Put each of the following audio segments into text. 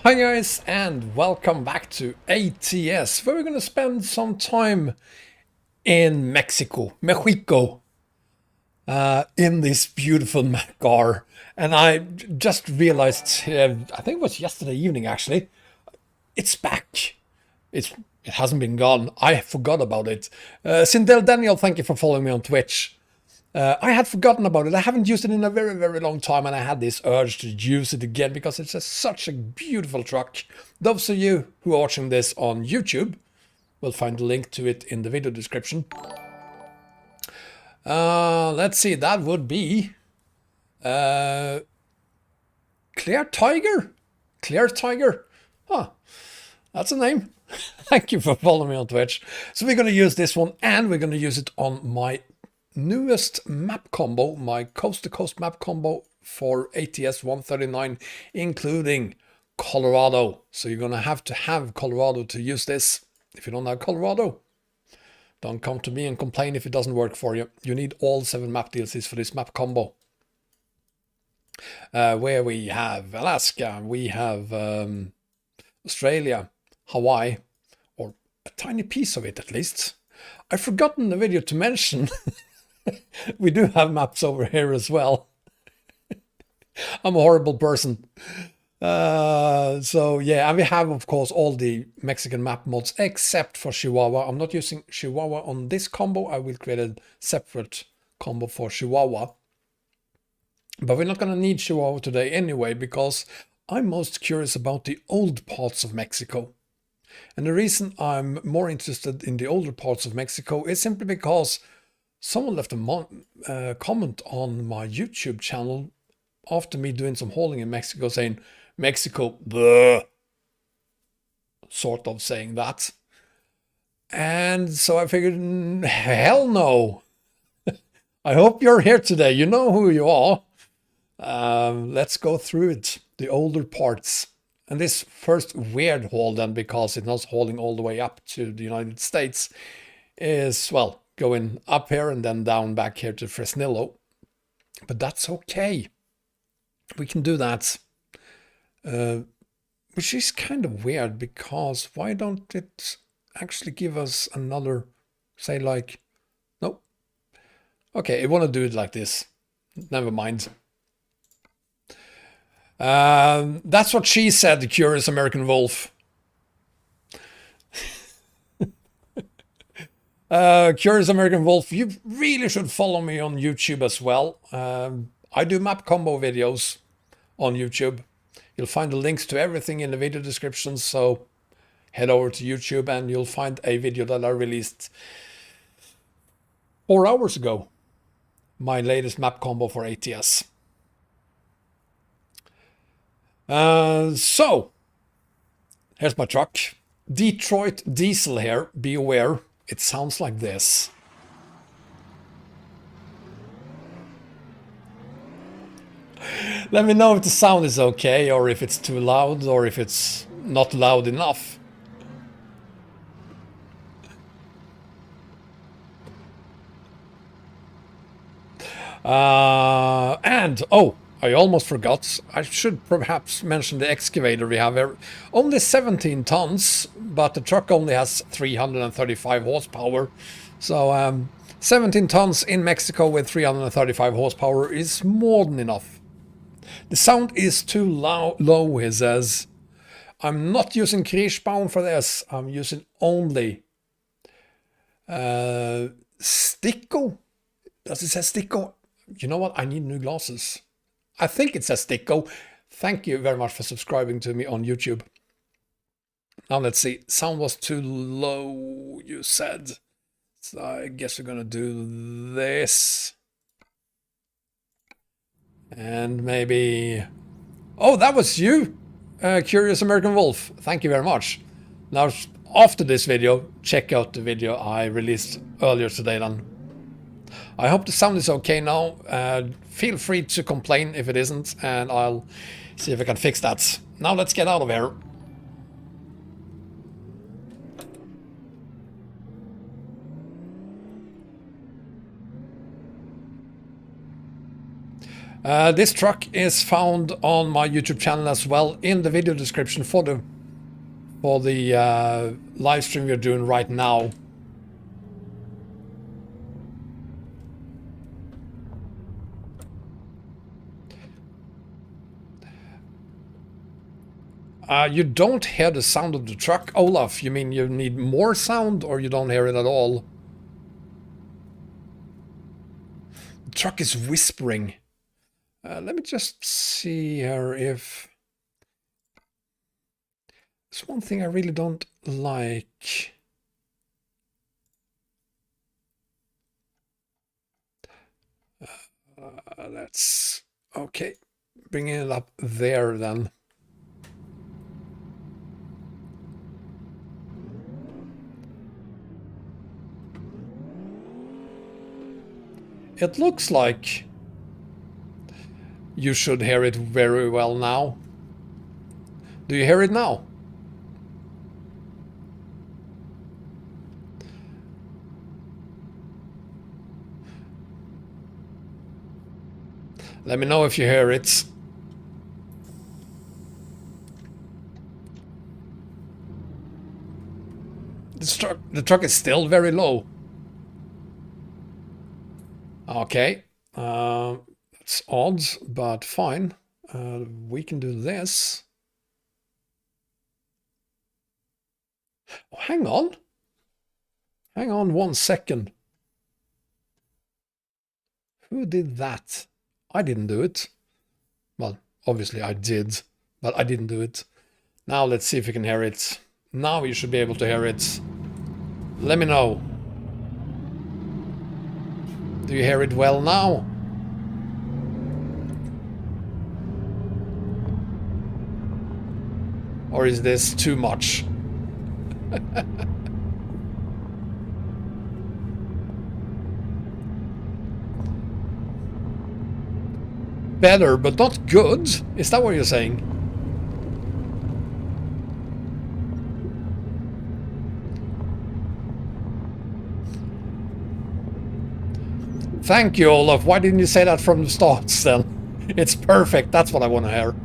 Hi guys, and welcome back to ATS, where we're going to spend some time in Mexico, in this beautiful Mack R. And I just realized, I think it was yesterday evening actually, it's back. It hasn't been gone. I forgot about it. Sindel Daniel, thank you for following me on Twitch. I had forgotten about it. I haven't used it in a very, very long time, and I had this urge to use it again because it's such a beautiful truck. Those of you who are watching this on YouTube will find a link to it in the video description. Let's see, that would be Clear Tiger? Clear Tiger? Huh, that's a name. Thank you for following me on Twitch. So we're going to use this one, and we're going to use it on my newest map combo, my coast-to-coast map combo for ATS 139, including Colorado. So you're going to have Colorado to use this. If you don't have Colorado, don't come to me and complain if it doesn't work for you. You need all 7 map DLCs for this map combo. Where we have Alaska, we have Australia, Hawaii, or a tiny piece of it at least. I've forgotten the video to mention we do have maps over here as well. I'm a horrible person. So yeah, and we have of course all the Mexican map mods except for Chihuahua. I'm not using Chihuahua on this combo. I will create a separate combo for Chihuahua. But we're not going to need Chihuahua today anyway, because I'm most curious about the old parts of Mexico. And the reason I'm more interested in the older parts of Mexico is simply because someone left a comment on my YouTube channel after me doing some hauling in Mexico saying, Mexico, bleh. Sort of saying that. And so I figured, hell no. I hope you're here today. You know who you are. Let's go through it, the older parts. And this first weird haul then, because it's not hauling all the way up to the United States, is, well, going up here and then down back here to Fresnillo. But that's okay. We can do that. Which is kind of weird, because why don't it actually give us another, say like, nope. Okay, I want to do it like this. Never mind. That's what she said, the Curious American Wolf. Curious American Wolf, you really should follow me on YouTube as well. I do map combo videos on YouTube. You'll find the links to everything in the video description, so head over to YouTube and you'll find a video that I released 4 hours ago. My latest map combo for ATS. So, here's my truck. Detroit diesel here, be aware. It sounds like this. Let me know if the sound is okay, or if it's too loud, or if it's not loud enough. And, oh, I almost forgot. I should perhaps mention the excavator we have here. Only 17 tons, but the truck only has 335 horsepower. So 17 tons in Mexico with 335 horsepower is more than enough. The sound is too low, he says. I'm not using Kriechbaum for this. I'm using only Sticko. Does it say Sticko? You know what? I need new glasses. I think it says Sticko. Thank you very much for subscribing to me on YouTube. Now let's see. Sound was too low, you said. So I guess we're gonna do this. And maybe... Oh, that was you, Curious American Wolf. Thank you very much. Now, after this video, check out the video I released earlier today then. I hope the sound is okay now. Feel free to complain if it isn't, and I'll see if I can fix that. Now let's get out of here. This truck is found on my YouTube channel as well, in the video description for the live stream we're doing right now. You don't hear the sound of the truck, Olaf. You mean you need more sound, or you don't hear it at all? The truck is whispering. Let me just see here if... There's one thing I really don't like. Let's... Okay, bringing it up there then. It looks like you should hear it very well now. Do you hear it now? Let me know if you hear it. The truck is still very low. Okay, that's odd, but fine. We can do this. Oh, hang on. Hang on 1 second. Who did that? I didn't do it. Well, obviously I did, but I didn't do it. Now let's see if you can hear it. Now you should be able to hear it. Let me know. Do you hear it well now? Or is this too much? Better, but not good? Is that what you're saying? Thank you, Olaf. Why didn't you say that from the start then? It's perfect. That's what I want to hear.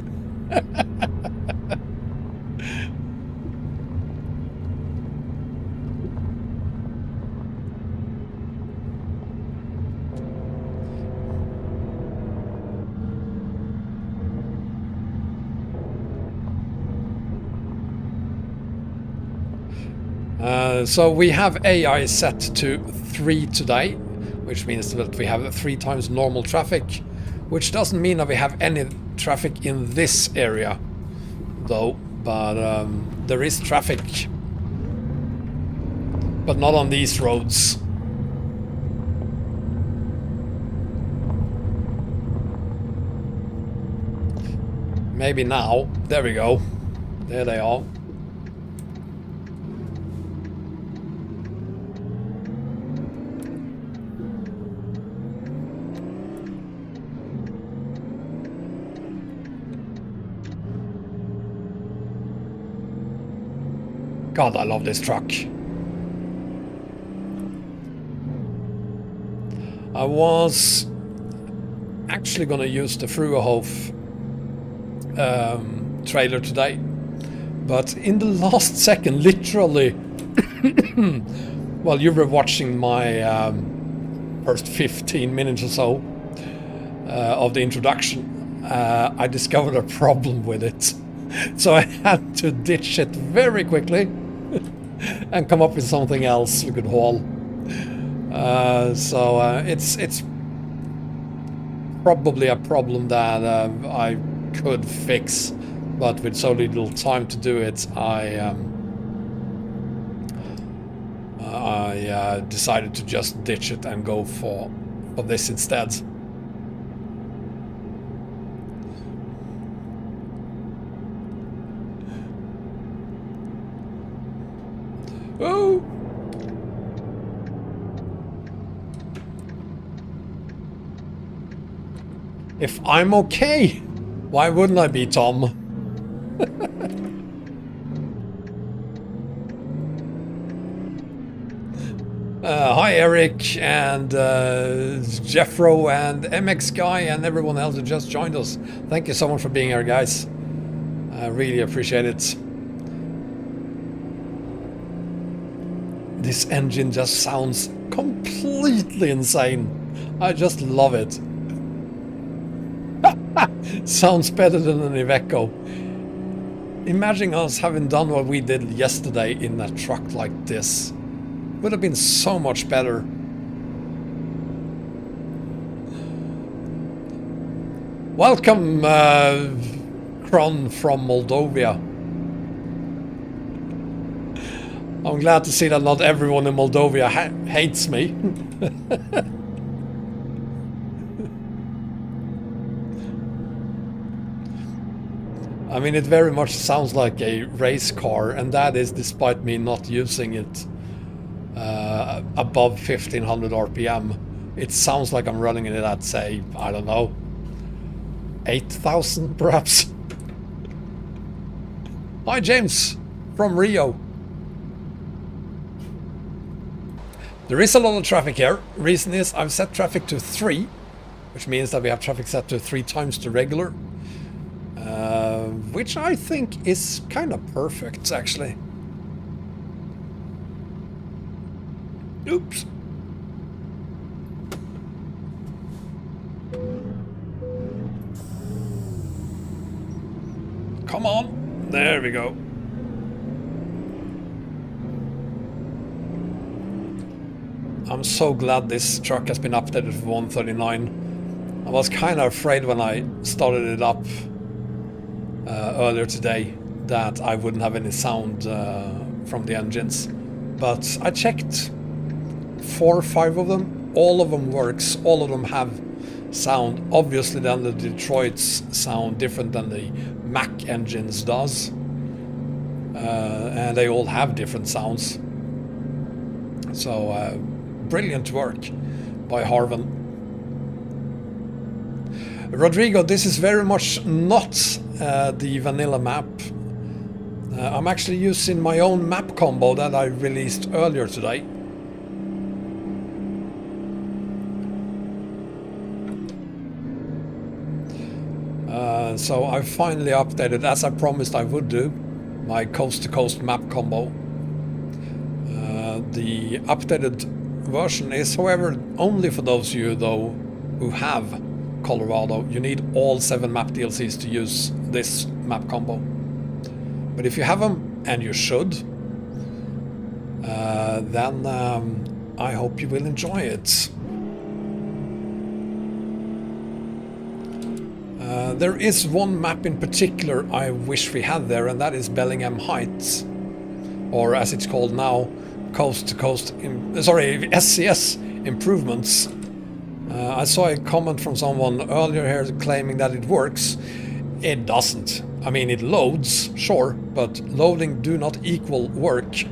So we have AI set to 3 today, which means that we have 3 times normal traffic, which doesn't mean that we have any traffic in this area, though, but there is traffic, but not on these roads. Maybe now. There we go. There they are. God, I love this truck. I was actually gonna use the Fruehauf trailer today, but in the last second, literally, while you were watching my first 15 minutes or so of the introduction, I discovered a problem with it. So I had to ditch it very quickly and come up with something else we could haul. It's probably a problem that I could fix, but with so little time to do it, I decided to just ditch it and go for this instead. Oh! If I'm okay, why wouldn't I be, Tom? Hi Eric and Jeffro and MX Guy and everyone else who just joined us. Thank you so much for being here, guys. I really appreciate it. This engine just sounds completely insane. I just love it. Sounds better than an Iveco. Imagine us having done what we did yesterday in a truck like this. Would have been so much better. Welcome, Kron from Moldova. I'm glad to see that not everyone in Moldova hates me. I mean, it very much sounds like a race car, and that is despite me not using it above 1500 RPM. It sounds like I'm running it at, say, I don't know, 8,000 perhaps. Hi James from Rio. There is a lot of traffic here. Reason is I've set traffic to 3, which means that we have traffic set to 3 times the regular. Which I think is kind of perfect, actually. Oops. Come on. There we go. I'm so glad this truck has been updated for 139. I was kind of afraid when I started it up earlier today that I wouldn't have any sound from the engines, but I checked 4 or 5 of them. All of them works, all of them have sound. Obviously then the Detroit's sound different than the Mack engines does, and they all have different sounds. So brilliant work by Harvan. Rodrigo, this is very much not the vanilla map. I'm actually using my own map combo that I released earlier today. So I finally updated, as I promised I would do, my coast-to-coast map combo. The updated version is, however, only for those of you though who have Colorado. You need all 7 map DLCs to use this map combo. But if you have them, and you should, then I hope you will enjoy it. There is one map in particular I wish we had there, and that is Bellingham Heights, or as it's called now, Coast to Coast, SCS improvements. I saw a comment from someone earlier here claiming that it works. It doesn't. I mean, it loads, sure, but loading do not equal work.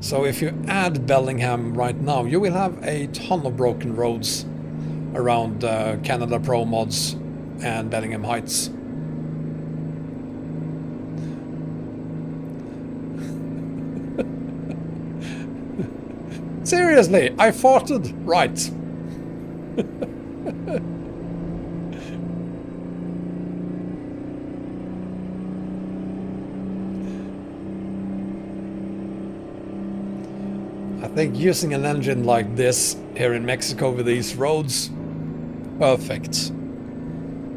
So if you add Bellingham right now, you will have a ton of broken roads around Canada Pro Mods and Bellingham Heights. Seriously, I farted. Right. I think using an engine like this here in Mexico with these roads, perfect.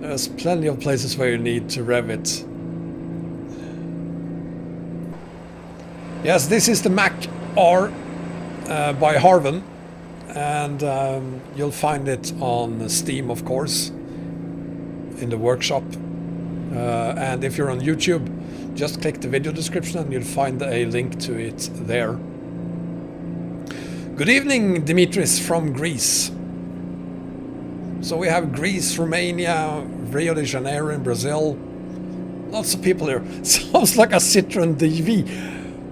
There's plenty of places where you need to rev it. Yes, this is the Mack R by Harvan, and you'll find it on Steam, of course, in the workshop. And if you're on YouTube, just click the video description and you'll find a link to it there. Good evening, Dimitris from Greece. So we have Greece, Romania, Rio de Janeiro in Brazil. Lots of people here. Sounds like a Citroen DV.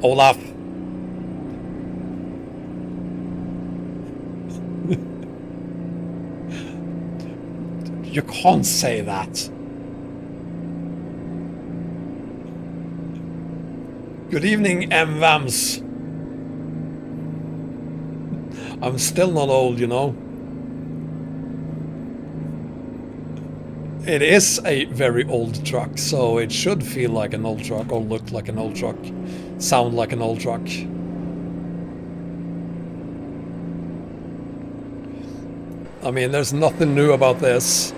Olaf. You can't say that. Good evening, M. Vams. I'm still not old, you know. It is a very old truck, so it should feel like an old truck, or look like an old truck, sound like an old truck. I mean, there's nothing new about this.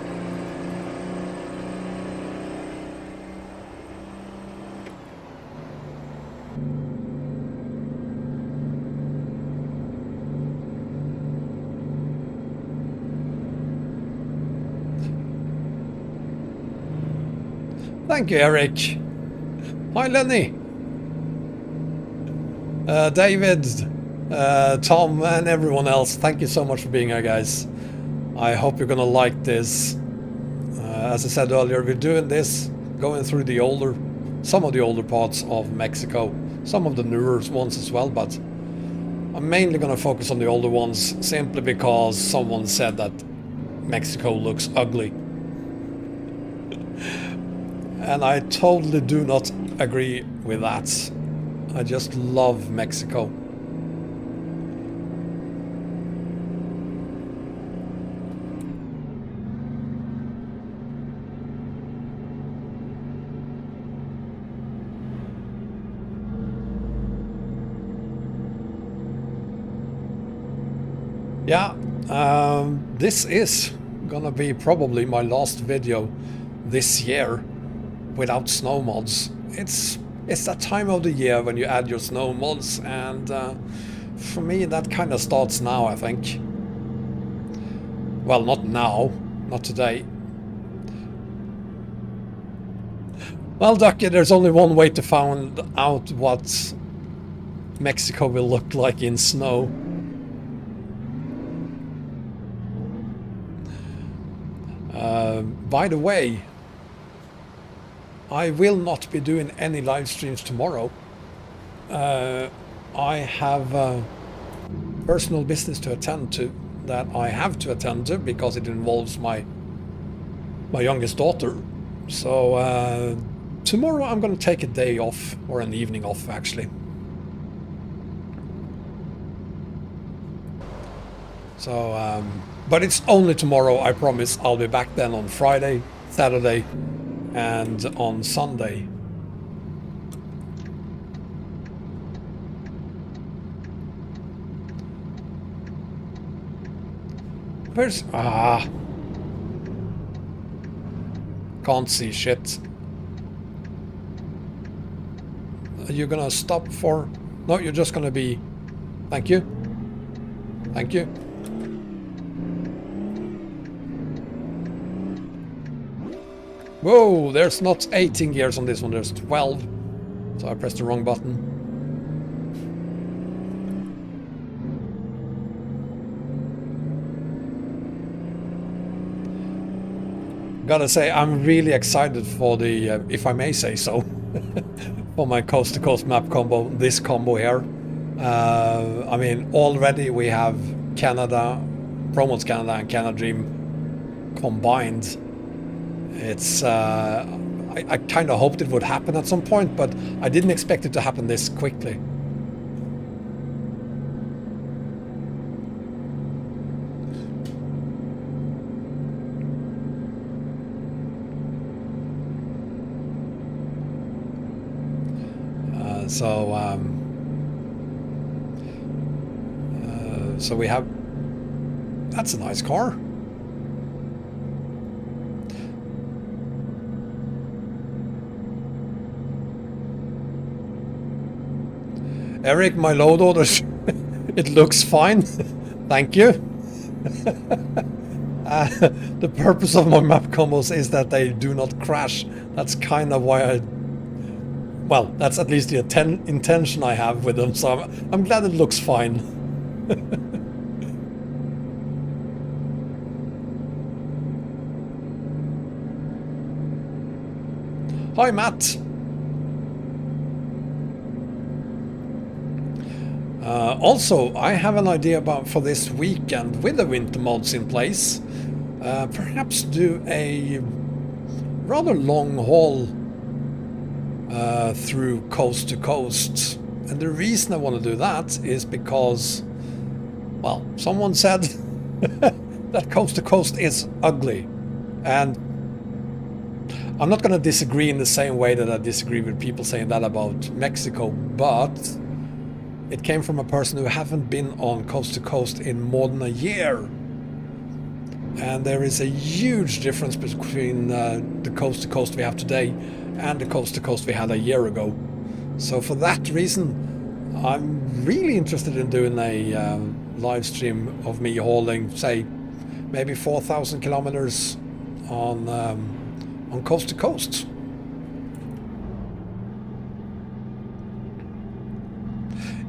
Thank you, Eric. Hi, Lenny. David, Tom, and everyone else. Thank you so much for being here, guys. I hope you're gonna like this. As I said earlier, we're doing this, going through the some of the older parts of Mexico, some of the newer ones as well, but I'm mainly gonna focus on the older ones, simply because someone said that Mexico looks ugly. And I totally do not agree with that. I just love Mexico. Yeah, this is gonna be probably my last video this year without snow mods. It's that time of the year when you add your snow mods, and for me that kind of starts now, I think. Well, not now, not today. Well, Ducky, there's only one way to find out what Mexico will look like in snow. By the way, I will not be doing any live streams tomorrow. I have personal business to attend to that I have to attend to because it involves my youngest daughter. So tomorrow I'm going to take a day off, or an evening off actually. So, but it's only tomorrow, I promise. I'll be back then on Friday, Saturday, and on Sunday. Where's... can't see shit. Are you gonna stop for... No, you're just gonna be... Thank you. Thank you. Whoa, there's not 18 gears on this one, there's 12. So I pressed the wrong button. Gotta say, I'm really excited for the, if I may say so, for my coast-to-coast map combo, this combo here. I mean, already we have Canada, Promotes Canada and Canada Dream combined. It's, I kind of hoped it would happen at some point, but I didn't expect it to happen this quickly. So we have... That's a nice car. Eric, my load orders, it looks fine. Thank you. The purpose of my map combos is that they do not crash. That's kind of why I... Well, that's at least the intention I have with them, so I'm glad it looks fine. Hi, Matt. Also, I have an idea for this weekend with the winter mods in place. Perhaps do a rather long haul through coast to coast. And the reason I want to do that is because Well, someone said that coast to coast is ugly, and I'm not going to disagree in the same way that I disagree with people saying that about Mexico, but it came from a person who haven't been on coast to coast in more than a year. And there is a huge difference between the coast to coast we have today and the coast to coast we had a year ago. So for that reason, I'm really interested in doing a live stream of me hauling, say, maybe 4,000 kilometers on coast to coast.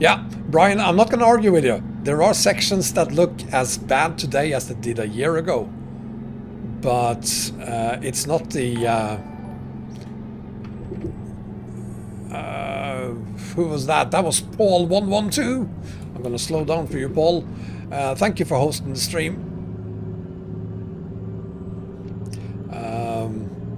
Yeah, Brian, I'm not going to argue with you. There are sections that look as bad today as they did a year ago, but it's not the who was that? That was Paul 112. I'm going to slow down for you, Paul. Thank you for hosting the stream.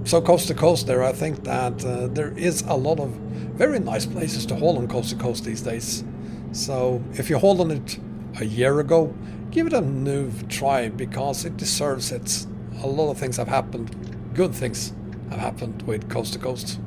So coast to coast there, I think that there is a lot of very nice places to haul on coast to coast these days. So if you hauled on it a year ago, give it a new try because it deserves it. A lot of things have happened, good things have happened with coast to coast.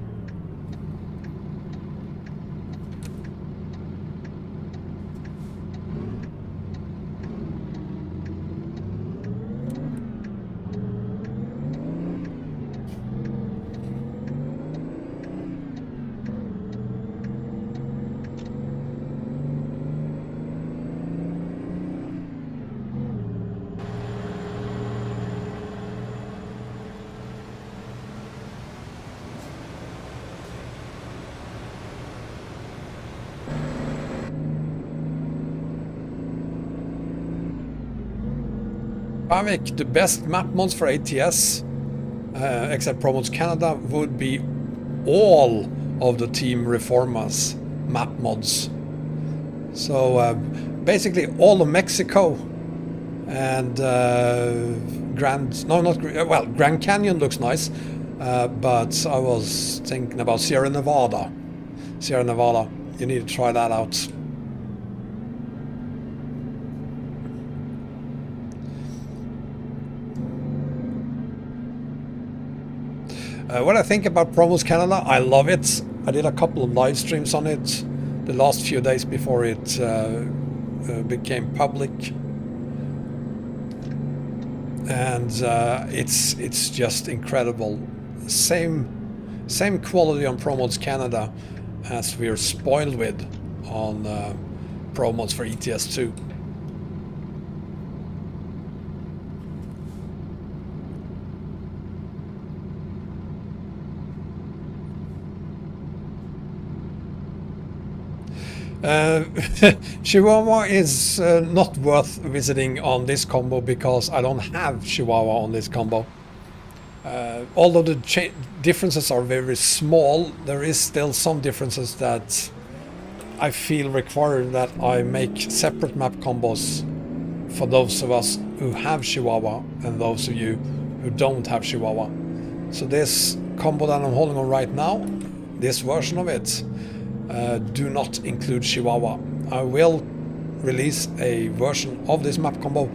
The best map mods for ATS, except Pro Mods Canada, would be all of the Team Reforma's map mods. So basically all of Mexico and Grand Canyon looks nice, but I was thinking about Sierra Nevada. You need to try that out. What I think about Pro Mods Canada, I love it. I did a couple of live streams on it the last few days before it became public, and it's just incredible. Same quality on Pro Mods Canada as we're spoiled with on Pro Mods for ETS2. Chihuahua is not worth visiting on this combo because I don't have Chihuahua on this combo. Although the differences are very small, there is still some differences that I feel require that I make separate map combos for those of us who have Chihuahua and those of you who don't have Chihuahua. So this combo that I'm holding on right now, this version of it, do not include Chihuahua. I will release a version of this map combo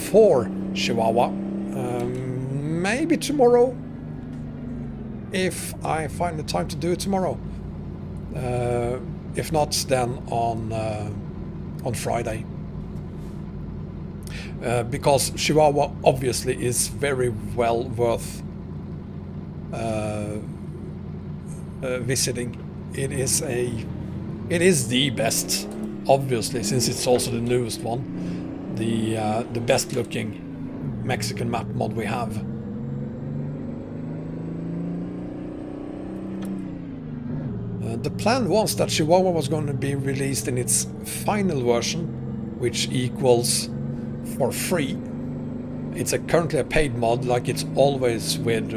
for Chihuahua, maybe tomorrow, if I find the time to do it tomorrow. If not, then on Friday, because Chihuahua obviously is very well worth visiting. It is the best, obviously, since it's also the newest one, the best looking Mexican map mod we have. The plan was that Chihuahua was going to be released in its final version, which equals for free. It's currently a paid mod, like it's always with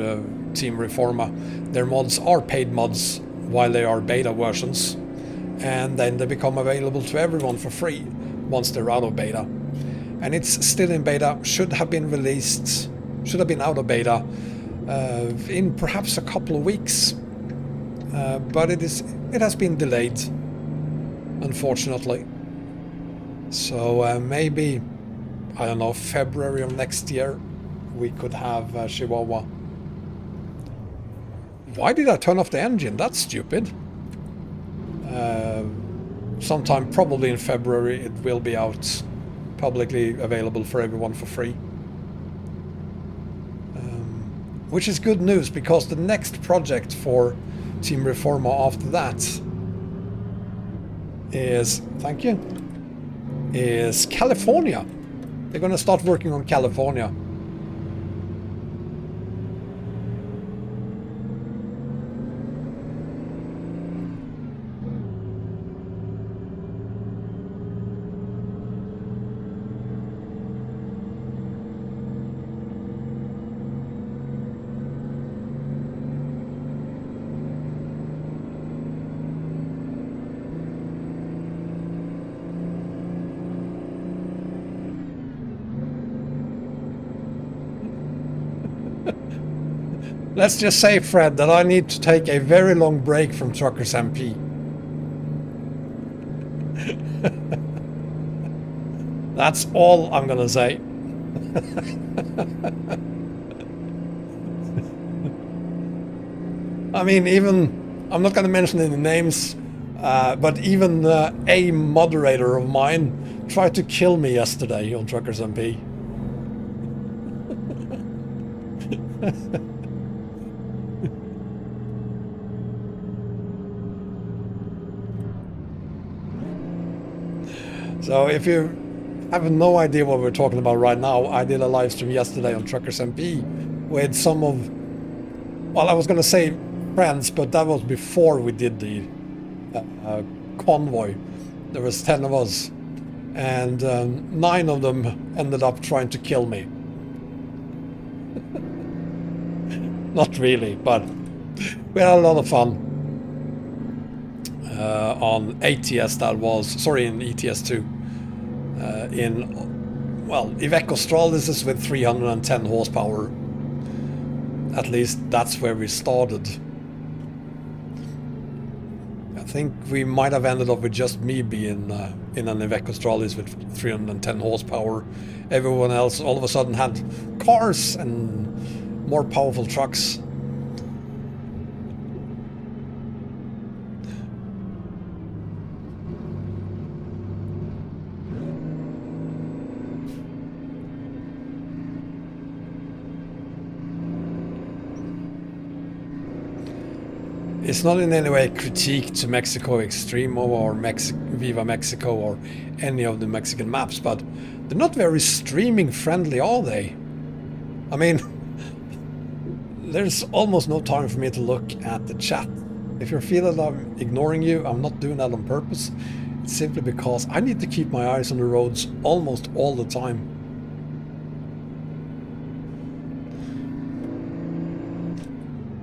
Team Reforma. Their mods are paid mods while they are beta versions, and then they become available to everyone for free once they're out of beta. And it's still in beta, should have been released, should have been out of beta in perhaps a couple of weeks, but it has been delayed, unfortunately. So maybe, I don't know, February of next year we could have Chihuahua. Why did I turn off the engine? That's stupid. Sometime probably in February it will be out, publicly available for everyone for free. Which is good news, because the next project for Team Reforma after that is, thank you, is California. They're going to start working on California. Let's just say, Fred, that I need to take a very long break from Truckers MP. That's all I'm gonna say. I mean, even, I'm not gonna mention any names, but even a moderator of mine tried to kill me yesterday on Truckers MP. So if you have no idea what we're talking about right now, I did a live stream yesterday on Truckers MP with some of, well, I was going to say friends, but that was before we did the convoy. There was 10 of us, and 9 of them ended up trying to kill me. Not really, but we had a lot of fun. On ATS that was, sorry, in ETS2. Well, Iveco Astralis with 310 horsepower. At least that's where we started. I think we might have ended up with just me being in an Iveco Astralis with 310 horsepower. Everyone else all of a sudden had cars and more powerful trucks. It's not in any way critique to Mexico Extremo or Viva Mexico or any of the Mexican maps, but they're not very streaming friendly, are they? I mean, there's almost no time for me to look at the chat. If you feel that I'm ignoring you, I'm not doing that on purpose. It's simply because I need to keep my eyes on the roads almost all the time.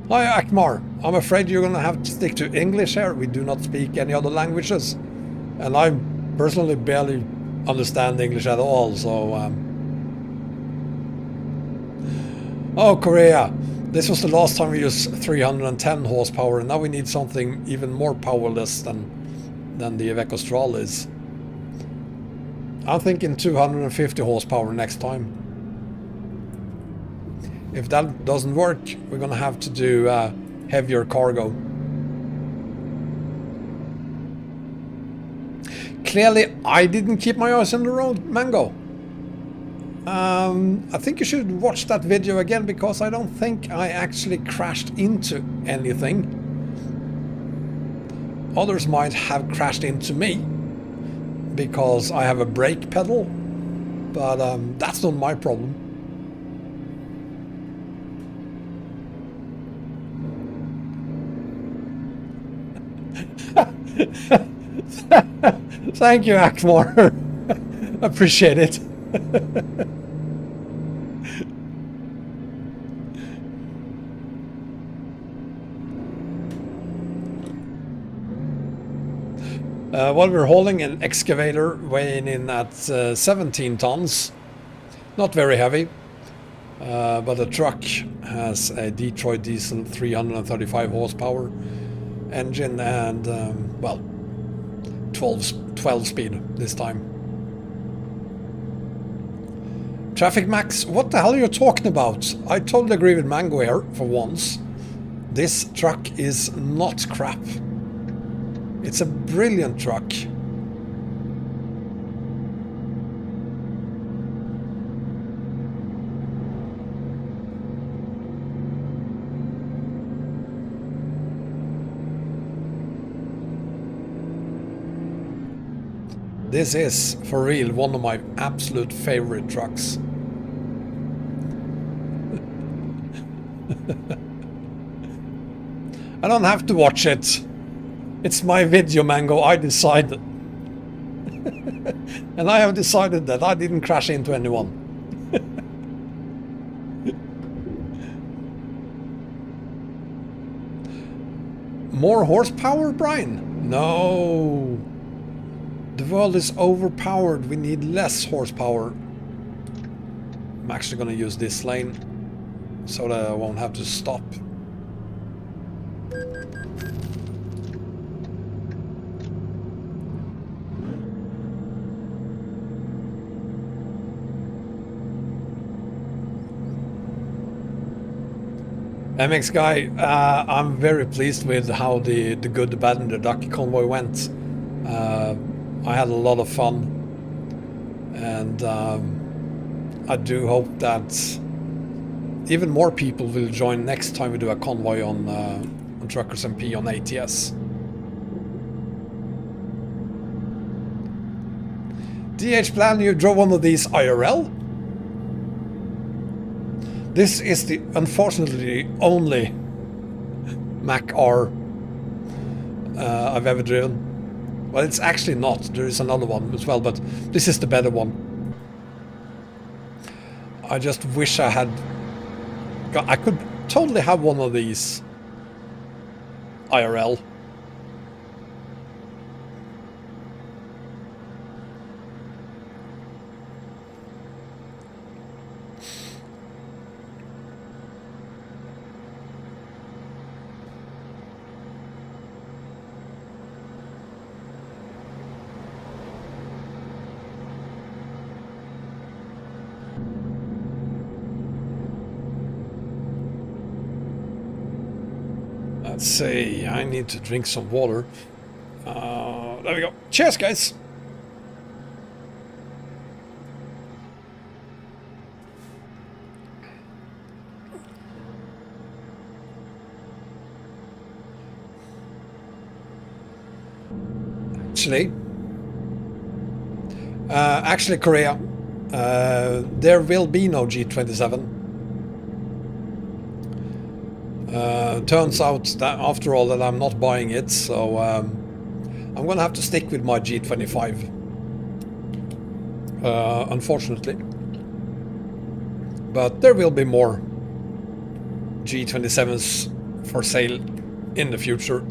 Hi Akmar, I'm afraid you're gonna have to stick to English here. We do not speak any other languages. And I personally barely understand English at all, so... Oh, Korea! This was the last time we used 310 horsepower, and now we need something even more powerless than the Iveco Astralis. I'm thinking 250 horsepower next time. If that doesn't work, we're gonna have to do heavier cargo. Clearly, I didn't keep my eyes on the road, Mango. I think you should watch that video again, because I don't think I actually crashed into anything. Others might have crashed into me, because I have a brake pedal, but that's not my problem. Thank you, Akmar. Appreciate it. While we're hauling an excavator weighing in at 17 tons, not very heavy, but the truck has a Detroit diesel 335 horsepower engine and well, 12 speed this time. Traffic Max, what the hell are you talking about? I totally agree with Mango here for once. This truck is not crap. It's a brilliant truck. This is, for real, one of my absolute favorite trucks. I don't have to watch it. It's my video, Mango. I decided. And I have decided that I didn't crash into anyone. More horsepower, Brian? No. The world is overpowered. We need less horsepower. I'm actually going to use this lane so that I won't have to stop. MX guy, I'm very pleased with how the good, the bad and the duck convoy went. I had a lot of fun, and I do hope that even more people will join next time we do a convoy on Truckers MP on ATS. DH Plan, you drove one of these IRL? This is the, unfortunately, the only Mack R I've ever driven. Well, it's actually not. There is another one as well, but this is the better one. I just wish I had... I could totally have one of these IRL. Let's see, I need to drink some water. There we go. Cheers, guys! Actually, Korea, there will be no G27. Turns out that after all that I'm not buying it, so I'm gonna have to stick with my G25. Unfortunately. But there will be more G27s for sale in the future.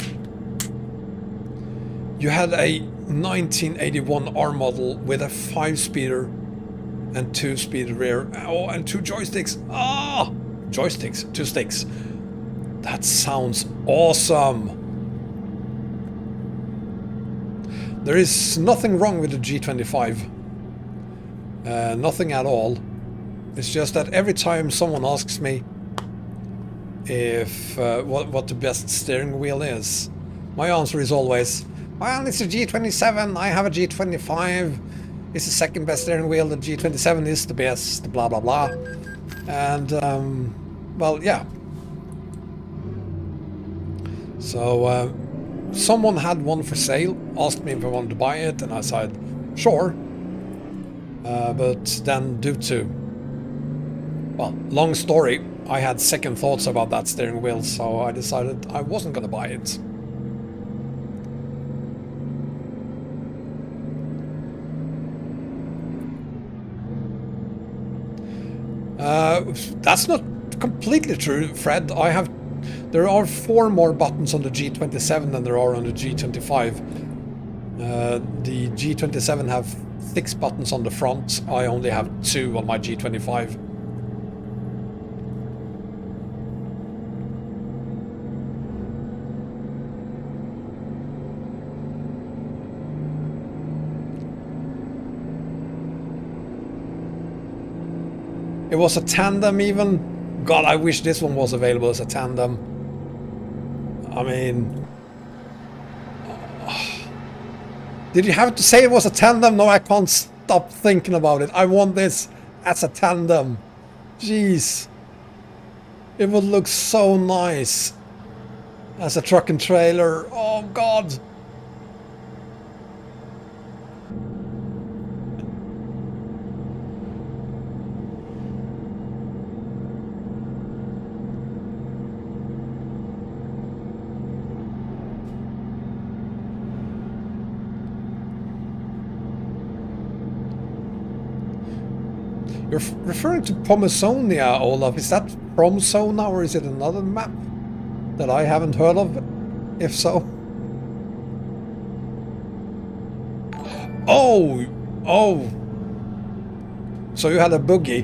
You had a 1981 R model with a 5-speeder and 2-speed rear. Oh, and 2 joysticks. Ah! Joysticks, 2 sticks. That sounds awesome. There is nothing wrong with the G25. Nothing at all. It's just that every time someone asks me if what the best steering wheel is, my answer is always, well, it's a G27, I have a G25, it's the second best steering wheel, the G27 is the best, blah blah blah. And, well, yeah. So, someone had one for sale, asked me if I wanted to buy it, and I said, sure. But then due to, well, long story, I had second thoughts about that steering wheel, so I decided I wasn't going to buy it. That's not completely true, Fred. There are 4 more buttons on the G27 than there are on the G25. The G27 have 6 buttons on the front. I only have 2 on my G25. It was a tandem even. God, I wish this one was available as a tandem. I mean... Did you have to say it was a tandem? No, I can't stop thinking about it. I want this as a tandem. Jeez. It would look so nice as a truck and trailer. Oh, God. You're referring to Pomesonia, Olaf. Is that Promsona or is it another map that I haven't heard of? If so. Oh! Oh! So you had a boogie.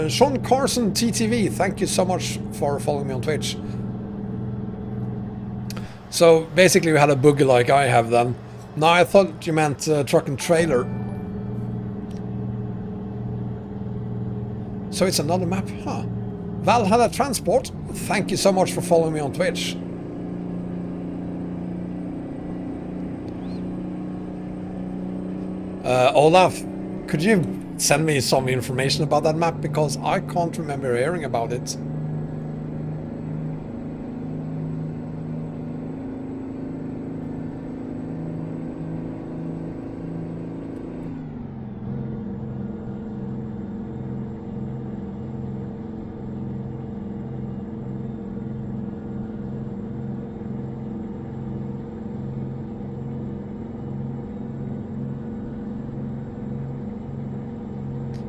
Sean Carson TTV, thank you so much for following me on Twitch. So basically you had a boogie like I have then. No, I thought you meant truck and trailer. So it's another map, huh? Valhalla Transport, thank you so much for following me on Twitch. Olaf, could you send me some information about that map? Because I can't remember hearing about it.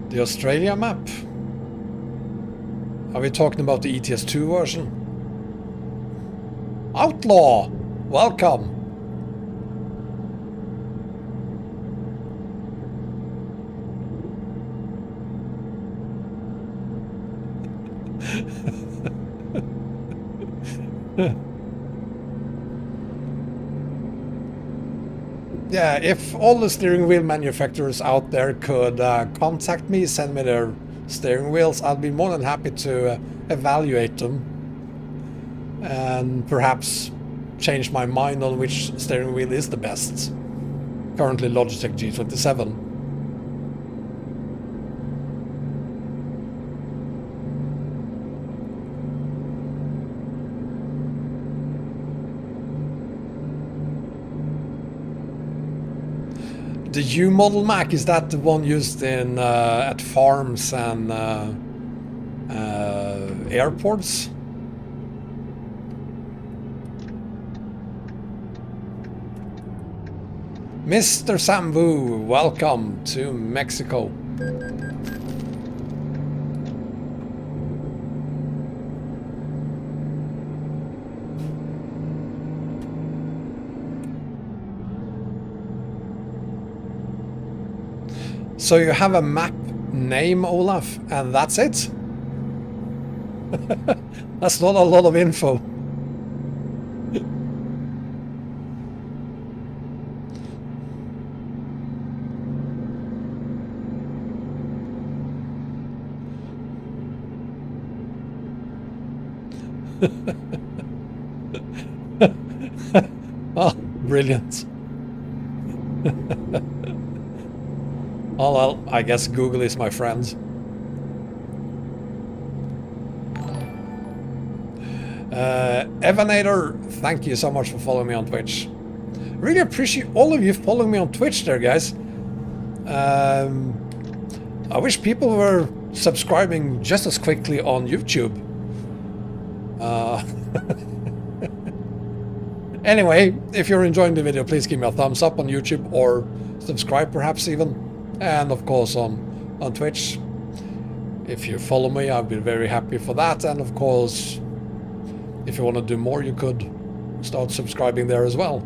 The Australia map? Are we talking about the ETS2 version? Outlaw! Welcome! Yeah, if all the steering wheel manufacturers out there could contact me, send me their steering wheels, I'd be more than happy to evaluate them and perhaps change my mind on which steering wheel is the best. Currently Logitech G27. The U model Mack, is that the one used in at farms and airports? Mr. Sambu, welcome to Mexico. So you have a map name, Olaf, and that's it? That's not a lot of info. Oh, brilliant. Oh well, I guess Google is my friend. Evanator, thank you so much for following me on Twitch. Really appreciate all of you following me on Twitch there, guys. I wish people were subscribing just as quickly on YouTube. Anyway, if you're enjoying the video, please give me a thumbs up on YouTube or subscribe perhaps even. And of course on Twitch. If you follow me, I'll be very happy for that. And of course, if you want to do more, you could start subscribing there as well.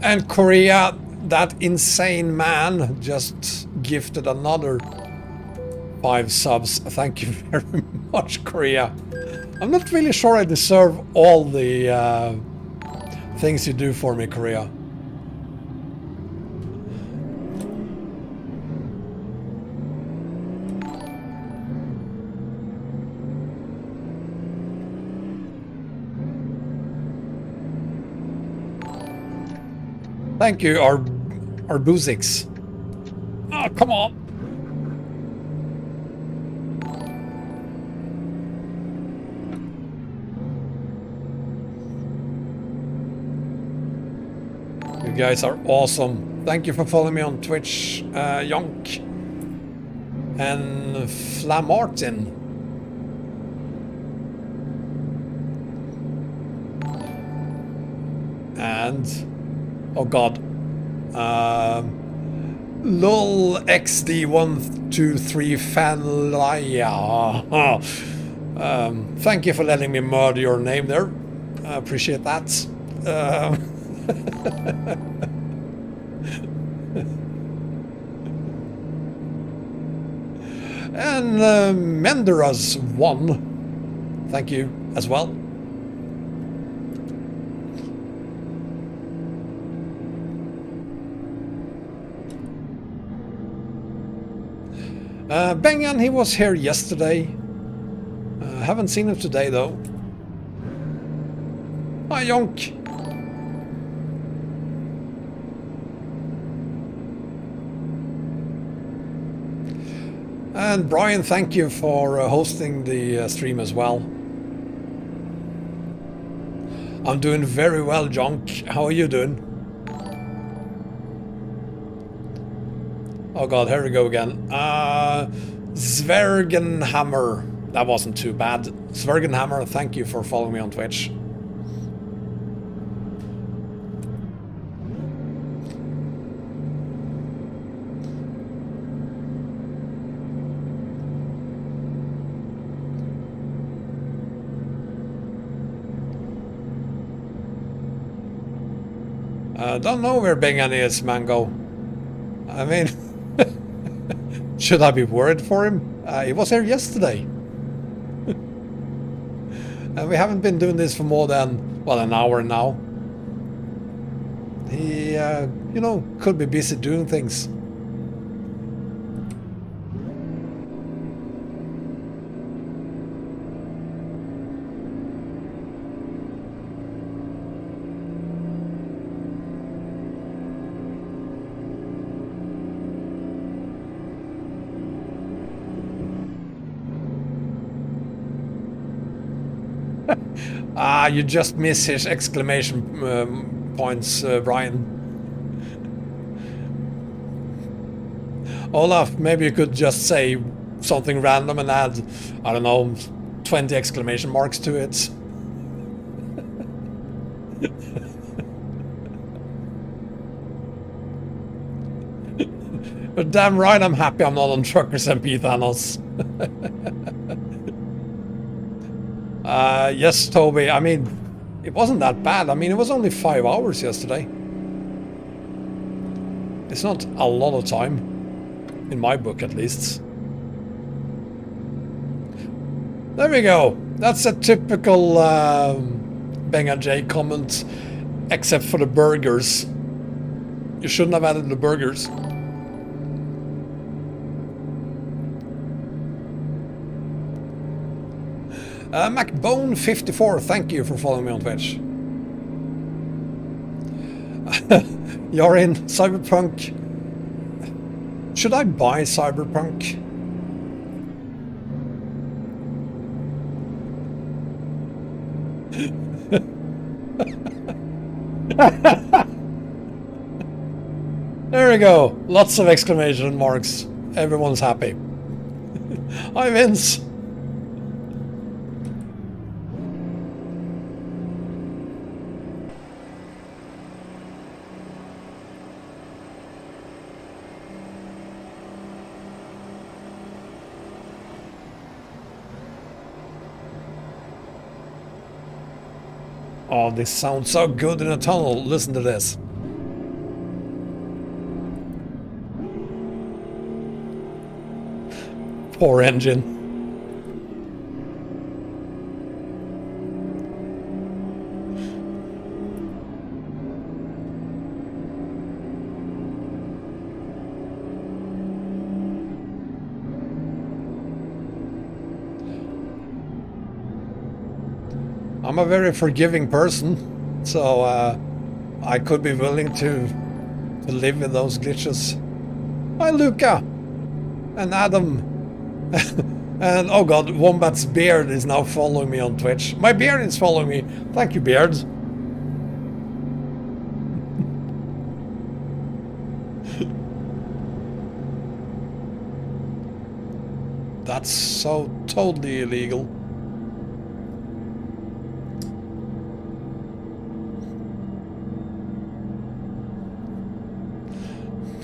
And Korea, that insane man, just gifted another 5 subs. Thank you very much, Korea. I'm not really sure I deserve all the things you do for me, Korea. Thank you, our Boozix. Oh, come on. You guys are awesome. Thank you for following me on Twitch, Yonk and Flamartin. And oh god, lol xd123 fanlaya. Thank you for letting me murder your name there. I appreciate that. And Menderas1, thank you as well. Bengan, he was here yesterday. Haven't seen him today though. Hi Yonk. And Brian, thank you for hosting the stream as well. I'm doing very well, Jonk. How are you doing? Oh god, here we go again. Zwergenhammer. That wasn't too bad. Zwergenhammer, thank you for following me on Twitch. Don't know where Bengan is, Mango. I mean, should I be worried for him? He was here yesterday. And we haven't been doing this for more than, well, an hour now. He, you know, could be busy doing things. You just miss his exclamation points, Brian. Olaf, maybe you could just say something random and add, I don't know, 20 exclamation marks to it. But damn right I'm happy I'm not on Truckers MP Thanos. Yes, Toby, I mean, it wasn't that bad. I mean, it was only 5 hours yesterday. It's not a lot of time, in my book at least. There we go. That's a typical Benga J comment, except for the burgers. You shouldn't have added the burgers. MacBone54, thank you for following me on Twitch. You're in Cyberpunk. Should I buy Cyberpunk? There we go. Lots of exclamation marks. Everyone's happy. Hi, Vince. Oh, this sounds so good in a tunnel. Listen to this. Poor engine. I'm a very forgiving person, so I could be willing to live in those glitches. Hi Luca! And Adam! And oh god, Wombat's beard is now following me on Twitch. My beard is following me. Thank you, beard. That's so totally illegal.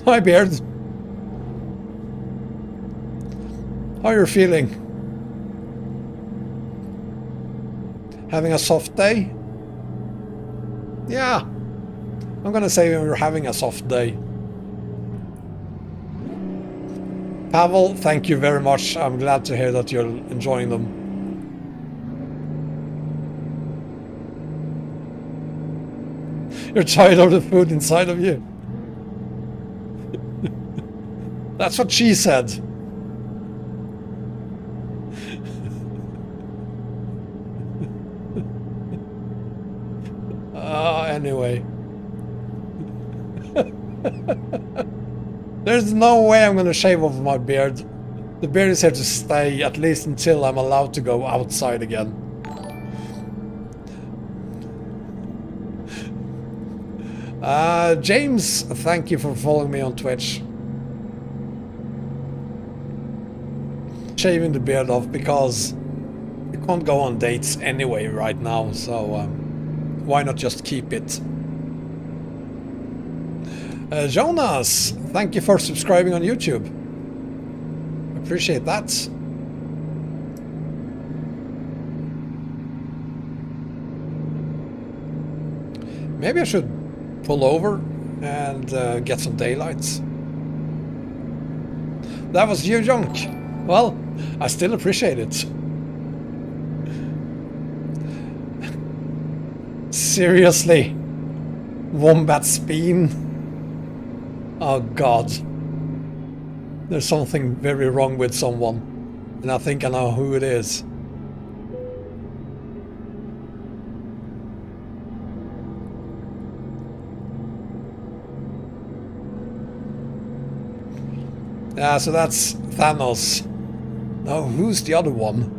Hi, beard. How are you feeling? Having a soft day? Yeah. I'm gonna say you're having a soft day. Pavel, thank you very much. I'm glad to hear that you're enjoying them. You're tired of the food inside of you. That's what she said. Anyway. There's no way I'm gonna shave off my beard. The beard is here to stay, at least until I'm allowed to go outside again. James, thank you for following me on Twitch. Shaving the beard off because you can't go on dates anyway right now, so why not just keep it? Jonas, thank you for subscribing on YouTube. Appreciate that. Maybe I should pull over and get some daylights. That was you, Junk. Well, I still appreciate it. Seriously? Wombat spin? Oh god. There's something very wrong with someone. And I think I know who it is. Yeah, so that's Thanos. Now, who's the other one?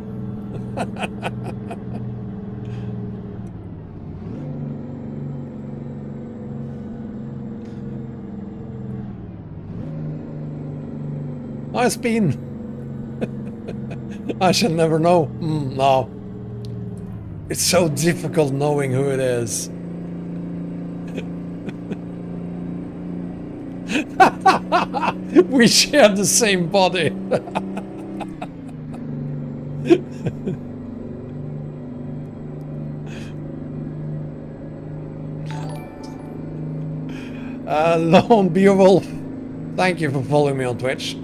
Nice bean. I shall never know. No. It's so difficult knowing who it is. We share the same body. Lone Beowulf, thank you for following me on Twitch.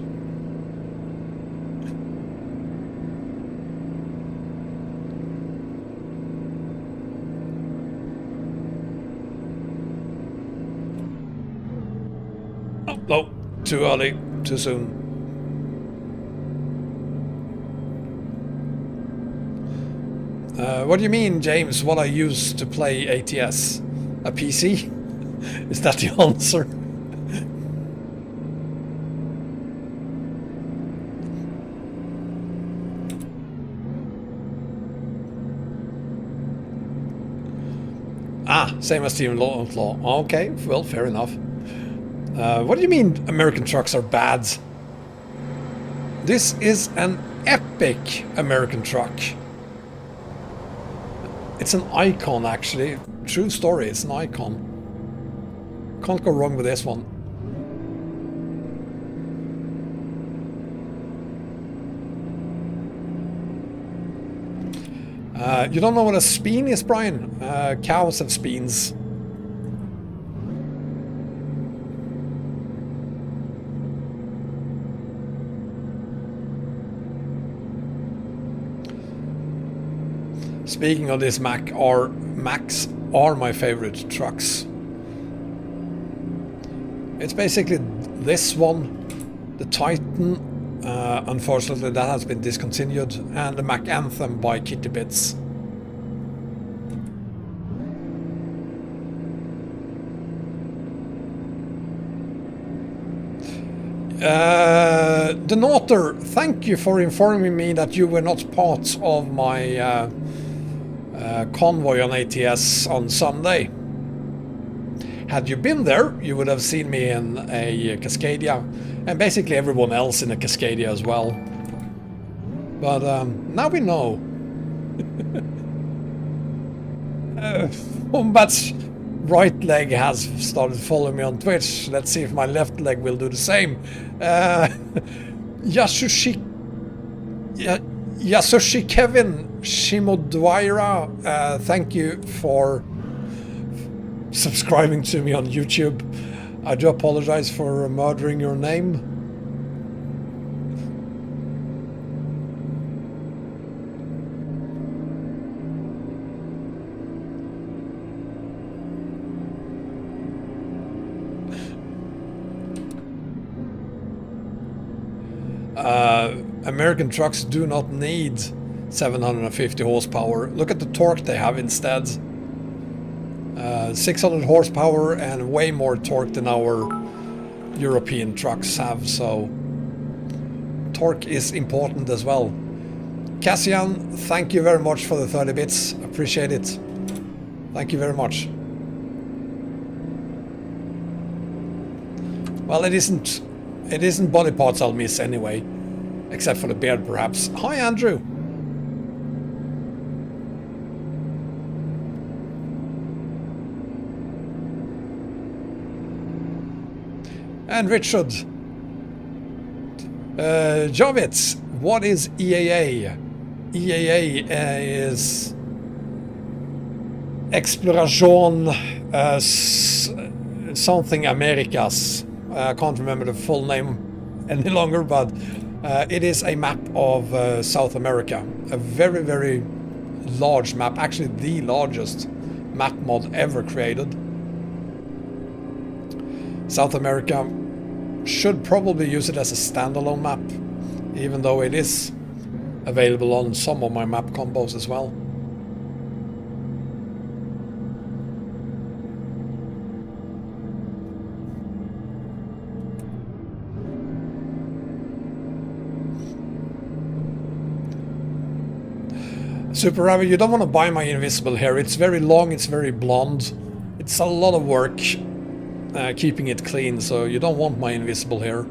Oh, no, too early, too soon. What do you mean, James? What I use to play ATS? A PC? Is that the answer? Ah, same as Steven Law. Okay, well, fair enough. What do you mean American trucks are bad? This is an epic American truck. It's an icon, actually. True story, it's an icon. Can't go wrong with this one. You don't know what a speen is, Brian? Cows have speens. Speaking of this, Macks are my favorite trucks. It's basically this one, the Titan, unfortunately that has been discontinued, and the Mack Anthem by KittyBitz. The Noter, thank you for informing me that you were not part of my convoy on ATS on Sunday. Had you been there, you would have seen me in a Cascadia, and basically everyone else in a Cascadia as well. But now we know. Wombat's right leg has started following me on Twitch. Let's see if my left leg will do the same. Yasushi Kevin Shimodwaira, thank you for subscribing to me on YouTube. I do apologize for murdering your name. American trucks do not need 750 horsepower. Look at the torque they have instead. 600 horsepower and way more torque than our European trucks have, so torque is important as well. Cassian, thank you very much for the 30 bits. Appreciate it. Thank you very much. Well, it isn't body parts I'll miss anyway, except for the beard perhaps. Hi Andrew. And Richard. Javits, what is EAA? EAA is Exploration something Americas. I can't remember the full name any longer, but it is a map of South America. A very, very large map. Actually, the largest map mod ever created. South America should probably use it as a standalone map, even though it is available on some of my map combos as well. Super Ravi, you don't want to buy my invisible hair. It's very long, it's very blonde. It's a lot of work keeping it clean, so you don't want my invisible hair.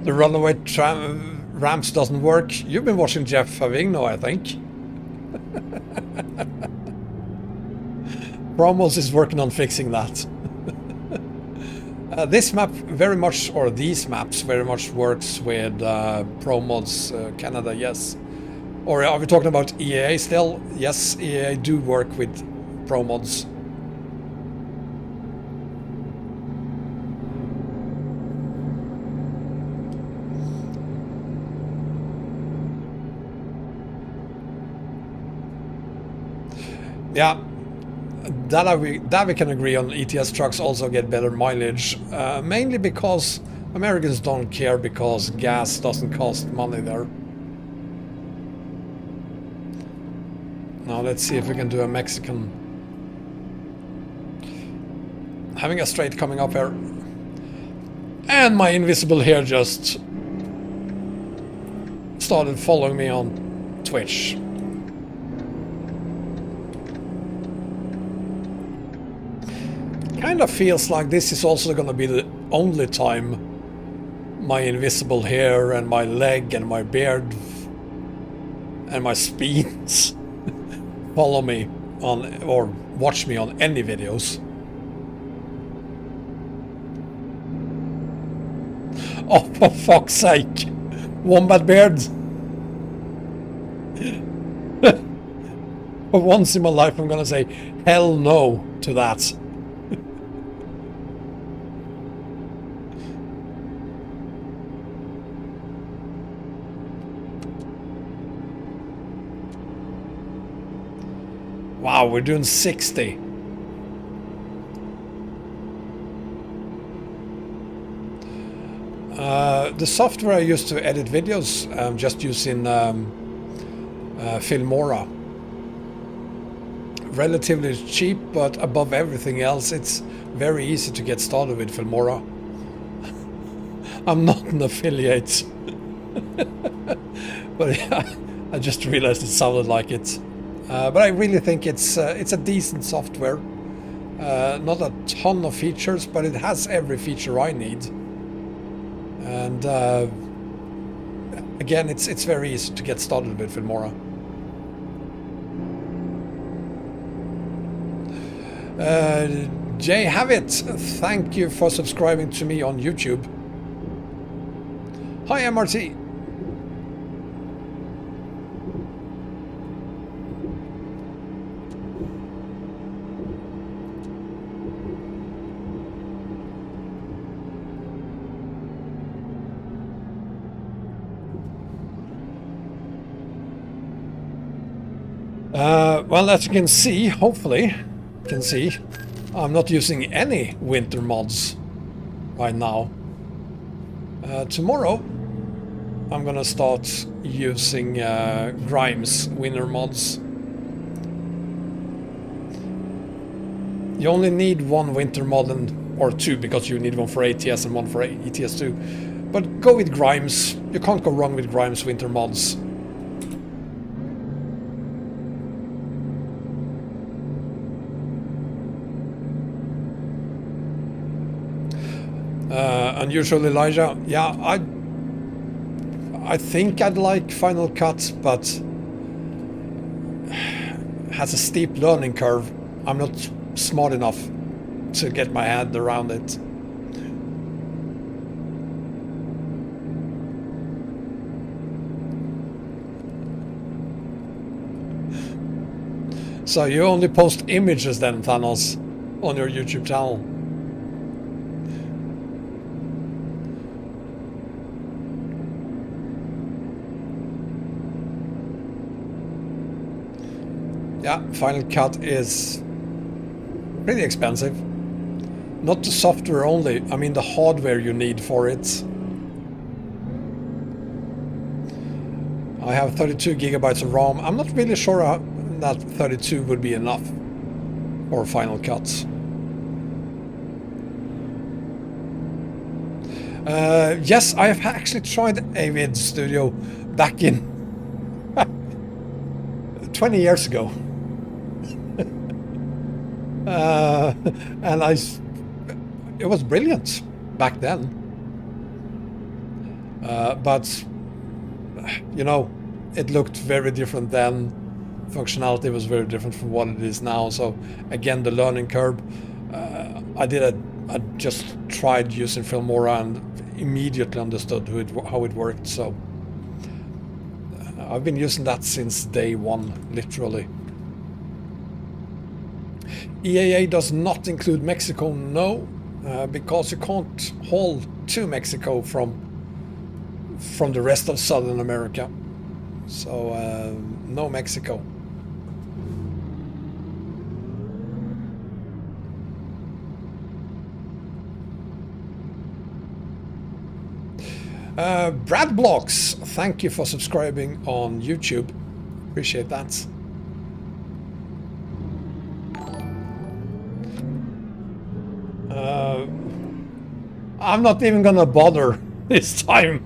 The runaway ramps doesn't work. You've been watching Jeff Favigno, I think. Promos is working on fixing that. This map very much, or these maps very much works with Promods Canada, yes. Or are we talking about EAA still? Yes, EAA do work with Promods. Yeah, that we can agree on. ETS trucks also get better mileage, mainly because Americans don't care, because gas doesn't cost money there. Now let's see if we can do a Mexican. Having a straight coming up here. And my invisible hair just started following me on Twitch. Kind of feels like this is also going to be the only time my invisible hair and my leg and my beard and my speeds follow me on, or watch me on any videos. Oh, for fuck's sake! Wombat beard! For once in my life I'm gonna say hell no to that. Wow, we're doing 60. The software I use to edit videos, I'm just using Filmora. Relatively cheap, but above everything else, it's very easy to get started with Filmora. I'm not an affiliate. But yeah, I just realized it sounded like it. But I really think it's a decent software. Not a ton of features, but it has every feature I need. And again, it's very easy to get started with Filmora. Jay Havit, thank you for subscribing to me on YouTube. Hi MRT. Well, as you can see, hopefully, you can see, I'm not using any winter mods right now. Tomorrow, I'm gonna start using Grimes winter mods. You only need one winter mod or two, because you need one for ATS and one for ETS2. But go with Grimes. You can't go wrong with Grimes winter mods. Unusual Elijah, yeah, I think I'd like Final Cut, but has a steep learning curve. I'm not smart enough to get my head around it. So you only post images then, Thanos, on your YouTube channel? Yeah, Final Cut is pretty expensive. Not the software only, I mean the hardware you need for it. I have 32 gigabytes of ROM. I'm not really sure that 32 would be enough for Final Cut. Yes, I have actually tried Avid Studio back in 20 years ago. And it was brilliant back then. But, you know, it looked very different then. Functionality was very different from what it is now. So, again, the learning curve. I just tried using Filmora and immediately understood how it worked. So, I've been using that since day one, literally. EAA does not include Mexico, no, because you can't haul to Mexico from the rest of Southern America. So no Mexico. Brad Blocks, thank you for subscribing on YouTube. Appreciate that. I'm not even gonna bother this time.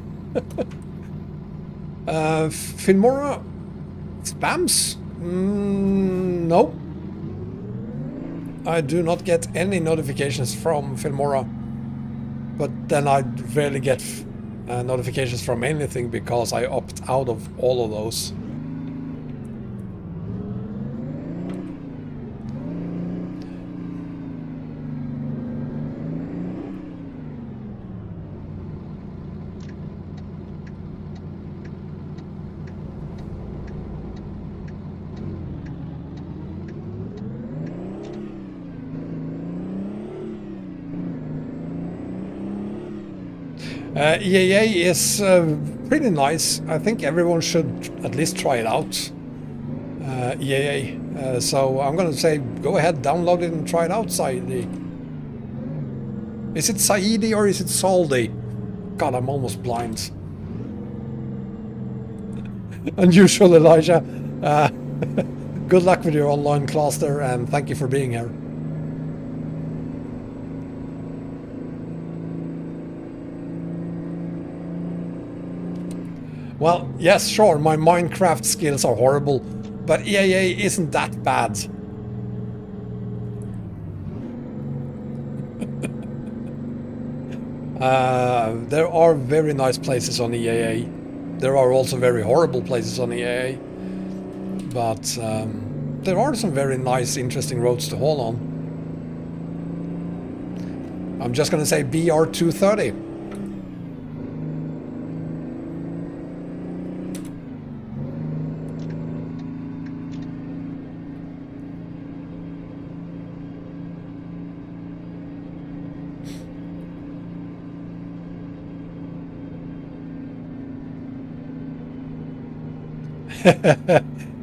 Filmora spams? No. I do not get any notifications from Filmora. But then I rarely get notifications from anything because I opt out of all of those. EAA is pretty nice. I think everyone should at least try it out. EAA. So I'm gonna say go ahead, download it and try it out, Saidi. Is it Saidi or is it Saldi? God, I'm almost blind. Unusual, Elijah. Good luck with your online class there, and thank you for being here. Well, yes, sure, my Minecraft skills are horrible, but EAA isn't that bad. There are very nice places on EAA. There are also very horrible places on EAA. But there are some very nice, interesting roads to haul on. I'm just going to say BR230.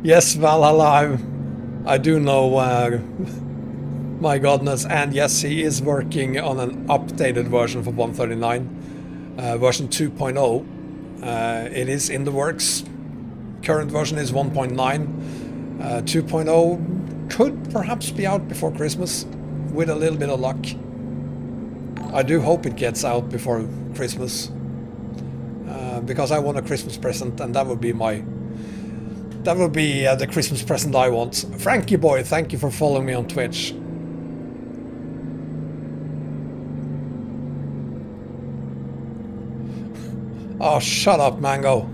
Yes, Valhalla, I do know, my godness, and yes, he is working on an updated version for 139, version 2.0. It is in the works. Current version is 1.9. 2.0 could perhaps be out before Christmas, with a little bit of luck. I do hope it gets out before Christmas, because I want a Christmas present, and that would be the Christmas present I want. Frankie boy, thank you for following me on Twitch. Oh, shut up, Mango.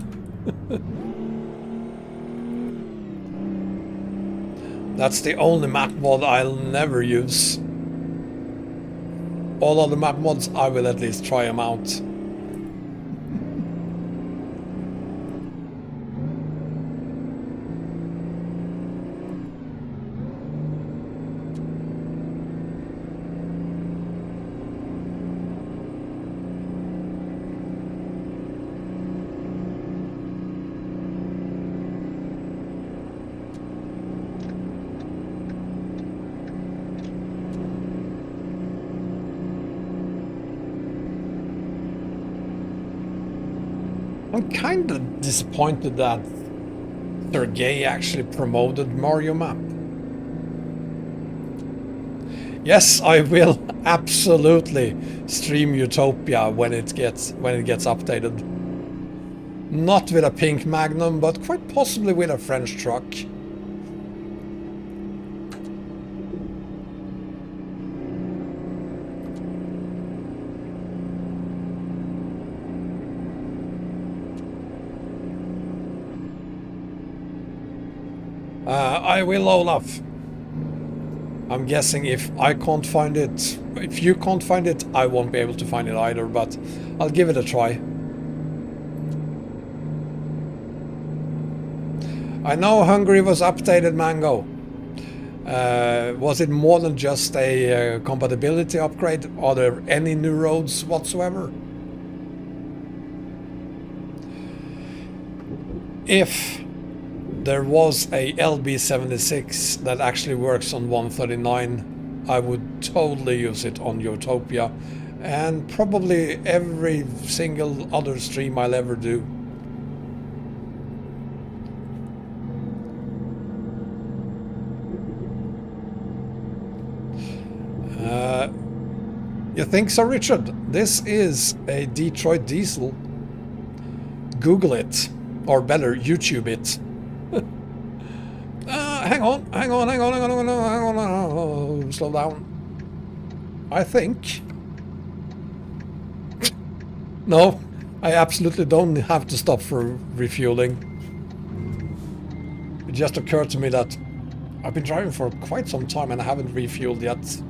That's the only map mod I'll never use. All other map mods, I will at least try them out. I'm kind of disappointed that Sergey actually promoted Mario Map. Yes, I will absolutely stream Utopia when it gets updated. Not with a pink Magnum, but quite possibly with a French truck. I will, Olaf. I'm guessing if I can't find it, if you can't find it, I won't be able to find it either, but I'll give it a try. I know Hungary was updated, Mango. Was it more than just a compatibility upgrade? Are there any new roads whatsoever? If there was a LB76 that actually works on 139, I would totally use it on Utopia, and probably every single other stream I'll ever do. You think so, Richard? This is a Detroit diesel. Google it, or better, YouTube it. Hang on, slow down. I think. No, I absolutely don't have to stop for refueling. It just occurred to me that I've been driving for quite some time and I haven't refueled yet.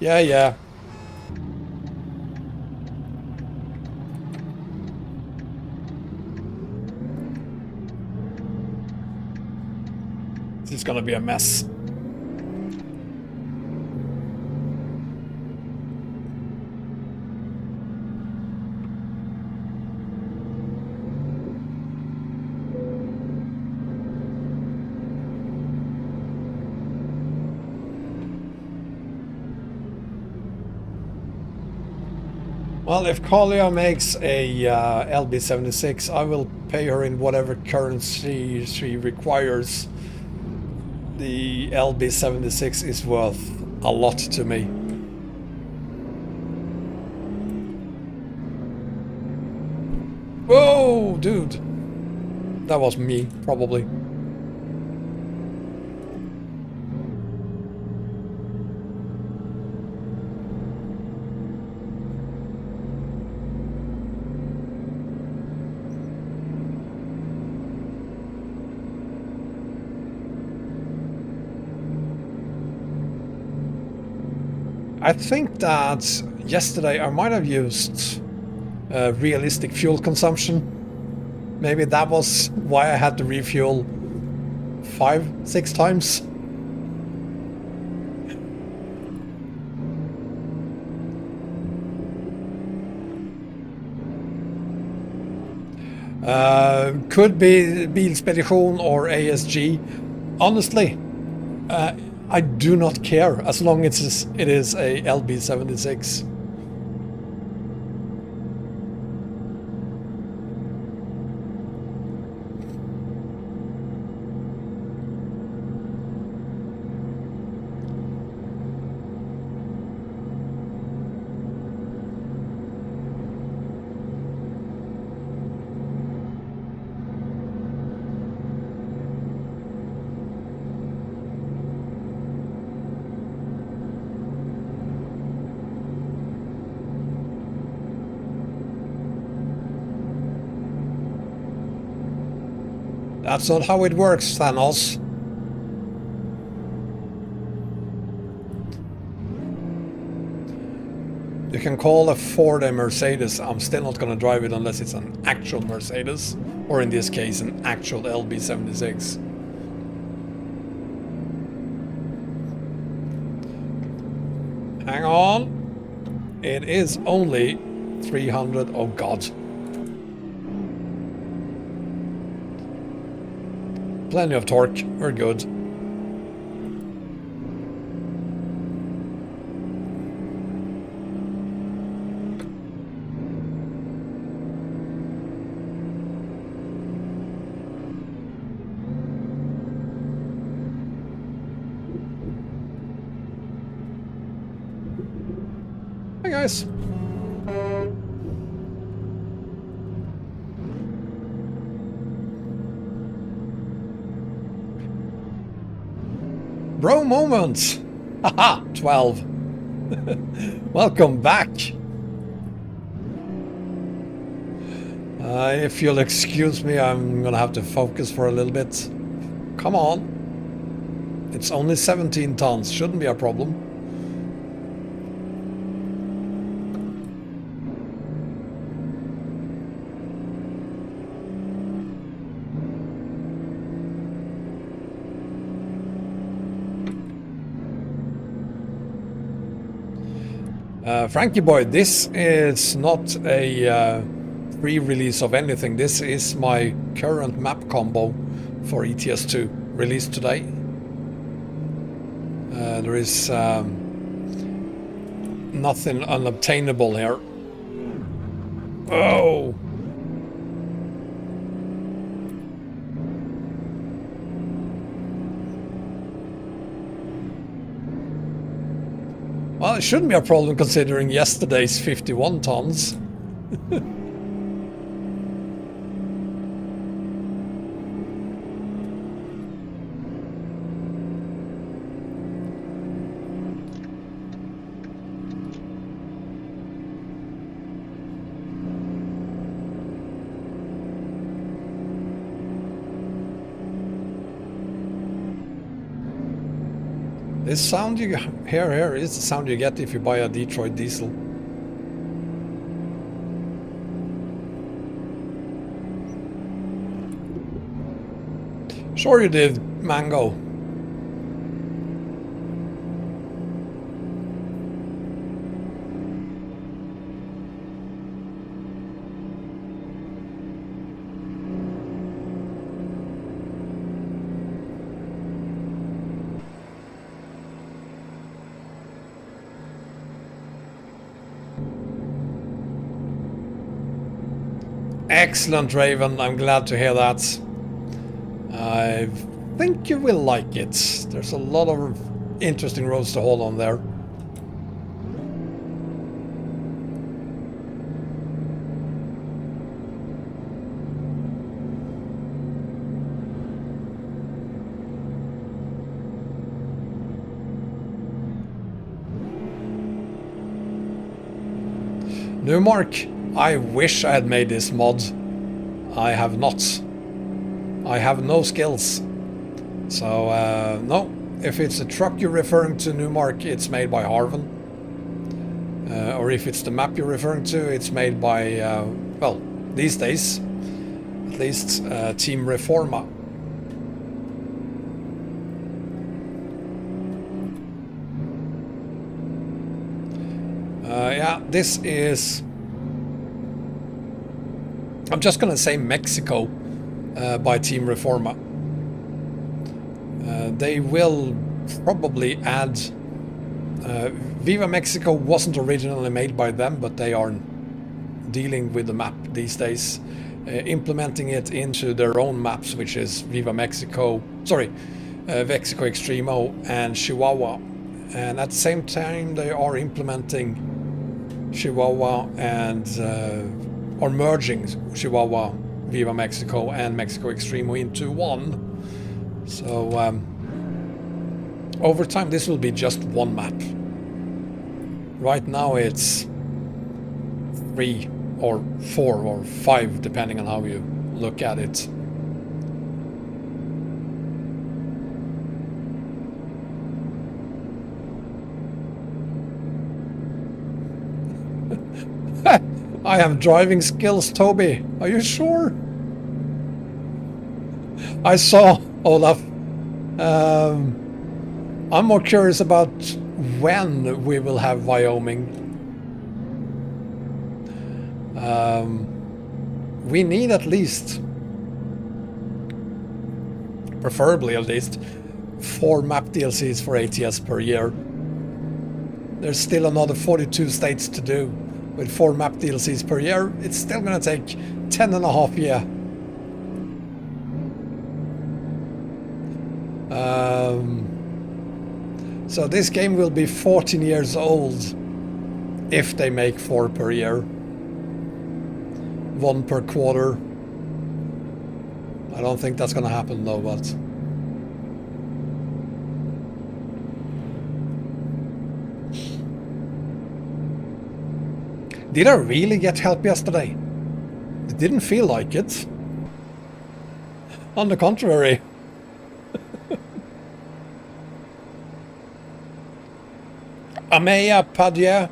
Yeah. This is gonna be a mess. Well, if Kalia makes a LB76, I will pay her in whatever currency she requires. The LB76 is worth a lot to me. Whoa, dude. That was me, probably. I think that yesterday I might have used realistic fuel consumption. Maybe that was why I had to refuel 5-6 times. Could be Bilspedition or ASG. Honestly, I do not care as long as it is a LB76. That's not how it works, Thanos. You can call a Ford a Mercedes. I'm still not gonna drive it unless it's an actual Mercedes, or in this case, an actual LB76. Hang on. It is only 300. Oh God. Plenty of torque, we're good. Hi guys. Bro moments! Haha, 12. Welcome back. If you'll excuse me, I'm gonna have to focus for a little bit. Come on. It's only 17 tons, shouldn't be a problem. Frankie boy, this is not a pre-release of anything. This is my current map combo for ETS2, released today. There is nothing unobtainable here. Oh! Well, it shouldn't be a problem considering yesterday's 51 tons. This sound you hear here is the sound you get if you buy a Detroit diesel. Sure you did, Mango. Excellent, Raven. I'm glad to hear that. I think you will like it. There's a lot of interesting roads to hold on there. Newmark, I wish I had made this mod. I have not. I have no skills. So, no. If it's a truck you're referring to, Newmark, it's made by Harvan. Or if it's the map you're referring to, it's made by, well, these days, at least, Team Reforma. Yeah, this is... I'm just gonna say Mexico by Team Reforma. They will probably add... Viva Mexico wasn't originally made by them, but they are dealing with the map these days, implementing it into their own maps, which is Viva Mexico, sorry, Mexico Extremo and Chihuahua. And at the same time they are implementing Chihuahua and or merging Chihuahua, Viva Mexico and Mexico Extremo into one. So over time this will be just one map. Right now it's 3 or 4 or 5 depending on how you look at it. I have driving skills, Toby. Are you sure? I saw, Olaf. I'm more curious about when we will have Wyoming. We need at least, preferably at least, 4 map DLCs for ATS per year. There's still another 42 states to do. With 4 map DLCs per year, it's still gonna take 10.5 years. So this game will be 14 years old if they make 4 per year. 1 per quarter. I don't think that's gonna happen though, but... Did I really get help yesterday? It didn't feel like it. On the contrary. Ameya Padilla,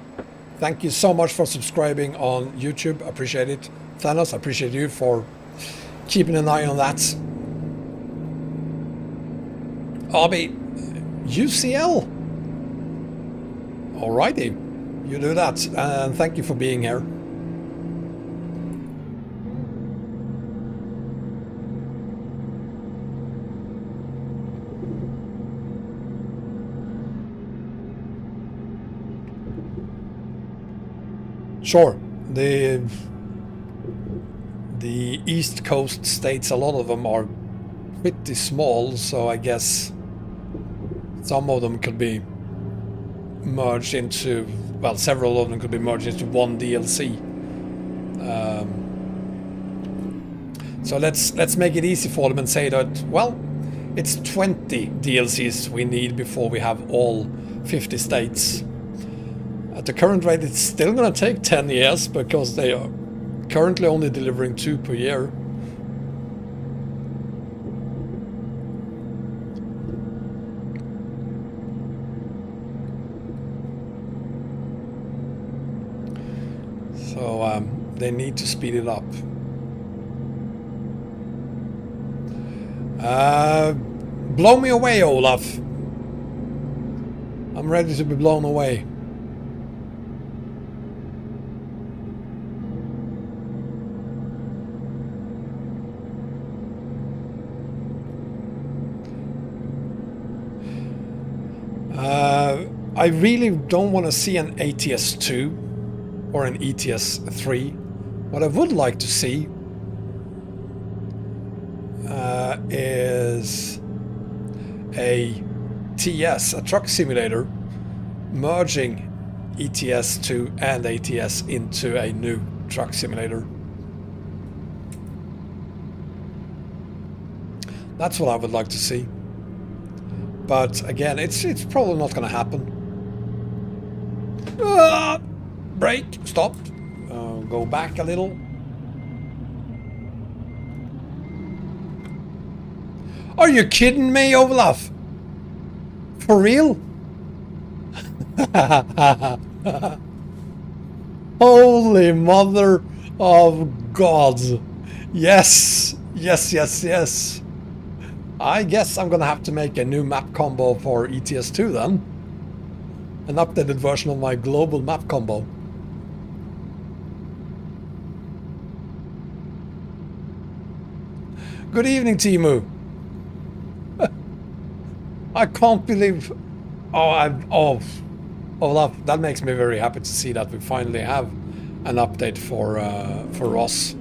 thank you so much for subscribing on YouTube. Appreciate it. Thanos, I appreciate you for keeping an eye on that. Abi, UCL. Alrighty. You do that, and thank you for being here. Sure, the East Coast states, a lot of them are pretty small, so I guess some of them could be merged into... Well, several of them could be merged into one DLC. So let's make it easy for them and say that, well, it's 20 DLCs we need before we have all 50 states. At the current rate, it's still going to take 10 years because they are currently only delivering 2 per year. So they need to speed it up. Blow me away, Olaf. I'm ready to be blown away. I really don't want to see an ATS2 or an ETS3. What I would like to see is a TS, a truck simulator, merging ETS2 and ATS into a new truck simulator. That's what I would like to see. But again, it's probably not going to happen. Brake, stop. Go back a little. Are you kidding me, Olaf? For real? Holy mother of God. Yes, yes, yes, yes. I guess I'm gonna have to make a new map combo for ETS2 then. An updated version of my global map combo. Good evening, Timu. I can't believe... Oh, Olaf, that makes me very happy to see that we finally have an update for Ross.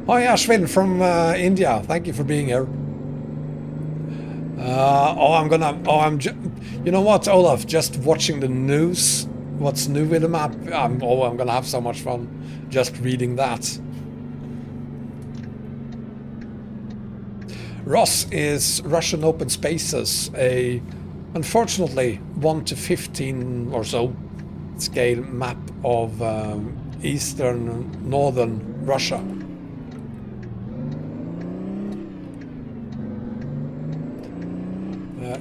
Hi, Ashwin from India. Thank you for being here. You know what, Olaf? Just watching the news. What's new with the map? I'm gonna have so much fun just reading that. Ross is Russian Open Spaces, a unfortunately 1 to 15 or so scale map of northern Russia.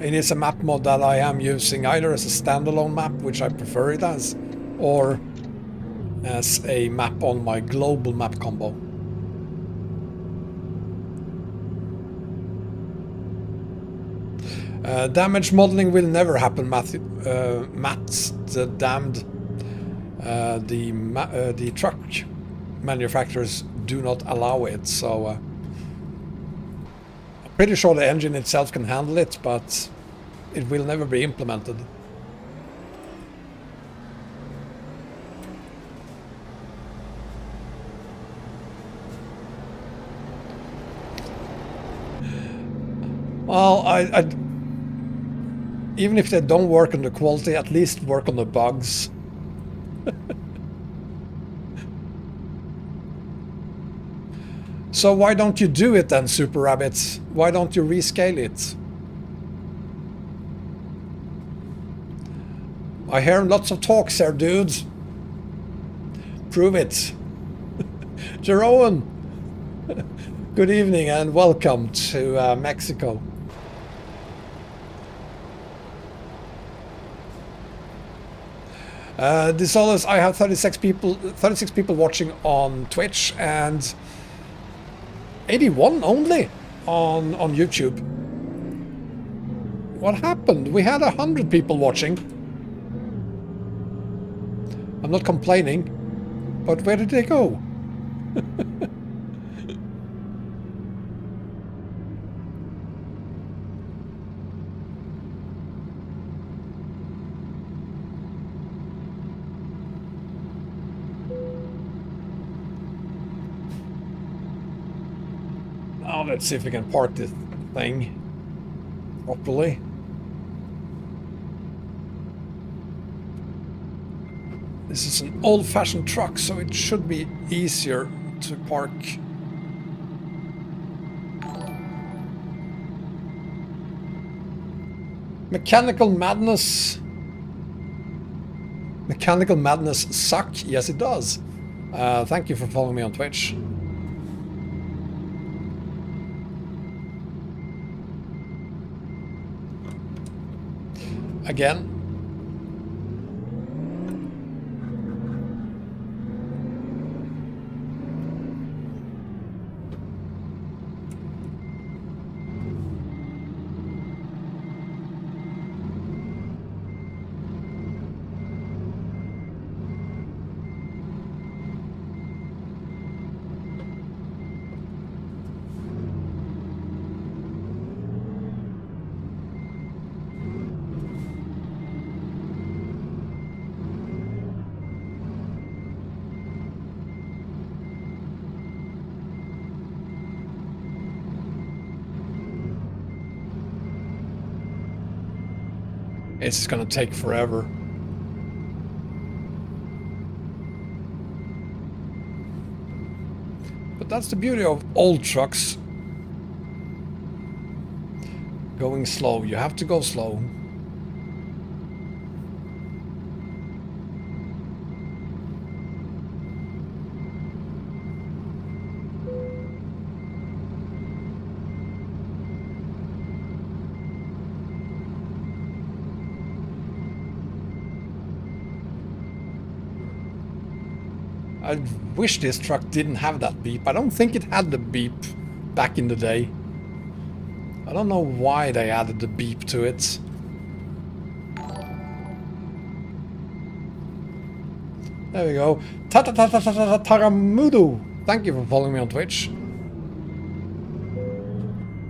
It is a map mod that I am using either as a standalone map, which I prefer it as, or as a map on my global map combo. Damage modeling will never happen, Matthew. Matt's the damned. The truck manufacturers do not allow it, so I'm pretty sure the engine itself can handle it, but it will never be implemented. Well, even if they don't work on the quality, at least work on the bugs. So why don't you do it then, Super Rabbit? Why don't you rescale it? I hear lots of talks here, dudes. Prove it. Jeroen, good evening and welcome to Mexico. This is, I have 36 people watching on Twitch and 81 only on YouTube. What happened? We had 100 people watching. I'm not complaining, but where did they go? Now let's see if we can park this thing properly. This is an old-fashioned truck, so it should be easier to park. Mechanical madness. Mechanical madness suck? Yes, it does. Thank you for following me on Twitch. Again. It's gonna take forever. But that's the beauty of old trucks. Going slow. You have to go slow. I wish this truck didn't have that beep. I don't think it had the beep back in the day. I don't know why they added the beep to it. There we go. Taramudu. Thank you for following me on Twitch.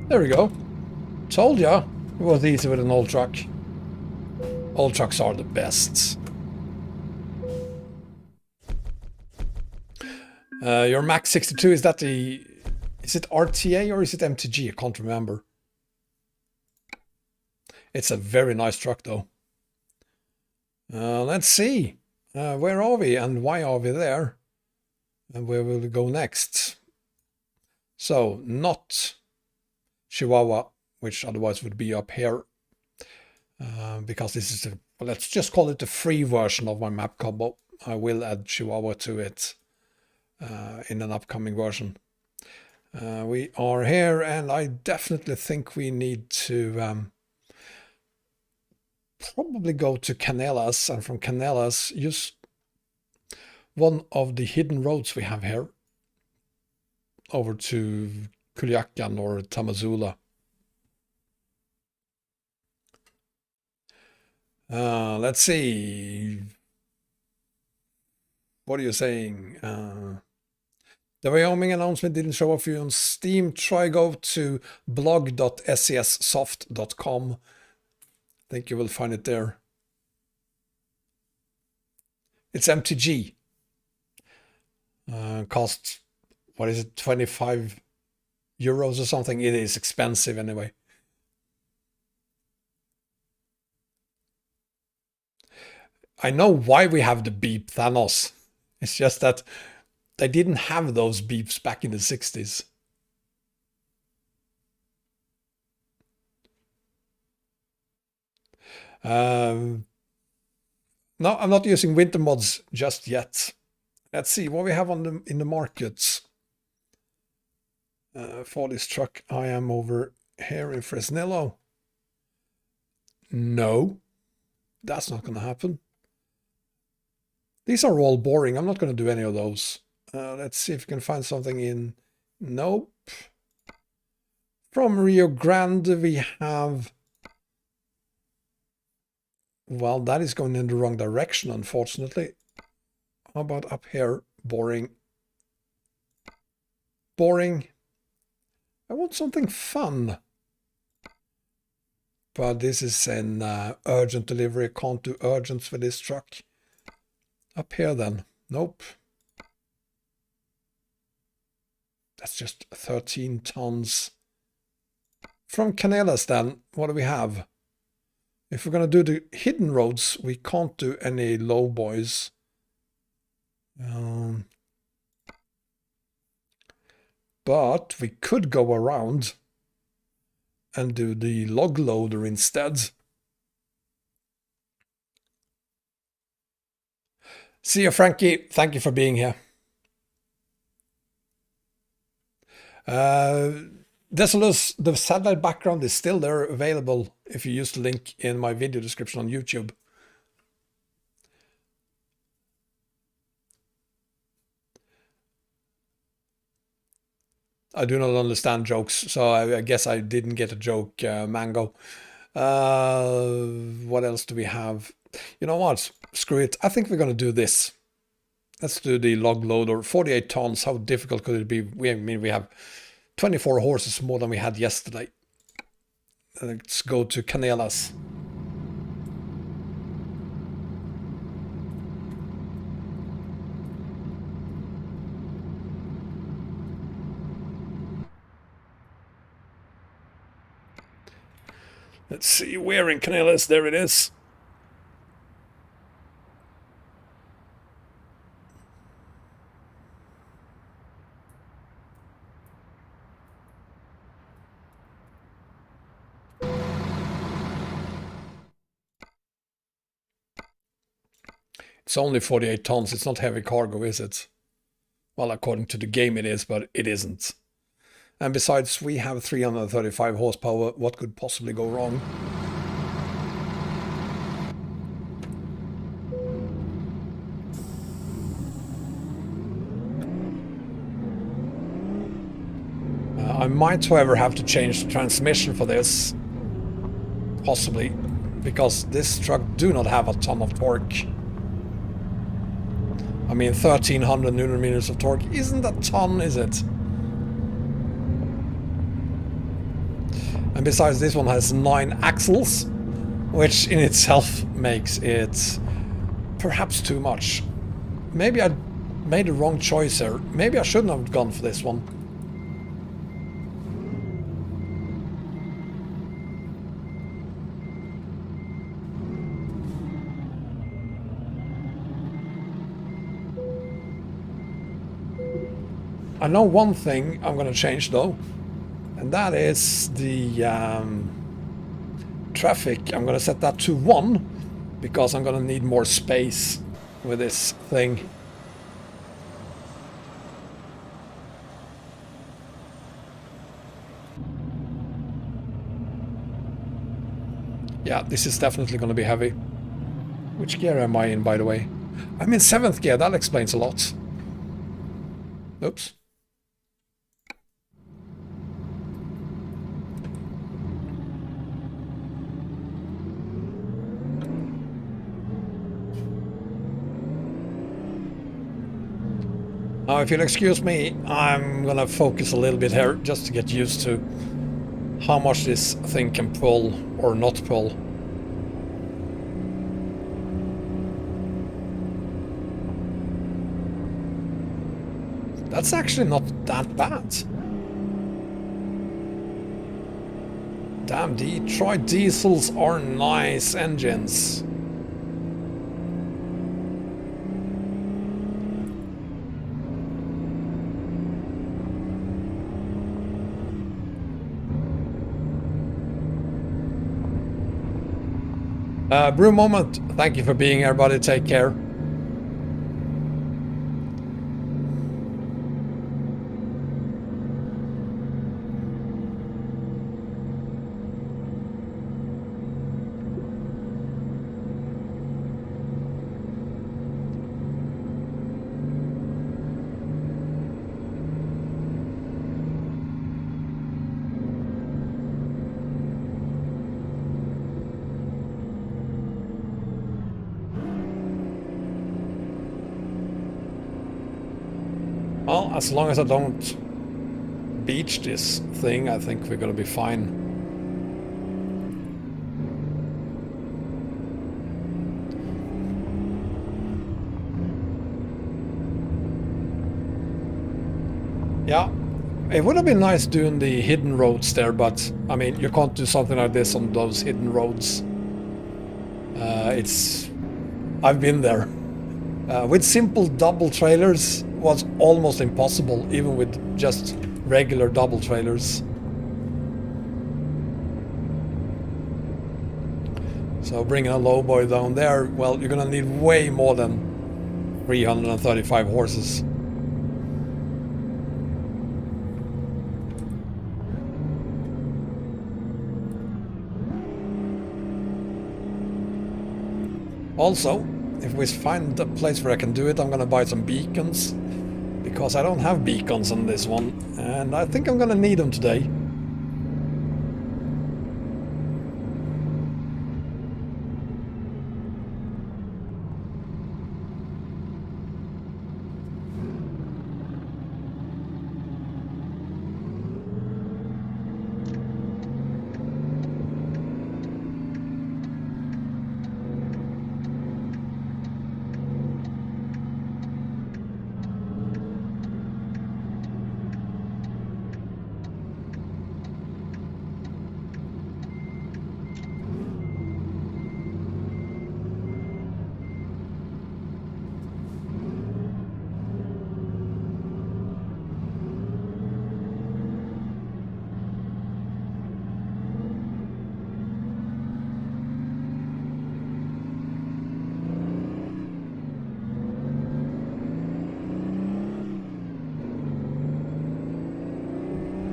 There we go. Told ya it was easy with an old truck. Old trucks are the best. Your Mack 62, is that the... Is it RTA or is it MTG? I can't remember. It's a very nice truck though. Let's see. Where are we and why are we there? And where will we go next? So, not Chihuahua, which otherwise would be up here. Because this is the... Well, let's just call it the free version of my map combo. I will add Chihuahua to it. In an upcoming version. We are here and I definitely think we need to probably go to Canelas, and from Canelas use one of the hidden roads we have here over to Culiacan or Tamazula. Let's see. What are you saying? The Wyoming announcement didn't show up for you on Steam. Try go to blog.scssoft.com. I think you will find it there. It's MTG. Costs, what is it, 25 euros or something? It is expensive anyway. I know why we have the beep, Thanos. It's just that they didn't have those beeps back in the 60s. No, I'm not using winter mods just yet. Let's see what we have on in the markets. For this truck, I am over here in Fresnillo. No, that's not going to happen. These are all boring. I'm not going to do any of those. Let's see if we can find something in... Nope. From Rio Grande we have... Well, that is going in the wrong direction, unfortunately. How about up here? Boring. Boring. I want something fun. But this is an urgent delivery. I can't do urgents for this truck. Up here then. Nope. That's just 13 tons. From Canelas then, what do we have? If we're going to do the hidden roads, we can't do any low boys. But we could go around and do the log loader instead. See you, Frankie. Thank you for being here. Desolus, the satellite background is still there, available if you use the link in my video description on YouTube. I do not understand jokes, so I guess I didn't get a joke, Mango. What else do we have? You know what? Screw it. I think we're going to do this. Let's do the log loader. 48 tons. How difficult could it be? I mean, we have 24 horses more than we had yesterday. Let's go to Canelas. Let's see, where in Canelas? There it is. It's only 48 tons. It's not heavy cargo, is it? Well, according to the game it is, but it isn't. And besides, we have 335 horsepower. What could possibly go wrong? I might, however, have to change the transmission for this. Possibly. Because this truck do not have a ton of torque. I mean, 1300 Newton meters of torque isn't a ton, is it? And besides, this one has 9 axles, which in itself makes it perhaps too much. Maybe I made the wrong choice here. Maybe I shouldn't have gone for this one. I know one thing I'm going to change though, and that is the traffic. I'm going to set that to 1 because I'm going to need more space with this thing. Yeah, this is definitely going to be heavy. Which gear am I in, by the way? I'm in 7th gear, that explains a lot. Oops. Now, if you'll excuse me, I'm gonna focus a little bit here just to get used to how much this thing can pull or not pull. That's actually not that bad. Damn, Detroit diesels are nice engines. Brew Moment, thank you for being here, buddy. Take care. Well, as long as I don't beach this thing, I think we're gonna be fine. Yeah, it would have been nice doing the hidden roads there, but I mean, you can't do something like this on those hidden roads. I've been there. With simple double trailers was almost impossible, even with just regular double trailers. So bringing a lowboy down there, well, you're gonna need way more than 335 horses. Also, if we find a place where I can do it, I'm gonna buy some beacons, because I don't have beacons on this one, and I think I'm gonna need them today.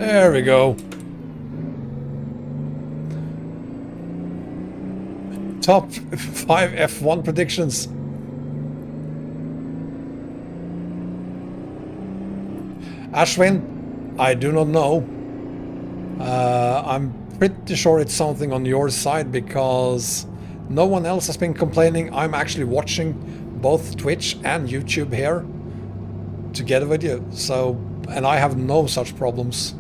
There we go. Top 5 F1 predictions. Ashwin, I do not know. I'm pretty sure it's something on your side because no one else has been complaining. I'm actually watching both Twitch and YouTube here together with you. So, and I have no such problems.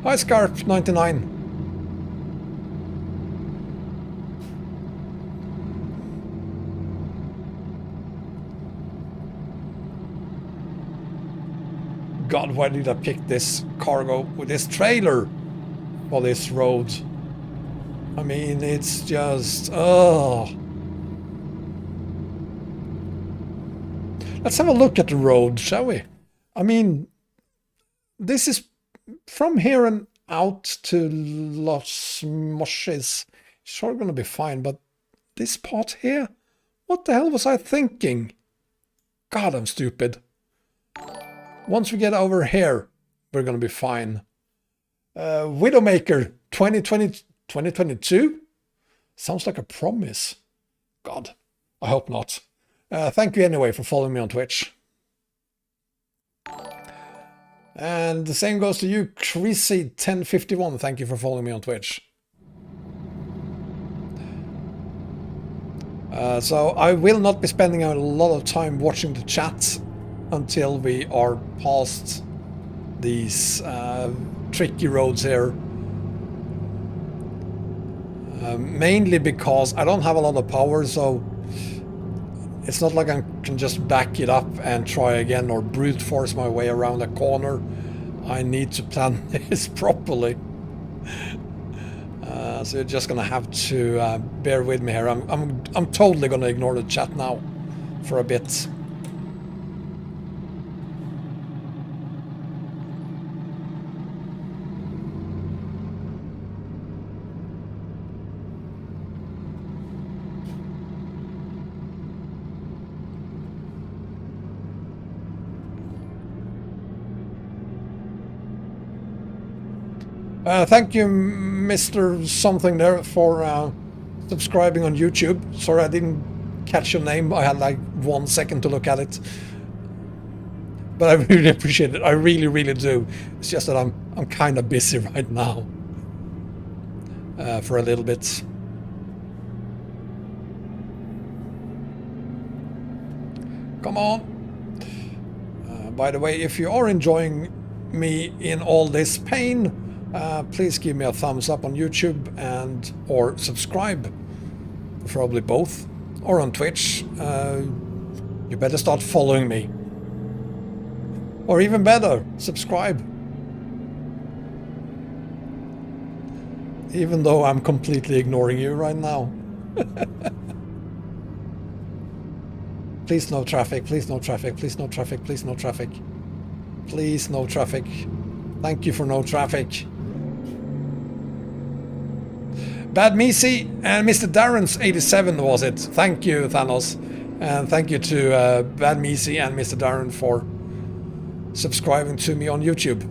Hi Scarp99. God, why did I pick this cargo with this trailer for this road? I mean, it's just... oh. Let's have a look at the road, shall we? I mean, this is from here and out to Los Moches. Sure gonna be fine, but this part here? What the hell was I thinking? God, I'm stupid. Once we get over here, we're gonna be fine. Widowmaker 2022? Sounds like a promise. God, I hope not. Thank you anyway for following me on Twitch. And the same goes to you, Chrissy1051. Thank you for following me on Twitch. So I will not be spending a lot of time watching the chat until we are past these tricky roads here. Mainly because I don't have a lot of power, so it's not like I can just back it up and try again or brute force my way around a corner. I need to plan this properly. So you're just gonna have to bear with me here. I'm totally gonna ignore the chat now for a bit. Thank you, Mr. Something there, for subscribing on YouTube. Sorry I didn't catch your name. I had like 1 second to look at it. But I really appreciate it. I really, really do. It's just that I'm kind of busy right now. For a little bit. Come on. By the way, if you are enjoying me in all this pain, please give me a thumbs up on YouTube and or subscribe, preferably both, or on Twitch. You better start following me, or even better, subscribe. Even though I'm completely ignoring you right now. Please no traffic, please no traffic, please no traffic, please no traffic. Please no traffic. Thank you for no traffic. Bad Misi and Mr. Darren's 87 was it. Thank you, Thanos. And thank you to Bad Misi and Mr. Darren for subscribing to me on YouTube.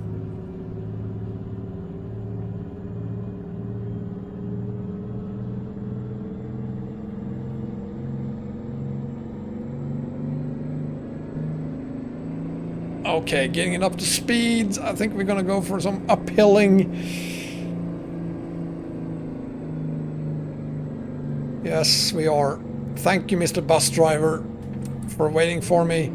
Okay, getting it up to speed. I think we're gonna go for some uphilling. Yes, we are. Thank you, Mr. Bus Driver, for waiting for me.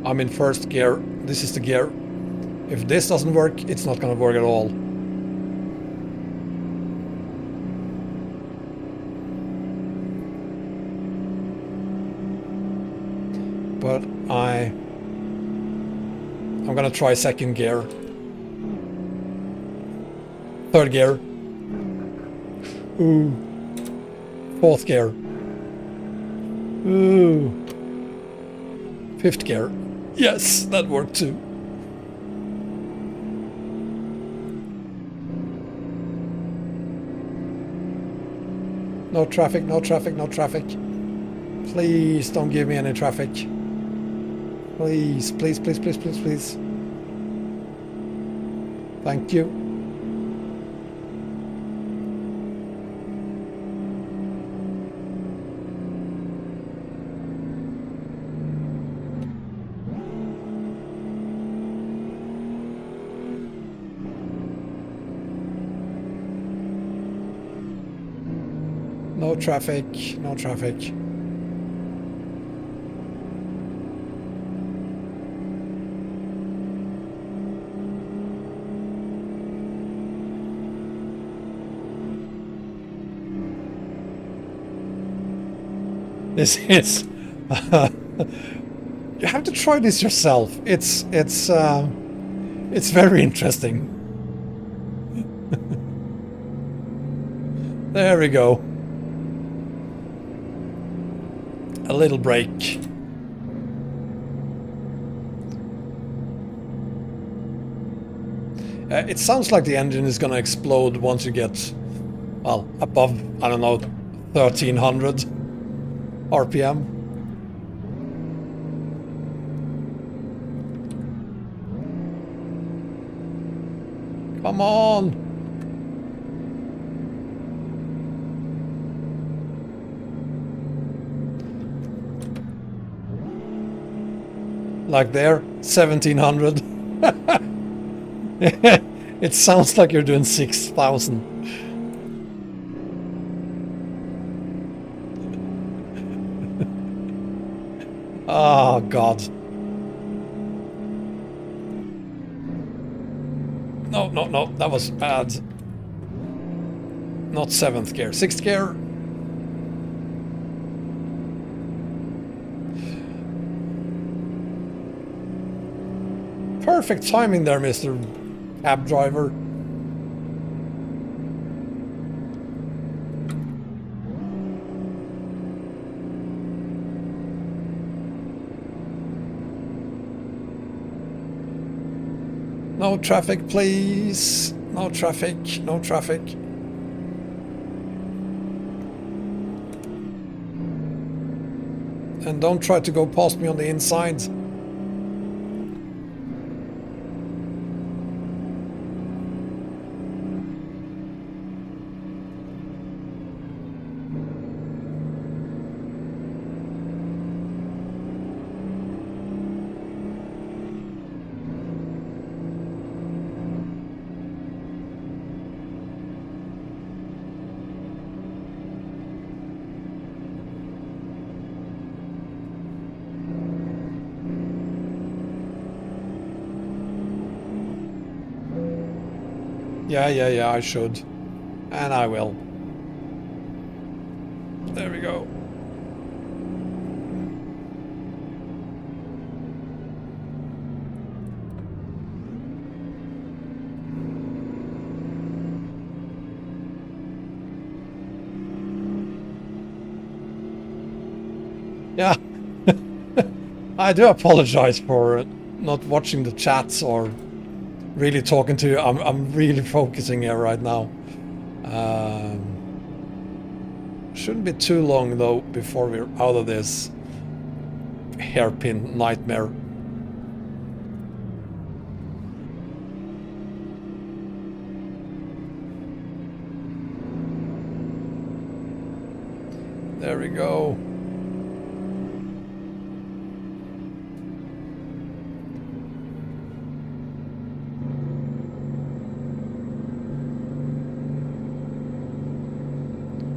I'm in first gear. This is the gear. If this doesn't work, it's not gonna work at all. But I'm gonna try second gear. Third gear. Ooh. Fourth gear. Ooh. Fifth gear. Yes, that worked too. No traffic, no traffic, no traffic. Please don't give me any traffic. Please, please, please, please, please, please. Thank you. No traffic, no traffic. This is you have to try this yourself. It's very interesting. There we go. A little break. It sounds like the engine is gonna explode once you get, well, above, I don't know, 1300 RPM. Come on! Like there, 1700. It sounds like you're doing 6,000. Oh God. No, no, no, that was bad. Not 7th gear, 6th gear. Perfect timing there, Mr. Cab driver. No traffic, please. No traffic, no traffic. And don't try to go past me on the inside. Yeah, I should. And I will. There we go. Yeah. I do apologize for not watching the chats or really talking to you. I'm really focusing here right now. Shouldn't be too long though before we're out of this hairpin nightmare. There we go.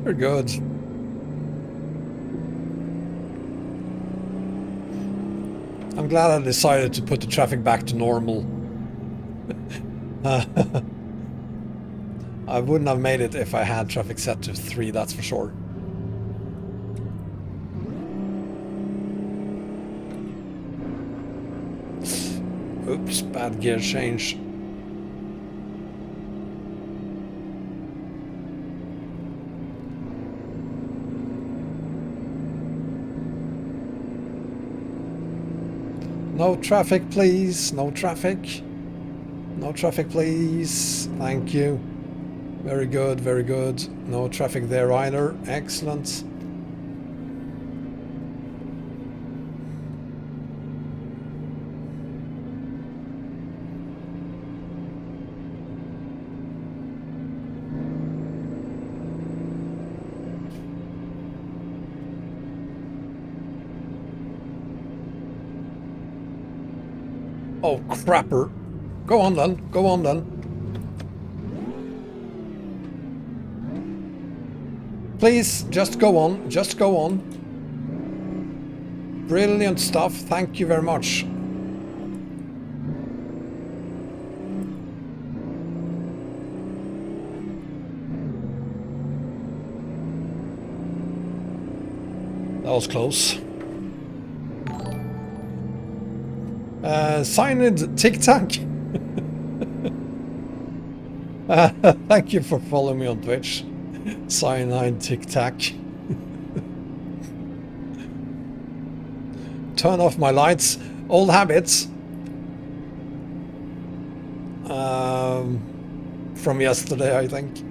We're good. I'm glad I decided to put the traffic back to normal. I wouldn't have made it if I had traffic set to 3, that's for sure. Oops, bad gear change. No traffic, please. No traffic. No traffic, please. Thank you. Very good, very good. No traffic there either. Excellent. Oh, crapper. Go on then. Go on then. Please, just go on. Just go on. Brilliant stuff. Thank you very much. That was close. Cyanide Tic Tac. Thank you for following me on Twitch. Cyanide Tic Tac. Turn off my lights. Old habits. From yesterday, I think.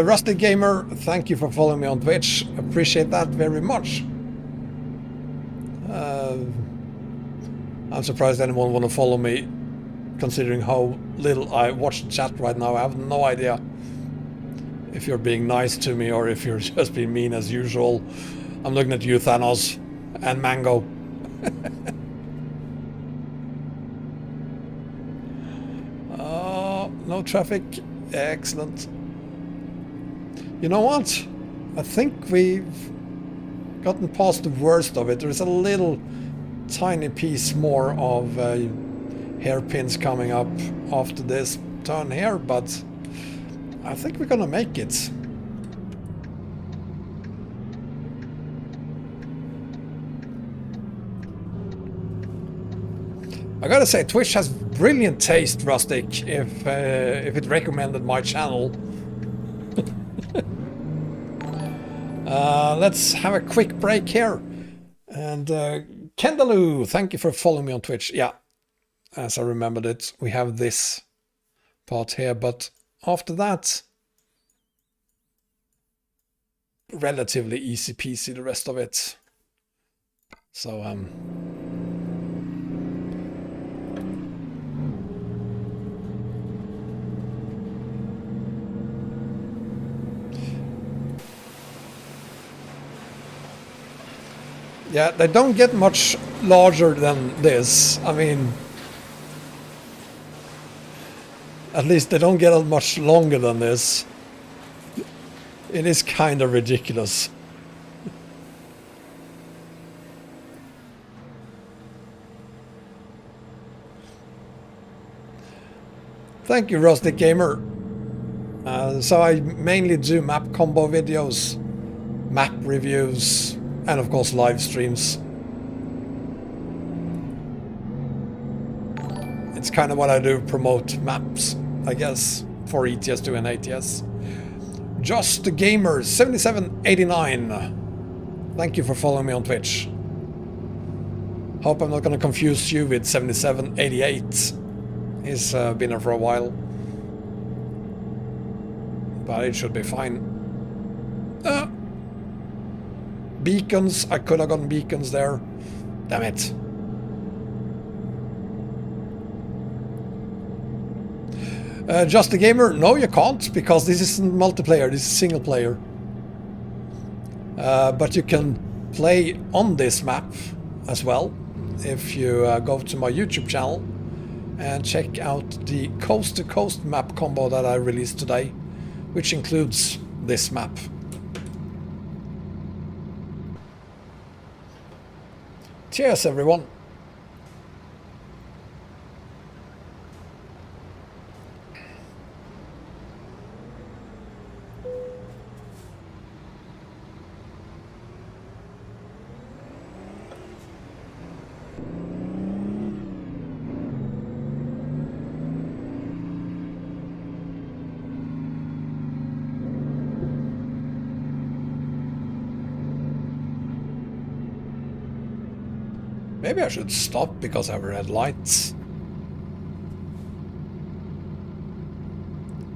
Rusty Gamer, thank you for following me on Twitch. Appreciate that very much. I'm surprised anyone want to follow me, considering how little I watch the chat right now. I have no idea if you're being nice to me or if you're just being mean as usual. I'm looking at you, Thanos, and Mango. Oh, no traffic. Excellent. You know what? I think we've gotten past the worst of it. There's a little tiny piece more of hairpins coming up after this turn here, but I think we're gonna make it. I gotta say, Twitch has brilliant taste, Rustic, if it recommended my channel. Let's have a quick break here. And Kendaloo, thank you for following me on Twitch. Yeah, as I remembered it, we have this part here, but after that, relatively easy peasy, the rest of it. So, yeah, they don't get much larger than this. I mean, at least they don't get much longer than this. It is kind of ridiculous. Thank you, Rustic Gamer. So I mainly do map combo videos, map reviews, and of course live streams. It's kind of what I do, promote maps, I guess, for ETS2 and ATS. Just the Gamer 7789. Thank you for following me on Twitch. Hope I'm not gonna confuse you with 7788. He's been here for a while, but it should be fine. Beacons, I could have gotten beacons there. Damn it. Just a Gamer, no you can't, because this isn't multiplayer, this is single player. But you can play on this map as well, if you go to my YouTube channel and check out the coast to coast map combo that I released today, which includes this map. Cheers, everyone. Maybe I should stop because I have red lights.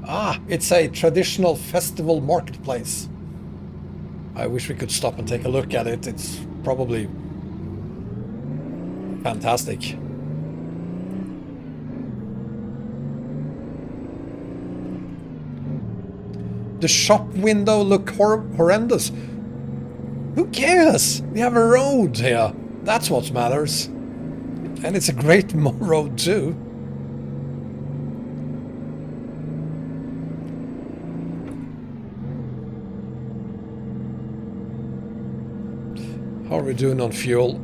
Ah, it's a traditional festival marketplace. I wish we could stop and take a look at it. It's probably fantastic. The shop window look horrendous. Who cares? We have a road here. That's what matters. And it's a great road too. How are we doing on fuel?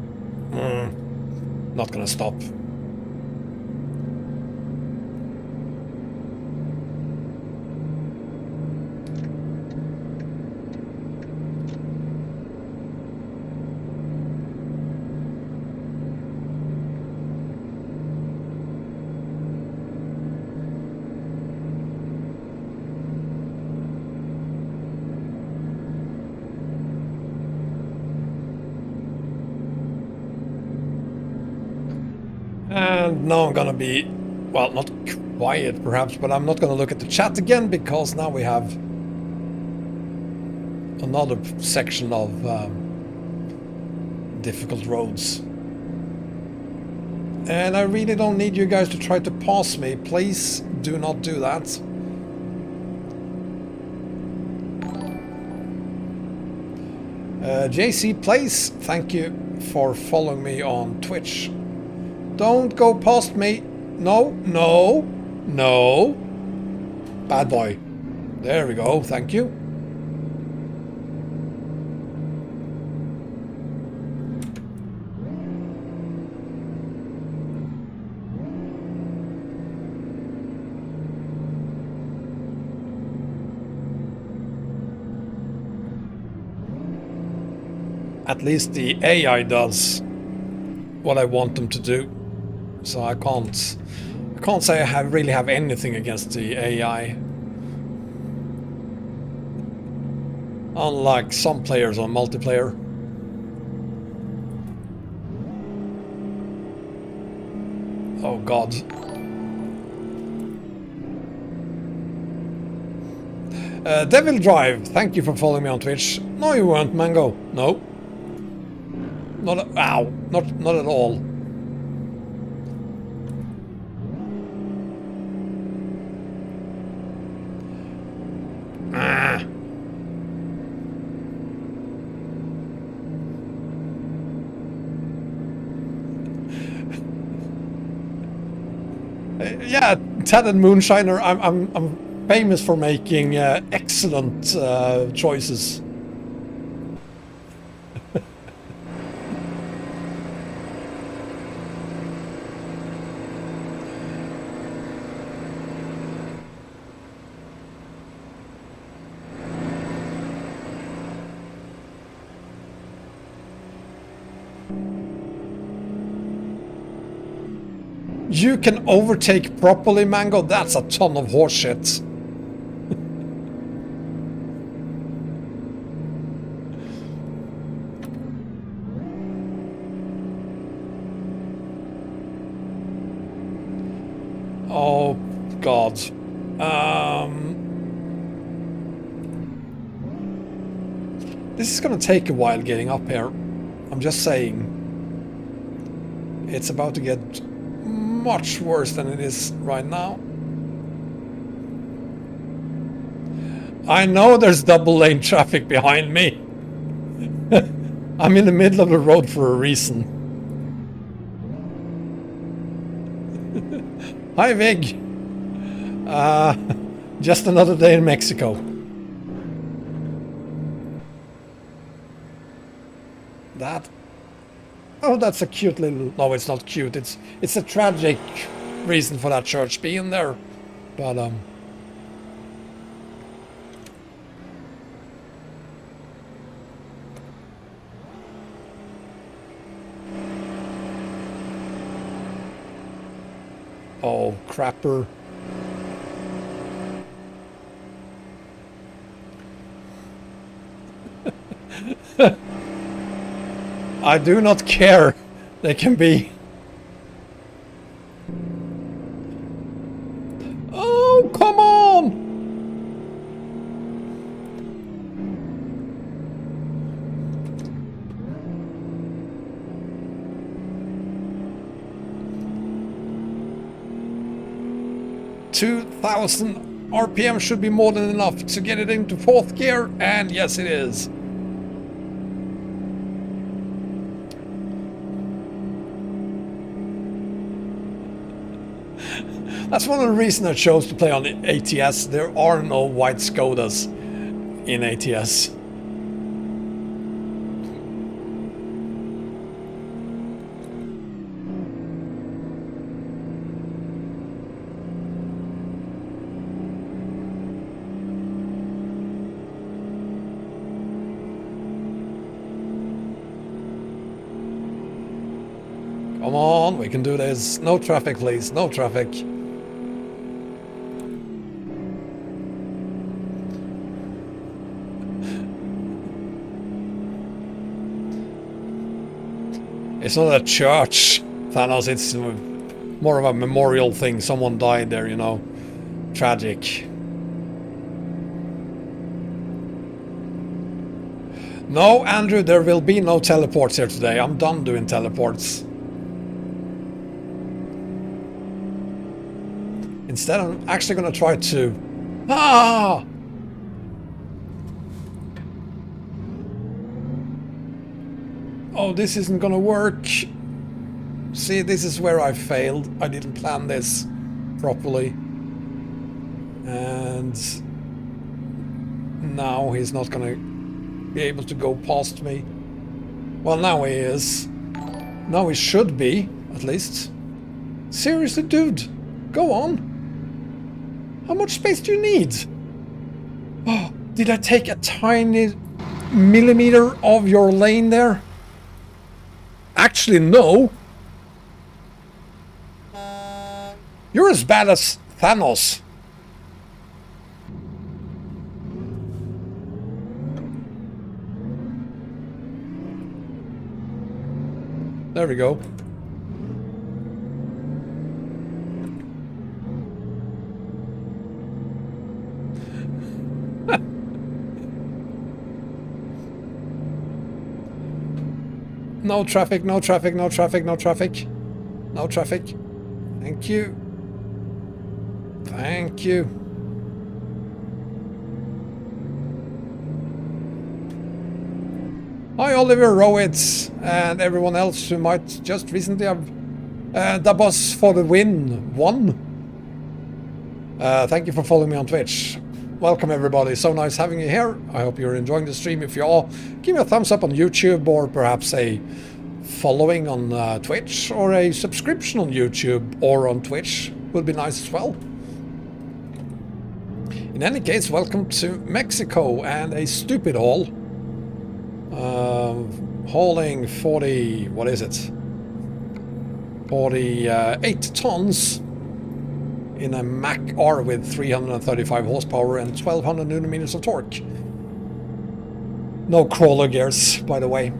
Not gonna stop. And now I'm gonna be, well, not quiet perhaps, but I'm not gonna look at the chat again because now we have another section of difficult roads. And I really don't need you guys to try to pass me. Please do not do that. JC Place, thank you for following me on Twitch. Don't go past me. No, no, no. Bad boy. There we go, thank you. At least the AI does what I want them to do. So I can't say I really have anything against the AI. Unlike some players on multiplayer. Oh god. Devil Drive, thank you for following me on Twitch. No, you weren't, Mango. No. Not at all. Yeah, Ted and Moonshiner, I'm famous for making excellent choices. You can overtake properly, Mango? That's a ton of horseshit. Oh, God. This is gonna take a while getting up here. I'm just saying. It's about to get much worse than it is right now. I know there's double lane traffic behind me. I'm in the middle of the road for a reason. Hi Vig. Just another day in Mexico. That. Oh, that's a cute little... No, it's not cute. It's a tragic reason for that church being there. But, oh, crapper. I do not care They can be. Oh, come on! 2,000 RPM should be more than enough to get it into 4th gear, and yes it is. That's one of the reasons I chose to play on the ATS. There are no white Skodas in ATS. Come on, we can do this. No traffic, please. No traffic. It's not a church, Thanos. It's more of a memorial thing. Someone died there, you know. Tragic. No, Andrew, there will be no teleports here today. I'm done doing teleports. Instead, I'm actually going to try to... Ah! Oh, this isn't going to work. See, this is where I failed. I didn't plan this properly. And... now he's not going to be able to go past me. Well, now he is. Now he should be, at least. Seriously, dude. Go on. How much space do you need? Oh, did I take a tiny millimeter of your lane there? Actually, no. You're as bad as Thanos. There we go. No traffic, no traffic, no traffic, no traffic. No traffic. Thank you. Thank you. Hi Oliver Rowitz and everyone else who might just recently have the boss for the win won. Thank you for following me on Twitch. Welcome everybody, so nice having you here. I hope you're enjoying the stream. If you are, give me a thumbs up on YouTube, or perhaps a following on Twitch, or a subscription on YouTube or on Twitch would be nice as well. In any case, welcome to Mexico and a stupid haul. Hauling 40, what is it? 48 tons in a Mack R with 335 horsepower and 1200 newton meters of torque. No crawler gears, by the way.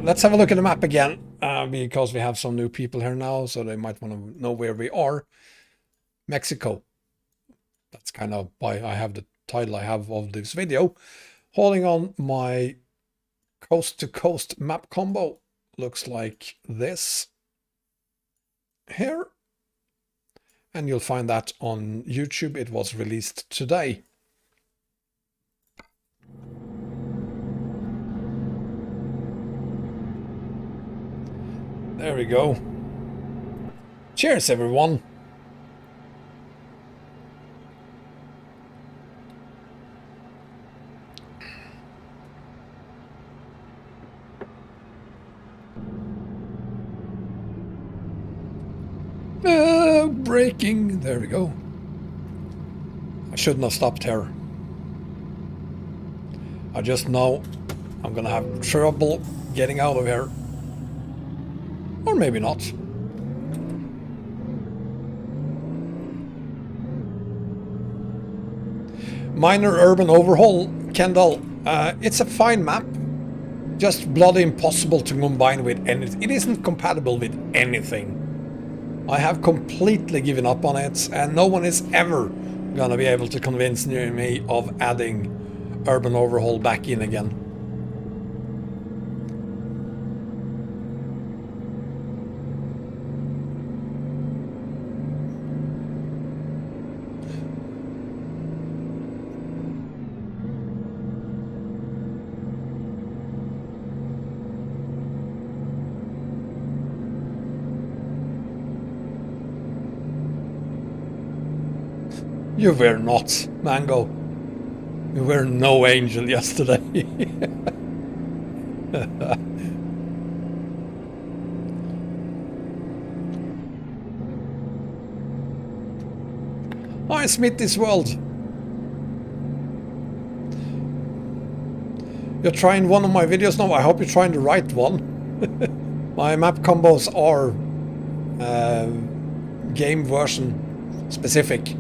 Let's have a look at the map again, because we have some new people here now, so they might want to know where we are. Mexico. That's kind of why I have the title I have of this video. Holding on my coast-to-coast map combo. Looks like this here. And you'll find that on YouTube. It was released today. There we go. Cheers, everyone. Braking. There we go. I shouldn't have stopped here. I just know I'm gonna have trouble getting out of here. Or maybe not. Minor urban overhaul, Kendall. It's a fine map. Just bloody impossible to combine with anything. It isn't compatible with anything. I have completely given up on it, and no one is ever gonna be able to convince me of adding urban overhaul back in again. You were not, Mango. You were no angel yesterday. Hi, Smithy's World. You're trying one of my videos now. I hope you're trying the right one. My map combos are game version specific.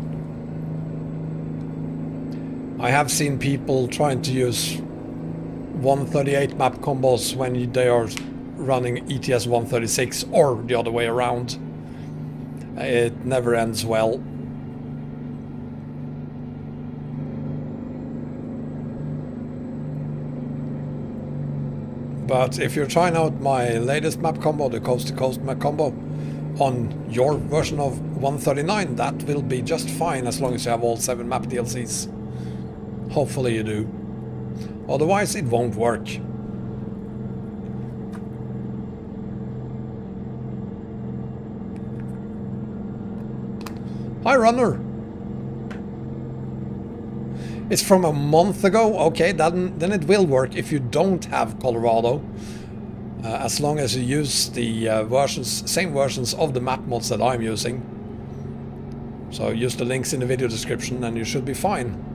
I have seen people trying to use 138 map combos when they are running ETS 136 or the other way around. It never ends well. But if you're trying out my latest map combo, the coast to coast map combo, on your version of 139, that will be just fine as long as you have all 7 map DLCs. Hopefully you do. Otherwise it won't work. Hi Runner. It's from a month ago. Okay, then it will work if you don't have Colorado. As long as you use the same versions of the map mods that I'm using. So use the links in the video description and you should be fine.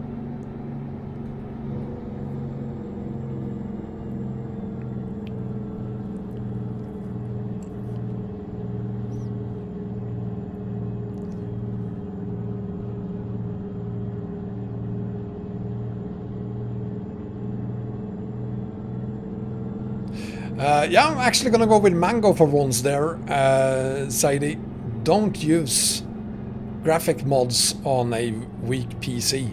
Yeah, I'm actually gonna go with Mango for once there, Sadie. Don't use graphic mods on a weak PC.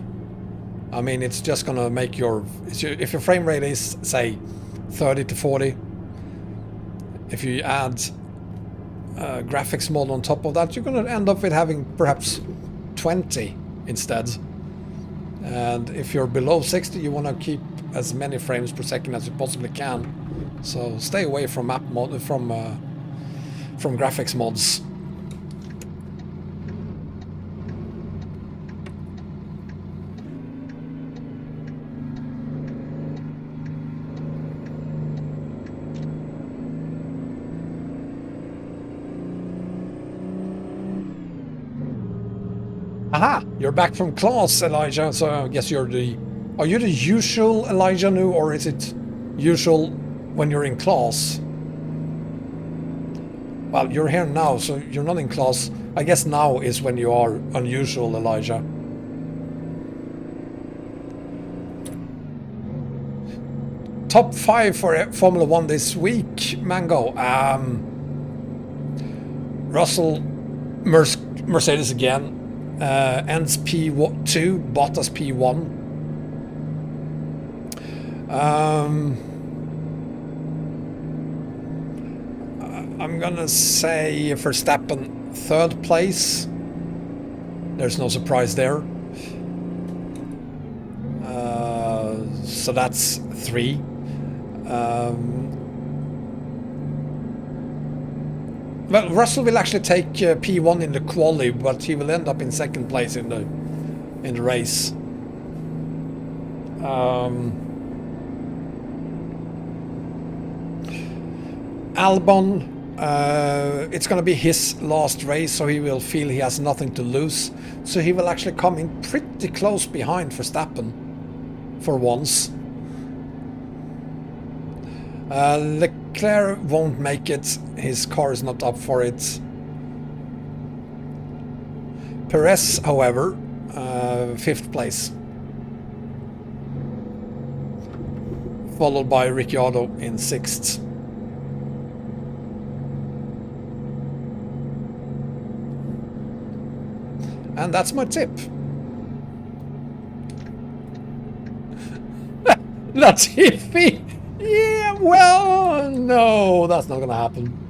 I mean, it's just gonna make if your frame rate is, say, 30 to 40, if you add graphics mod on top of that, you're gonna end up with having perhaps 20 instead. And if you're below 60, you wanna keep as many frames per second as you possibly can. So stay away from from graphics mods. Aha! You're back from class, Elijah. So I guess are you the usual Elijah Nu, or is it usual when you're in class? Well, you're here now, so you're not in class. I guess now is when you are unusual, Elijah. Top 5 for Formula 1 this week, Mango. Russell, Mercedes again. Enz P2, Bottas P1. I'm gonna say Verstappen 3rd place. There's no surprise there. So that's 3. Well, Russell will actually take P1 in the quali, but he will end up in 2nd place in the race. Albon. It's going to be his last race, so he will feel he has nothing to lose. So he will actually come in pretty close behind Verstappen for once. Leclerc won't make it. His car is not up for it. Perez, however, 5th place. followed by Ricciardo in 6th. And that's my tip. Latifi! Yeah, well, no, that's not gonna happen.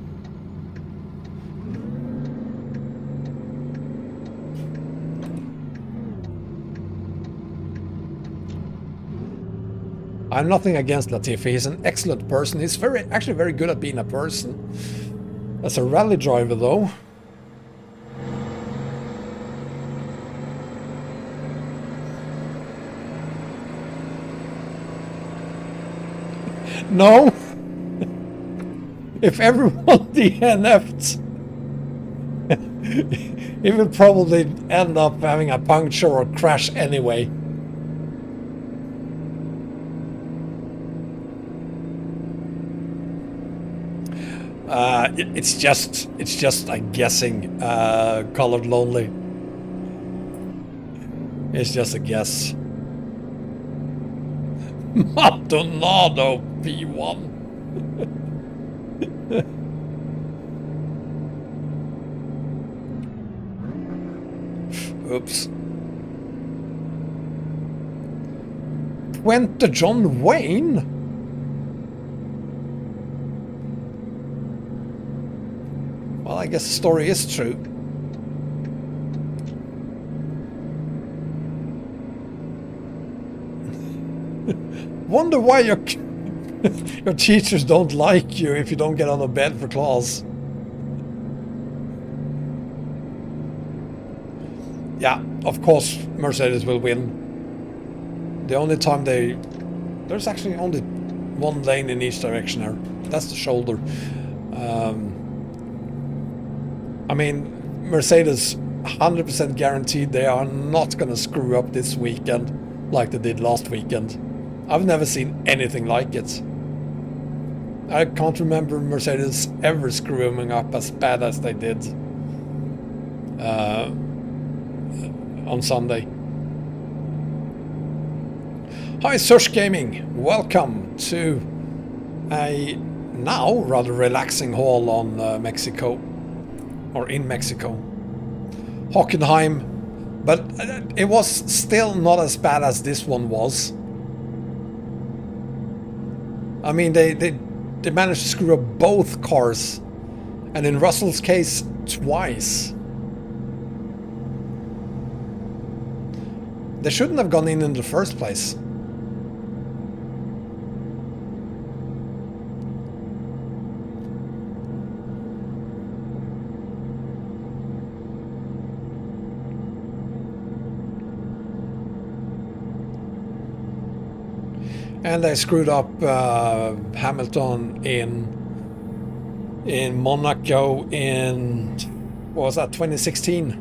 I'm nothing against Latifi. He's an excellent person. He's actually very good at being a person. As a rally driver, though. No. If everyone DNF'd, he will probably end up having a puncture or crash anyway. It's just a guessing. Colored Lonely. It's just a guess. Maldonado P1. Oops. Puente John Wayne? Well, I guess the story is true. Wonder why your teachers don't like you if you don't get on a bed for class. Yeah, of course Mercedes will win. The only time there's actually only one lane in each direction there. That's the shoulder. I mean, Mercedes 100% guaranteed they are not gonna screw up this weekend like they did last weekend. I've never seen anything like it. I can't remember Mercedes ever screwing up as bad as they did on Sunday. Hi Sush Gaming, welcome to a now rather relaxing haul on Mexico, or in Mexico. Hockenheim, but it was still not as bad as this one was. I mean, they managed to screw up both cars, and in Russell's case, twice. They shouldn't have gone in the first place. And they screwed up Hamilton in Monaco in, what was that, 2016?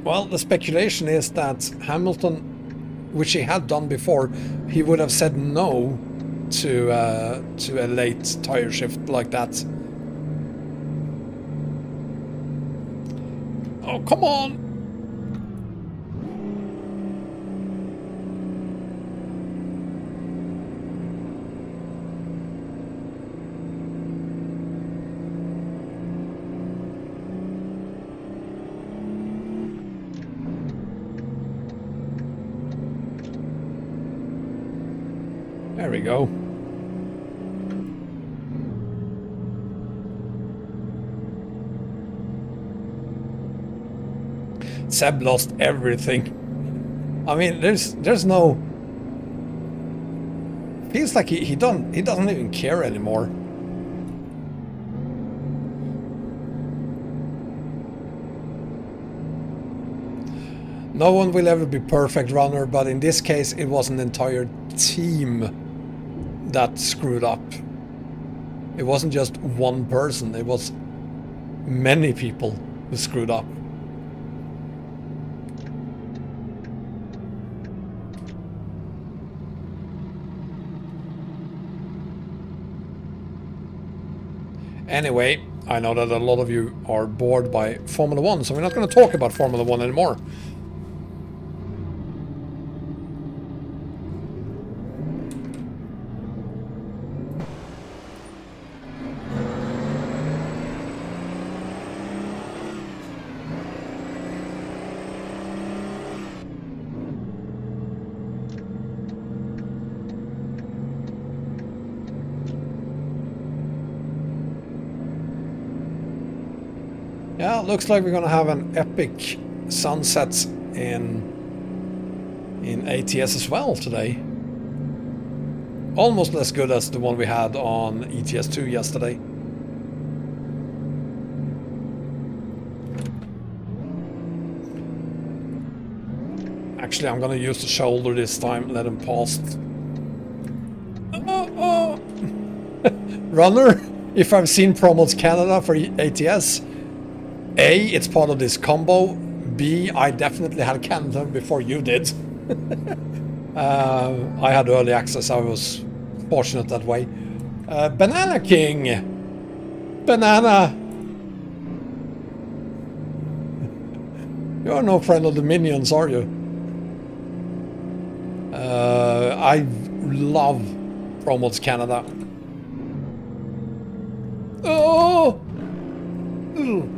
Well, the speculation is that Hamilton, which he had done before, he would have said no to a late tire shift like that. Oh, come on! There we go. Seb lost everything. I mean, there's no. Feels like he doesn't even care anymore. No one will ever be perfect runner, but in this case, it was an entire team that screwed up. It wasn't just one person; it was many people who screwed up. Anyway, I know that a lot of you are bored by Formula 1, so we're not going to talk about Formula 1 anymore. Yeah, looks like we're gonna have an epic sunset in ATS as well today. Almost as good as the one we had on ETS2 yesterday. Actually, I'm gonna use the shoulder this time, let him pass. Oh. Runner, if I've seen promos Canada for ATS, A, it's part of this combo. B, I definitely had Canada before you did. I had early access, I was fortunate that way. Banana King! Banana! You're no friend of the minions, are you? I love promos Canada. Oh! Ugh.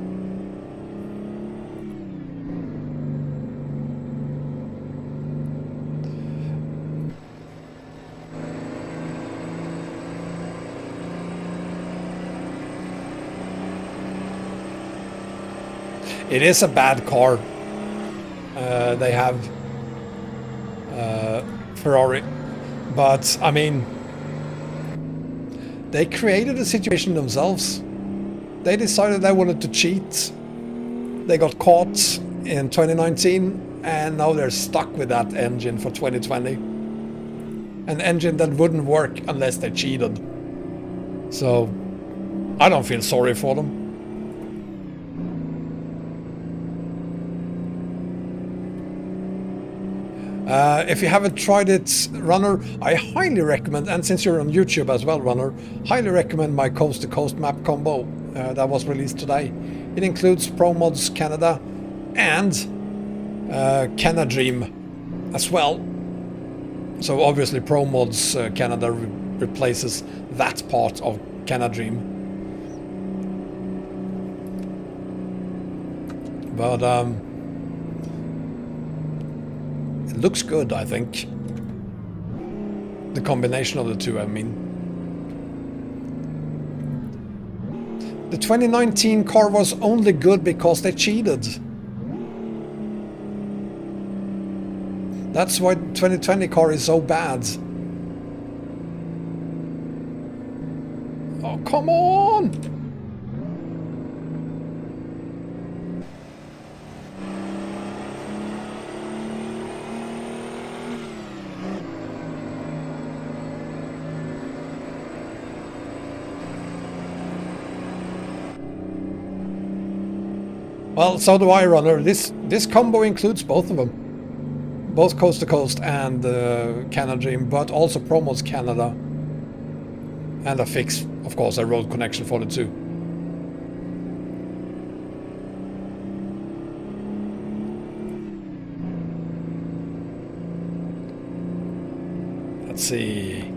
It is a bad car. They have Ferrari, but I mean, they created a situation themselves. They decided they wanted to cheat. They got caught in 2019, and now they're stuck with that engine for 2020. An engine that wouldn't work unless they cheated. So, I don't feel sorry for them. If you haven't tried it, Runner, I highly recommend, and since you're on YouTube as well, Runner, highly recommend my Coast to Coast map combo that was released today. It includes Pro Mods Canada and Canadream as well. So obviously Pro Mods Canada replaces that part of Canadream. But it looks good, I think. The combination of the two, I mean. The 2019 car was only good because they cheated. That's why the 2020 car is so bad. Oh, come on! Well, so do I, Runner. This combo includes both of them. Both Coast to Coast and Canadream, but also Promos Canada. And a fix, of course, a road connection for the two. Let's see.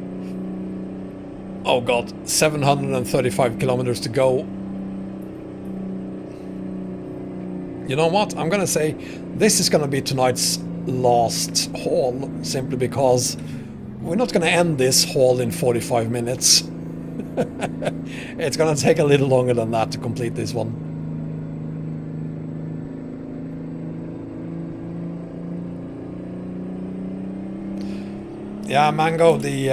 Oh god, 735 kilometers to go. You know what? I'm gonna say this is gonna be tonight's last haul, simply because we're not gonna end this haul in 45 minutes. It's gonna take a little longer than that to complete this one. Yeah, Mango, the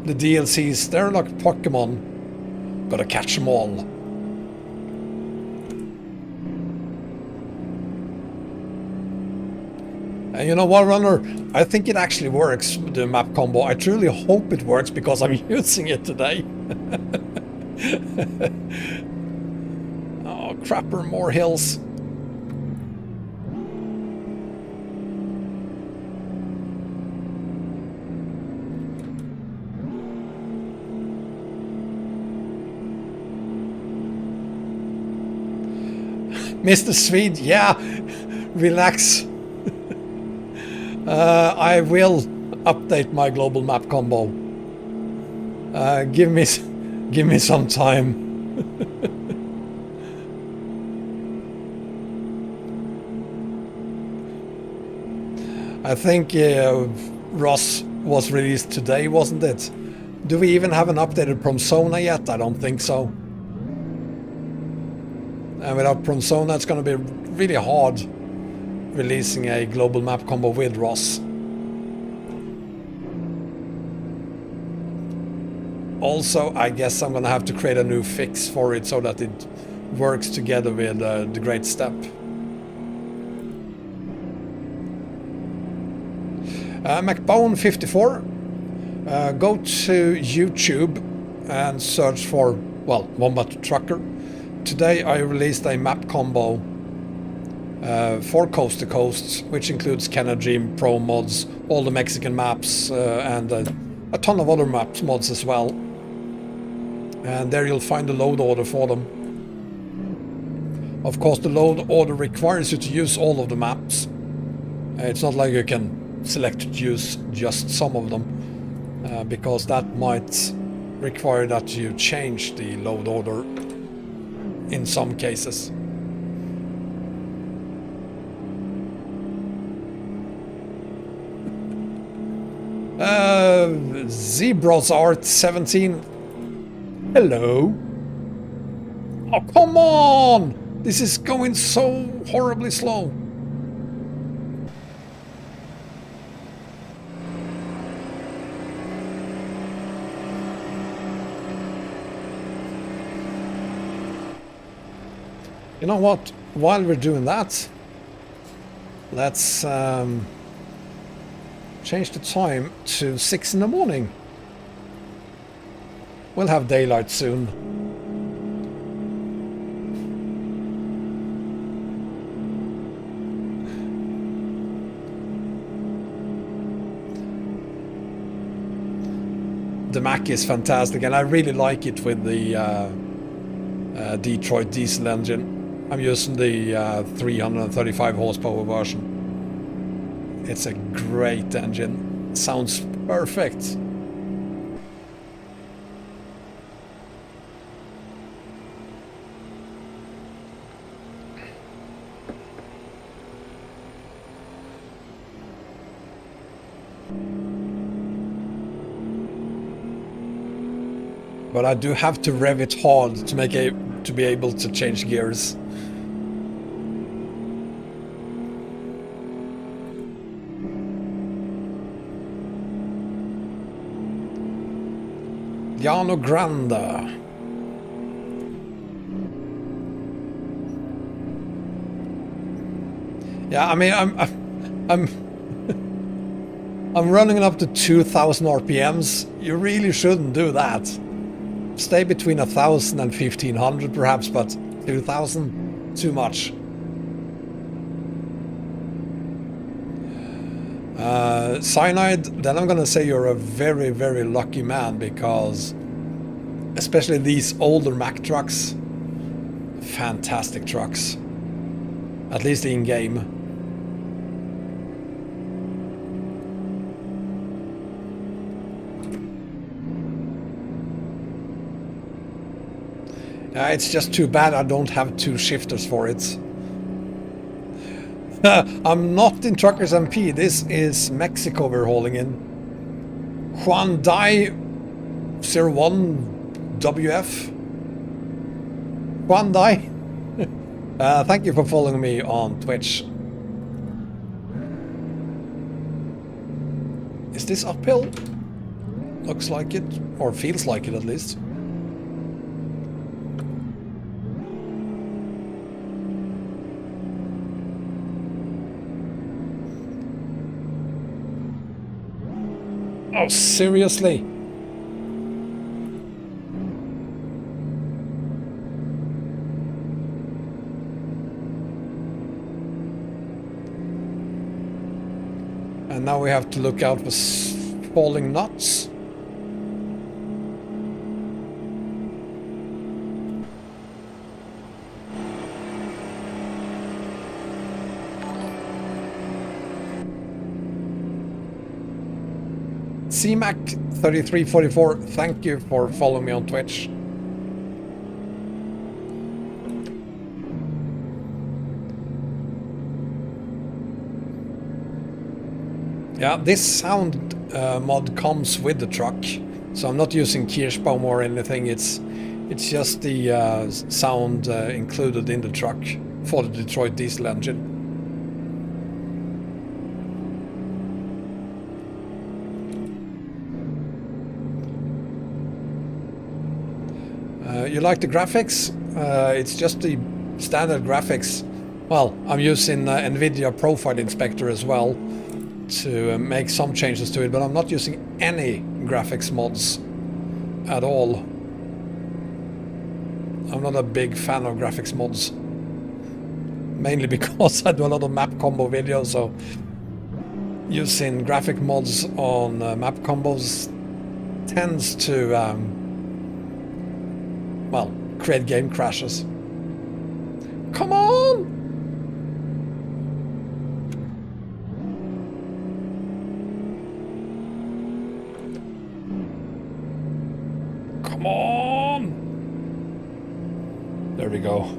DLCs, they're like Pokemon. Gotta catch them all. And you know what, Runner? I think it actually works, the map combo. I truly hope it works because I'm using it today. Oh, crapper, more hills. Mr. Swede, yeah, relax. I will update my global map combo. Give me some time. I think Ross was released today, wasn't it? Do we even have an updated Promsona yet? I don't think so. And without Promsona, it's going to be really hard releasing a global map combo with Ross. Also, I guess I'm going to have to create a new fix for it so that it works together with the Great Step. MacBone54, go to YouTube and search for, well, wombattrucker. Today I released a map combo for Coast to Coast, which includes Dream Pro mods, all the Mexican maps, and a ton of other maps mods as well. And there you'll find the load order for them. Of course, the load order requires you to use all of the maps. It's not like you can select to use just some of them, because that might require that you change the load order in some cases. Zebras Art 17. Hello. Oh, come on! This is going so horribly slow. You know what? While we're doing that, let's change the time to 6 in the morning. We'll have daylight soon. The Mack is fantastic, and I really like it with the Detroit diesel engine. I'm using the 335 horsepower version. It's a great engine. Sounds perfect. But I do have to rev it hard to be able to change gears. Llano Grande. Yeah, I mean, I'm running up to 2,000 RPMs. You really shouldn't do that. Stay between 1,000 and 1,500 perhaps, but 2,000, too much. Cyanide, then I'm gonna say you're a very, very lucky man, because especially these older Mack trucks, fantastic trucks, at least in game. It's just too bad I don't have 2 shifters for it. I'm not in Truckers MP. This is Mexico we're hauling in. Juan Dai 01 WF. Juan Dai. Thank you for following me on Twitch. Is this uphill? Looks like it, or feels like it at least. Oh, seriously? And now we have to look out for falling nuts. CMAC3344, thank you for following me on Twitch. Yeah, this sound mod comes with the truck, so I'm not using Kirschbaum or anything. It's just the sound included in the truck for the Detroit diesel engine. You like the graphics? It's just the standard graphics. Well, I'm using NVIDIA Profile Inspector as well to make some changes to it, but I'm not using any graphics mods at all. I'm not a big fan of graphics mods, mainly because I do a lot of map combo videos, so using graphic mods on map combos tends to well, create game crashes. Come on! Come on! There we go.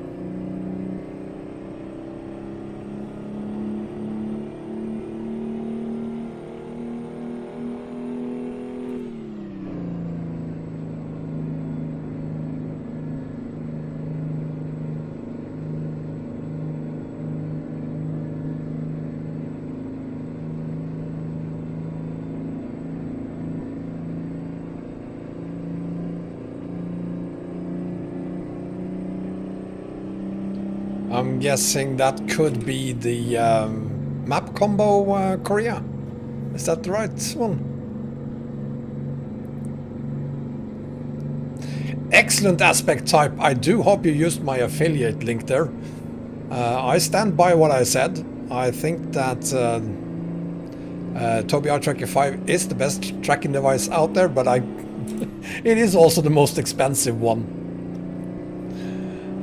I'm guessing that could be the map combo Korea. Is that the right one? Excellent aspect type. I do hope you used my affiliate link there. I stand by what I said. I think that Tobii EyeTracker 5 is the best tracking device out there, but it is also the most expensive one.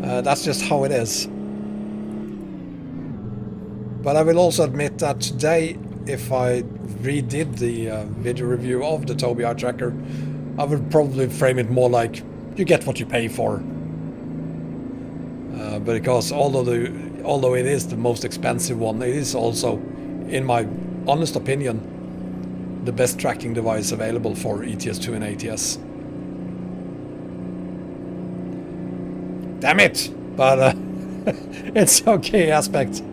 That's just how it is. But I will also admit that today, if I redid the video review of the Tobii EyeTracker, I would probably frame it more like, you get what you pay for. Because although it is the most expensive one, it is also, in my honest opinion, the best tracking device available for ETS2 and ATS. Damn it! But it's okay aspect.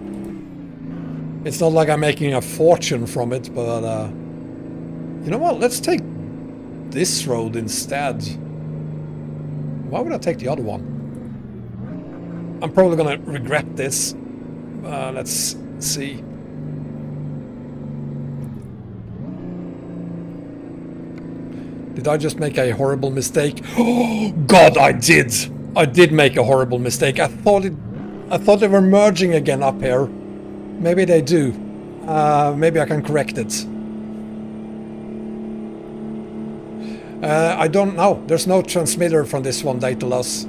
It's not like I'm making a fortune from it, but you know what? Let's take this road instead. Why would I take the other one? I'm probably gonna regret this. Let's see. Did I just make a horrible mistake? Oh God, I did! I did make a horrible mistake. I thought they were merging again up here. Maybe they do. Maybe I can correct it. I don't know. There's no transmitter from this one, data loss.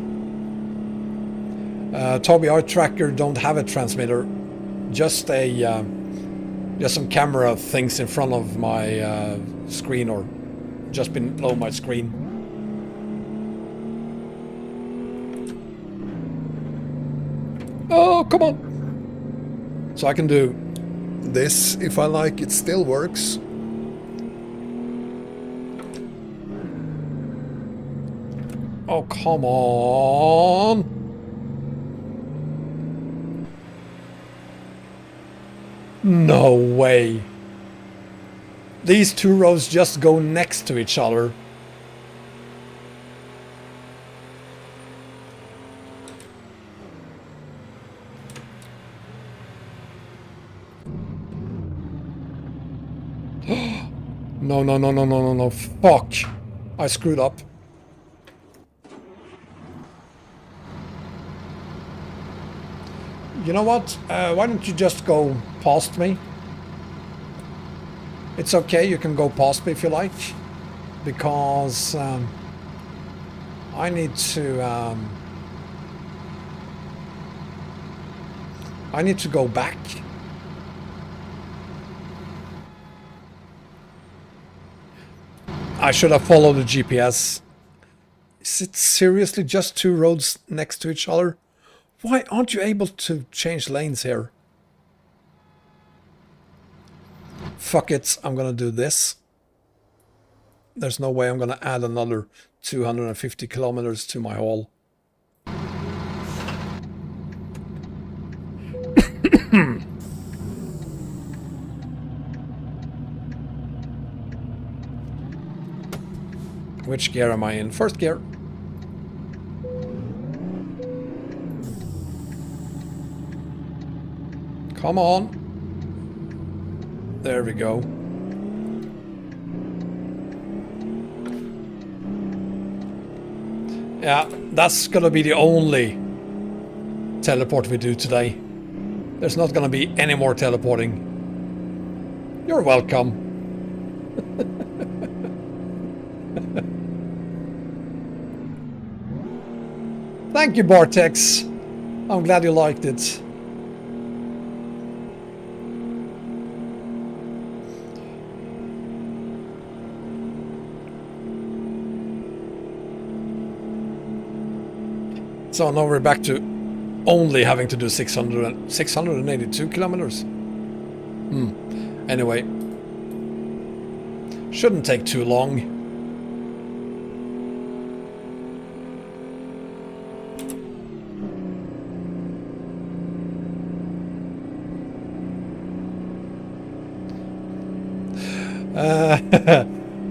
Tobii EyeTracker don't have a transmitter. Just some camera things in front of my screen, or just below my screen. Oh, come on! So I can do this if I like. It still works. Oh, come on. No way. These two rows just go next to each other. No, fuck. I screwed up. You know what? Why don't you just go past me? It's okay, you can go past me if you like. Because I need to go back. I should have followed the GPS. Is it seriously just 2 roads next to each other? Why aren't you able to change lanes here? Fuck it, I'm gonna do this. There's no way I'm gonna add another 250 kilometers to my haul. Which gear am I in? First gear. Come on. There we go. Yeah, that's gonna be the only teleport we do today. There's not gonna be any more teleporting. You're welcome. Thank you, Bartex. I'm glad you liked it. So now we're back to only having to do 682 kilometers. Anyway, shouldn't take too long.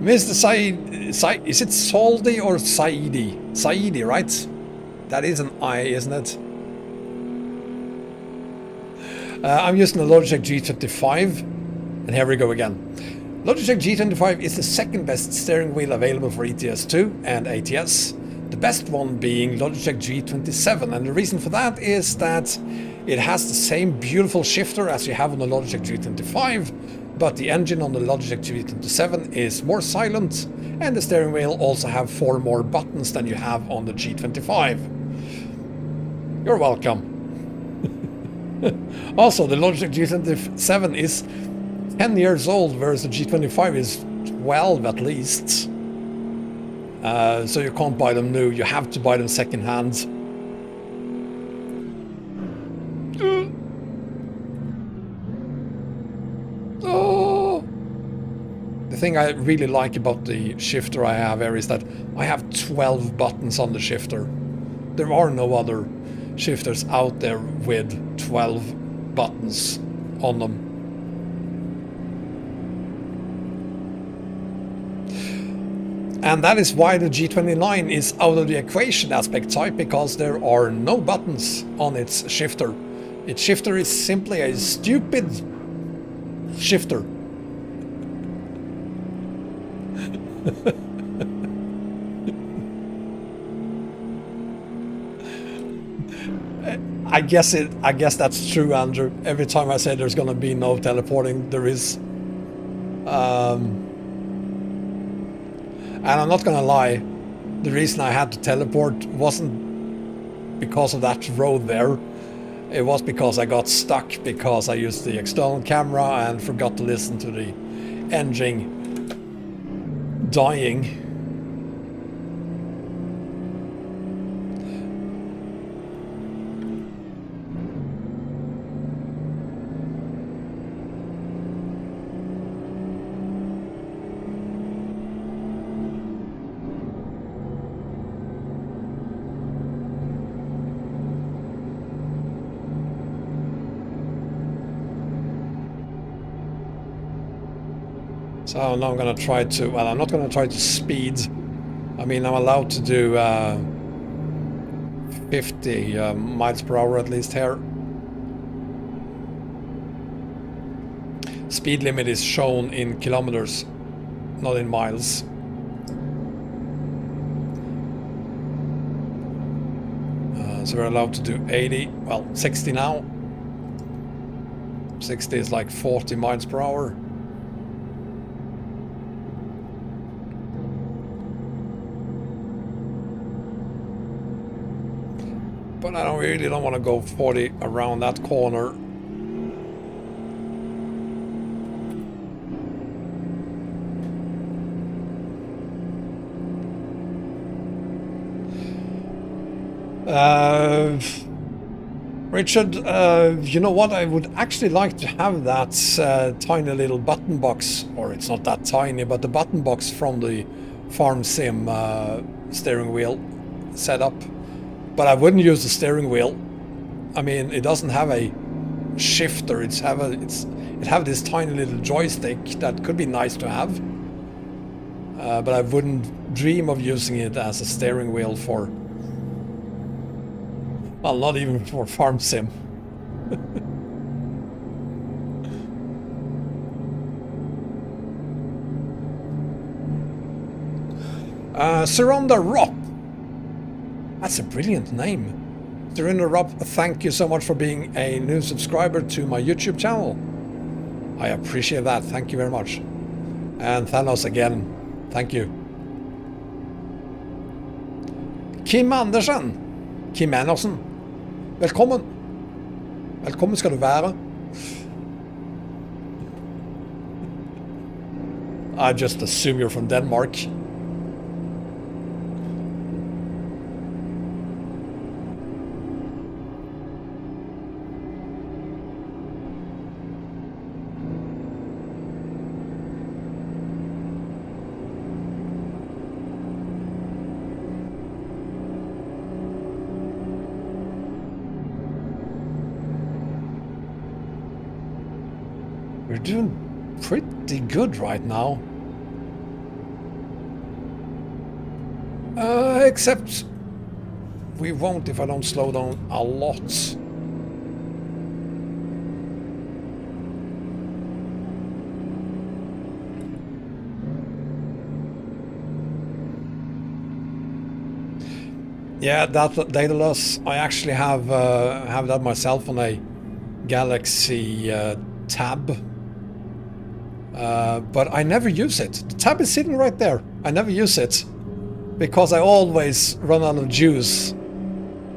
Mr. Said, is it Saldi or Saidi? Saidi, right? That is an I, isn't it? I'm using the Logitech G25, and here we go again. Logitech G25 is the second best steering wheel available for ETS2 and ATS. The best one being Logitech G27, and the reason for that is that it has the same beautiful shifter as you have on the Logitech G25, but the engine on the Logitech G27 is more silent, and the steering wheel also have 4 more buttons than you have on the G25. You're welcome. Also, the Logitech G27 is 10 years old, whereas the G25 is 12 at least. So you can't buy them new, you have to buy them second hand. The thing I really like about the shifter I have here is that I have 12 buttons on the shifter. There are no other shifters out there with 12 buttons on them. And that is why the G29 is out of the equation aspect type, because there are no buttons on its shifter. Its shifter is simply a stupid shifter. I guess that's true, Andrew. Every time I say there's gonna be no teleporting, there is. And I'm not gonna lie, the reason I had to teleport wasn't because of that road there. It was because I got stuck because I used the external camera and forgot to listen to the engine dying. So now I'm going to try to, well, I'm not going to try to speed. I mean, I'm allowed to do 50 miles per hour at least here. Speed limit is shown in kilometers, not in miles. So we're allowed to do 80, well, 60 now. 60 is like 40 miles per hour. But I really don't want to go 40 around that corner. Richard, you know what? I would actually like to have that tiny little button box, or it's not that tiny, but the button box from the Farm Sim steering wheel setup. But I wouldn't use the steering wheel. I mean, it doesn't have a shifter. It have this tiny little joystick that could be nice to have. But I wouldn't dream of using it as a steering wheel for... Well, not even for Farm Sim. Surrender Rop. That's a brilliant name. Surrender Rop, thank you so much for being a new subscriber to my YouTube channel. I appreciate that. Thank you very much. And Thanos again. Thank you. Kim Andersen. Kim Andersen. Velkommen. Velkommen skal du være. I just assume you're from Denmark. We're doing pretty good right now. Except we won't if I don't slow down a lot. Yeah, that data loss, I actually have that myself on a Galaxy Tab. But I never use it. The tab is sitting right there. I never use it because I always run out of juice.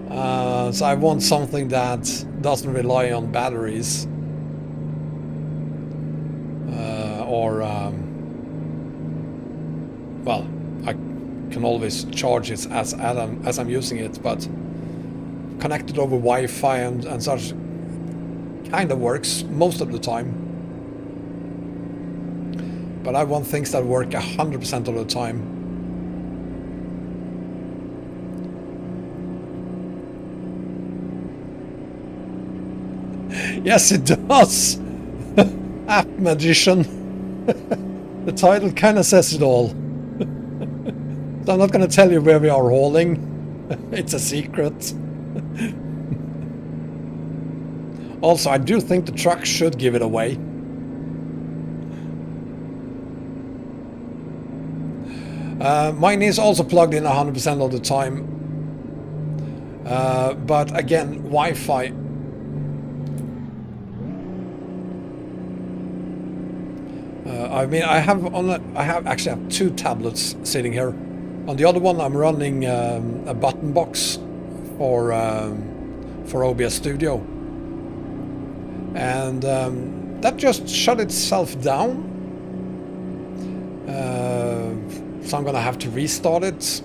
So I want something that doesn't rely on batteries. Well, I can always charge it as I'm using it, but connected over Wi-Fi and such kind of works most of the time. But I want things that work 100% of the time. Yes, it does! App Magician. The title kind of says it all. So I'm not going to tell you where we are hauling. It's a secret. Also, I do think the truck should give it away. Mine is also plugged in 100% of the time. But again, Wi-Fi. I mean, I actually have two tablets sitting here. On the other one, I'm running a button box for OBS Studio, and that just shut itself down. So I'm gonna have to restart it.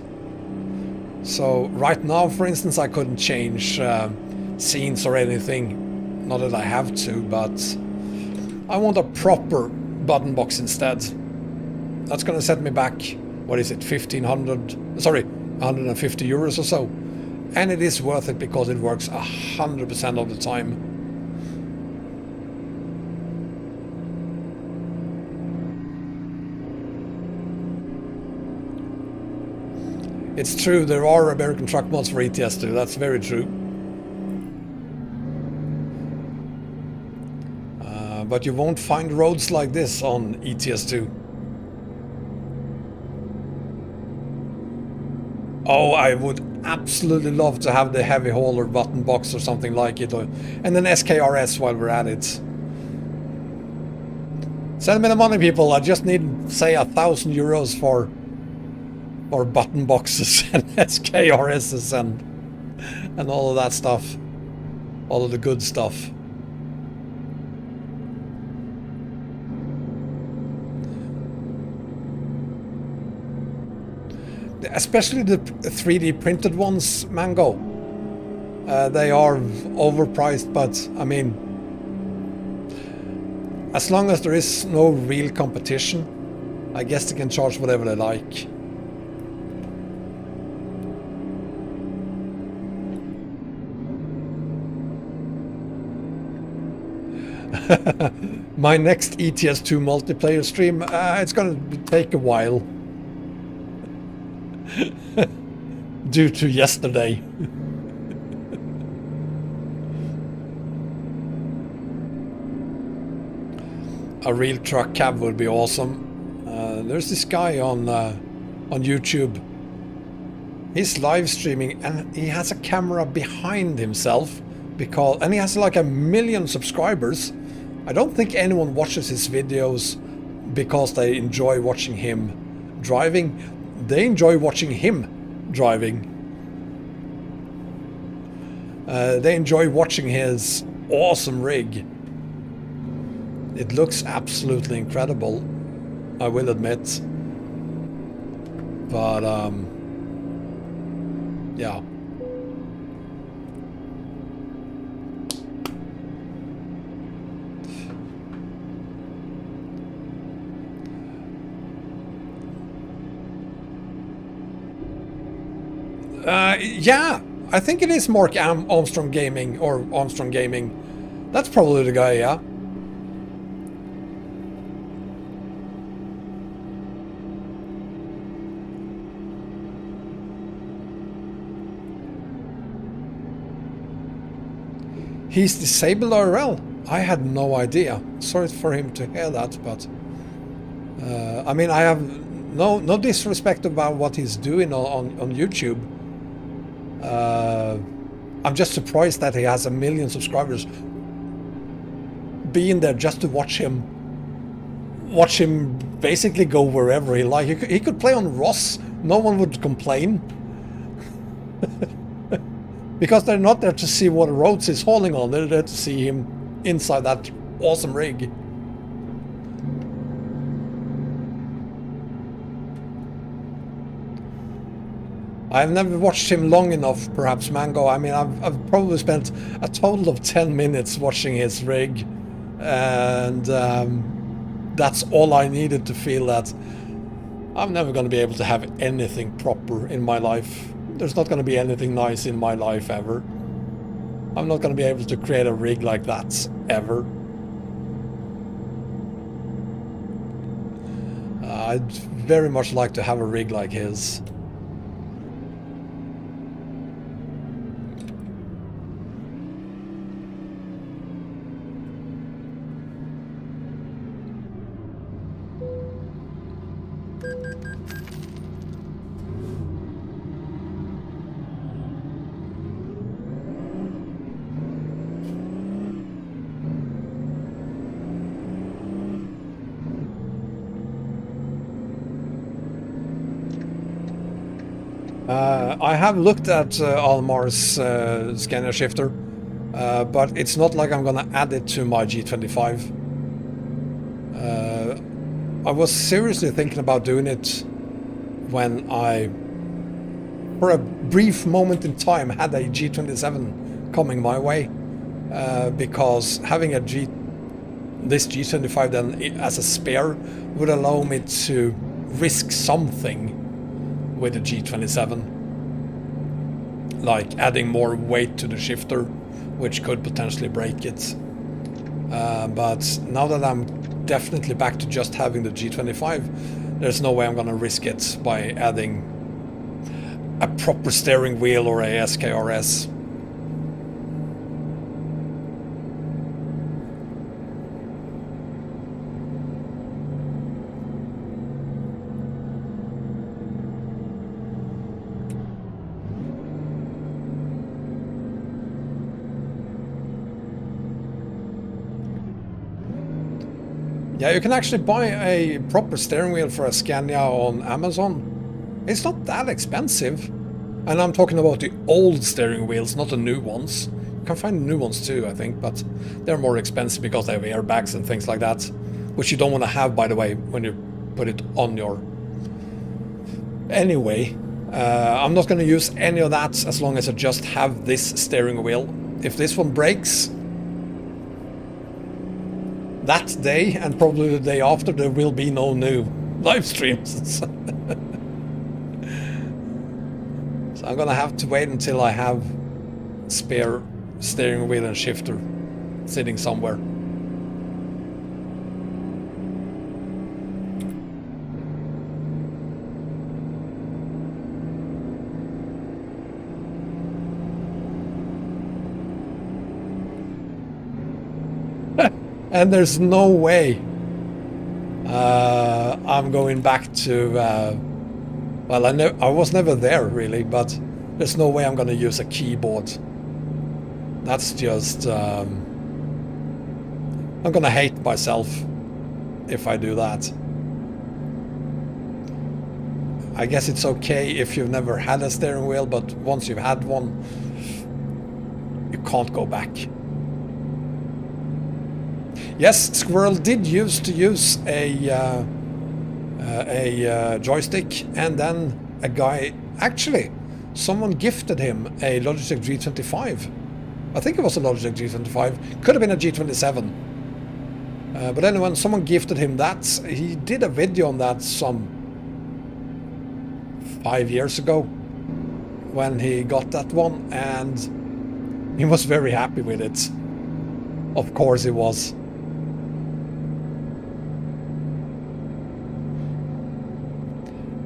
So right now, for instance, I couldn't change scenes or anything. Not that I have to, but I want a proper button box instead. That's gonna set me back, what is it, 150 euros or so. And it is worth it because it works 100% of the time. It's true, there are American truck mods for ETS2, that's very true. But you won't find roads like this on ETS2. Oh, I would absolutely love to have the heavy hauler button box or something like it. And then SKRS while we're at it. Send me the money, people. I just need, say, 1,000 euros for button boxes and SKRSs and all of that stuff. All of the good stuff. Especially the 3D printed ones, Mango. They are overpriced, but I mean, as long as there is no real competition, I guess they can charge whatever they like. My next ETS2 multiplayer stream, it's gonna take a while. Due to yesterday. A real truck cab would be awesome. There's this guy on YouTube. He's live streaming and he has a camera behind himself and he has like 1 million subscribers. I don't think anyone watches his videos because they enjoy watching him driving. They enjoy watching him driving. They enjoy watching his awesome rig. It looks absolutely incredible, I will admit. But, yeah. Yeah, I think it is Mark Armstrong Gaming, or Armstrong Gaming. That's probably the guy, yeah. He's disabled IRL. I had no idea. Sorry for him to hear that, but I mean, I have no disrespect about what he's doing on YouTube. I'm just surprised that he has 1 million subscribers. Being there just to watch him basically go wherever he likes. He could play on Ross. No one would complain. Because they're not there to see what roads he's hauling on. They're there to see him inside that awesome rig. I've never watched him long enough, perhaps, Mango. I mean, I've probably spent a total of 10 minutes watching his rig. And that's all I needed to feel that I'm never going to be able to have anything proper in my life. There's not going to be anything nice in my life ever. I'm not going to be able to create a rig like that ever. I'd very much like to have a rig like his. I have looked at Almar's scanner shifter, but it's not like I'm gonna add it to my G25. I was seriously thinking about doing it when I, for a brief moment in time, had a G27 coming my way, because having this G25 then as a spare would allow me to risk something with the G27, like adding more weight to the shifter, which could potentially break it. But now that I'm definitely back to just having the G25, there's no way I'm gonna risk it by adding a proper steering wheel or a SKRS. Yeah, you can actually buy a proper steering wheel for a Scania on Amazon. It's not that expensive. And I'm talking about the old steering wheels, not the new ones. You can find the new ones too, I think, but they're more expensive because they have airbags and things like that, which you don't want to have, by the way, when you put it on your... Anyway, I'm not going to use any of that as long as I just have this steering wheel. If this one breaks that day, and probably the day after, there will be no new live streams. So I'm gonna have to wait until I have spare steering wheel and shifter sitting somewhere. And there's no way I'm going back to, well, I was never there really, but there's no way I'm going to use a keyboard. That's just, I'm going to hate myself if I do that. I guess it's okay if you've never had a steering wheel, but once you've had one, you can't go back. Yes, Squirrel did used to use a joystick, and then a guy, actually, someone gifted him a Logitech G25. I think it was a Logitech G25. Could have been a G27. But anyway, someone gifted him that. He did a video on that some 5 years ago when he got that one, and he was very happy with it. Of course he was.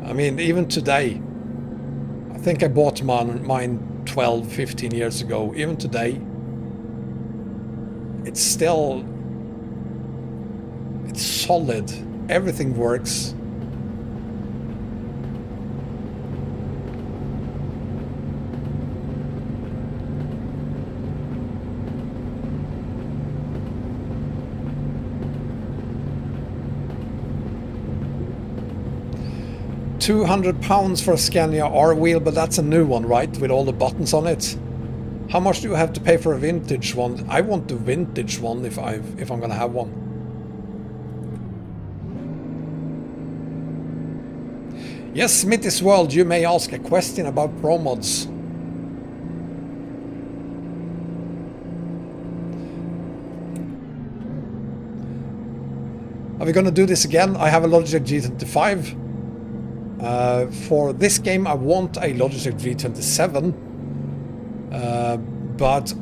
I mean, even today, I think I bought mine 12, 15 years ago. Even today, it's still, it's solid. Everything works. £200 for a Scania R wheel, but that's a new one, right? With all the buttons on it. How much do you have to pay for a vintage one? I want the vintage one if I'm gonna have one. Yes, Smitty's World, you may ask a question about Pro Mods. Are we gonna do this again? I have a Logitech G25. For this game I want a Logitech G27, but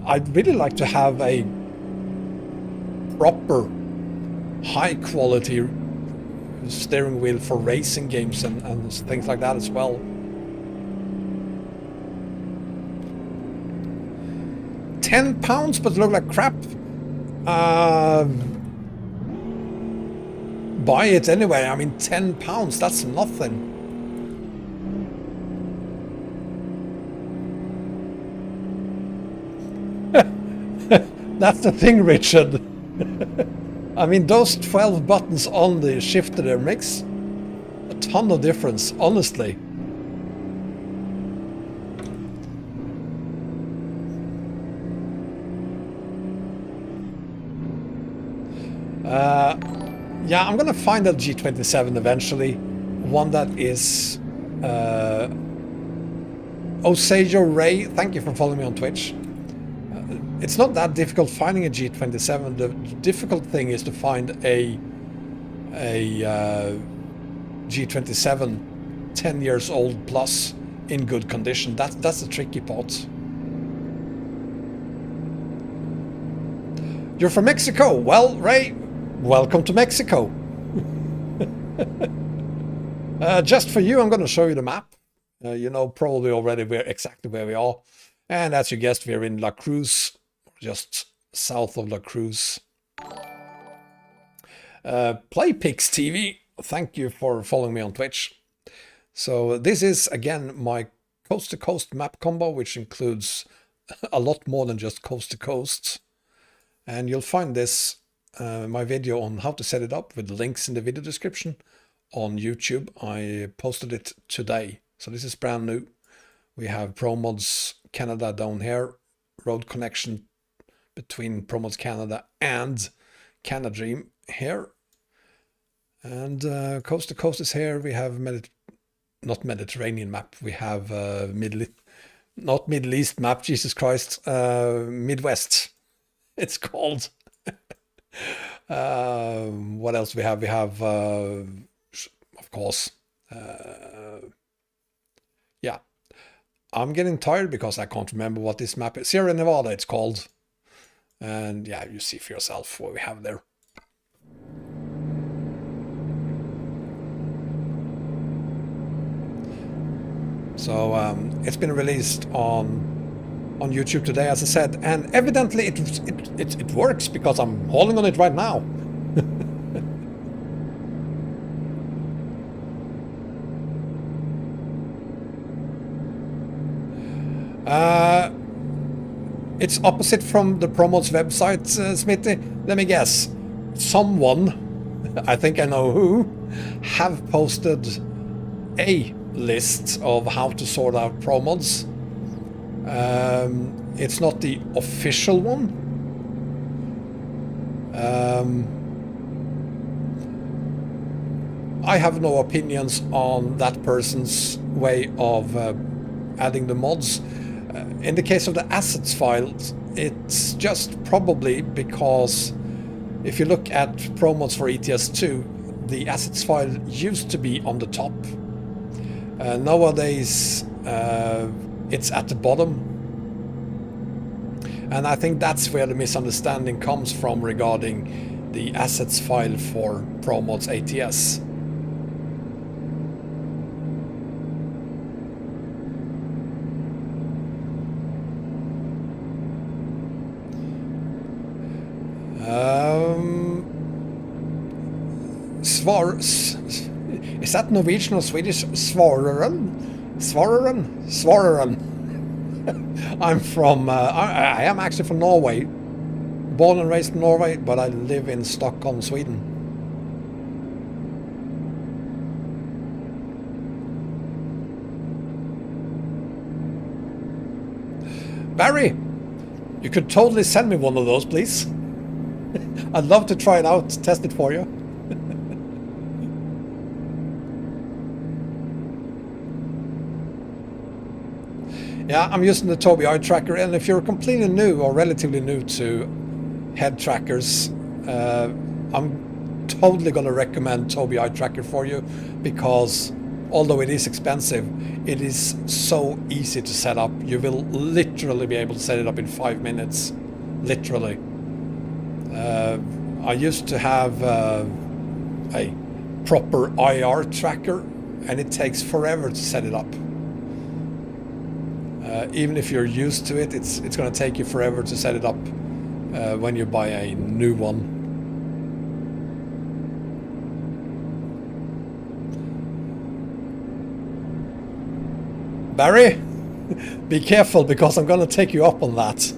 I'd really like to have a proper high quality steering wheel for racing games and things like that as well. £10 but look like crap. Buy it anyway. I mean, £10, that's nothing. That's the thing, Richard. I mean, those 12 buttons on the shifter there makes a ton of difference, honestly. Yeah, I'm gonna find a G27 eventually. One that is... Osajo Ray, thank you for following me on Twitch. It's not that difficult finding a G27. The difficult thing is to find a G27 10 years old plus in good condition. That's the tricky part. You're from Mexico? Well, Ray, welcome to Mexico. Just for you, I'm going to show you the map. You know probably already exactly where we are. And as you guessed, we're in La Cruz, just south of La Cruz. Playpix TV, thank you for following me on Twitch. So this is, again, my coast-to-coast map combo, which includes a lot more than just coast-to-coast. And you'll find this, my video on how to set it up with links in the video description on YouTube. I posted it today. So this is brand new. We have Pro Mods Canada down here, road connection between Pro Mods Canada and Canada Dream here. And coast to coast is here. We have not Mediterranean map. We have not Middle East map. Jesus Christ, Midwest. It's called. What else we have? We have, of course, yeah. I'm getting tired because I can't remember what this map is. Sierra Nevada, it's called. And yeah, you see for yourself what we have there. So it's been released on YouTube today, as I said, and evidently it works because I'm holding on it right now. It's opposite from the Promods website, Smitty. Let me guess. Someone, I think I know who, have posted a list of how to sort out Promods. It's not the official one. I have no opinions on that person's way of adding the mods. In the case of the assets files, it's just probably because if you look at Promods for ETS2, the assets file used to be on the top. Nowadays, it's at the bottom. And I think that's where the misunderstanding comes from regarding the assets file for Promods ATS. Is that Norwegian or Swedish? Svareren? I'm from, I am actually from Norway. Born and raised in Norway, but I live in Stockholm, Sweden. Barry, you could totally send me one of those, please. I'd love to try it out, test it for you. Yeah, I'm using the Tobii EyeTracker, and if you're completely new or relatively new to head trackers, I'm totally going to recommend Tobii EyeTracker for you, because although it is expensive, it is so easy to set up. You will literally be able to set it up in 5 minutes. Literally. I used to have a proper IR tracker, and it takes forever to set it up. Even if you're used to it, it's going to take you forever to set it up when you buy a new one. Barry, be careful, because I'm going to take you up on that.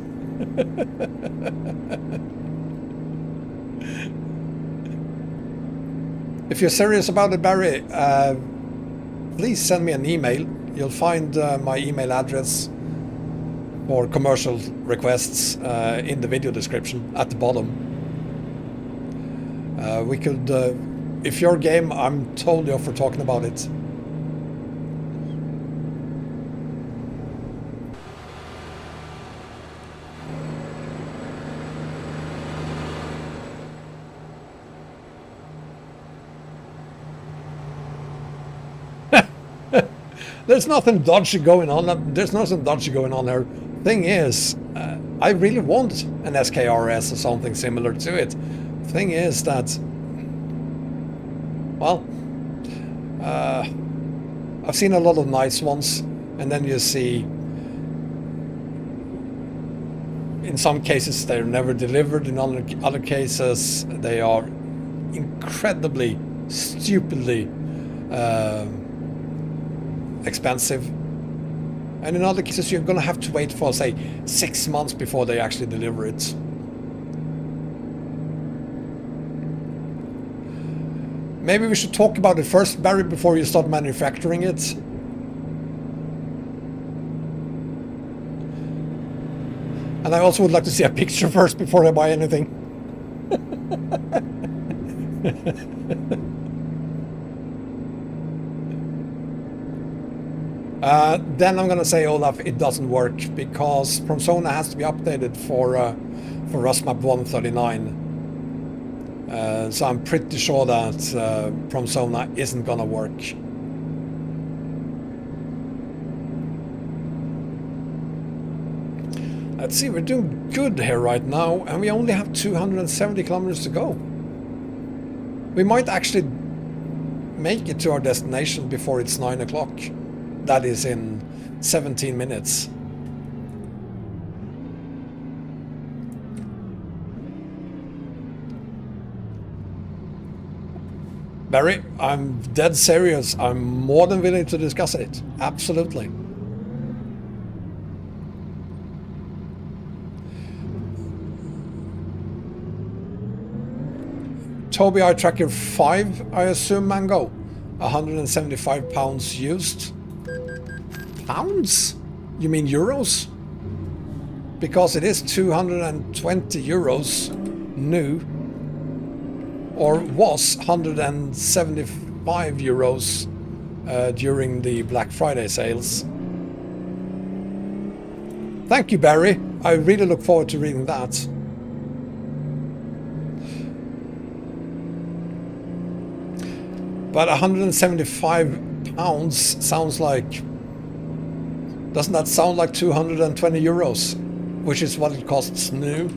If you're serious about it, Barry, please send me an email. You'll find my email address for commercial requests in the video description at the bottom. We could, if your game, I'm totally up for talking about it. There's nothing dodgy going on. There's nothing dodgy going on there. Thing is, I really want an SKRS or something similar to it. Thing is that, well, I've seen a lot of nice ones, and then you see, in some cases they're never delivered. In other cases they are incredibly, stupidly expensive, and in other cases you're gonna have to wait for, say, 6 months before they actually deliver it. Maybe we should talk about it first, Barry, before you start manufacturing it. And I also would like to see a picture first before I buy anything. Then I'm gonna say, Olaf, it doesn't work because Promsona has to be updated for RusMap 139. So I'm pretty sure that Promsona isn't gonna work. Let's see, we're doing good here right now, and we only have 270 kilometers to go. We might actually make it to our destination before it's 9 o'clock. That is in 17 minutes. Barry, I'm dead serious. I'm more than willing to discuss it. Absolutely. Tobii EyeTracker 5, I assume, Mango. 175 pounds used. Pounds? You mean euros? Because it is 220 euros new. Or was 175 euros during the Black Friday sales. Thank you, Barry. I really look forward to reading that. But 175 pounds sounds like... Doesn't that sound like 220 euros? Which is what it costs new.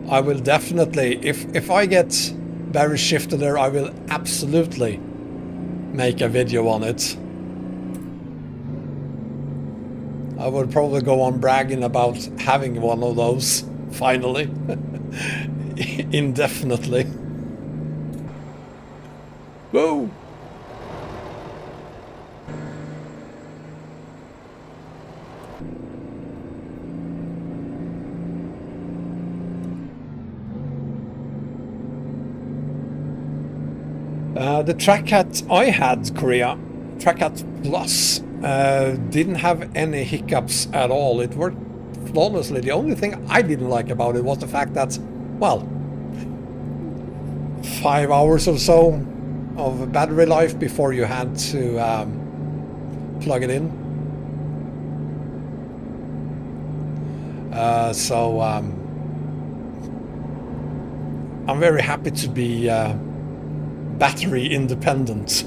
I will definitely, if I get Barry shifted there, I will absolutely make a video on it. I would probably go on bragging about having one of those, finally. Indefinitely. Whoa! The TrackCat I had, Korea, TrackCat Plus, didn't have any hiccups at all. It worked flawlessly. The only thing I didn't like about it was the fact that, well, 5 hours or so of battery life before you had to plug it in. So I'm very happy to be battery independent.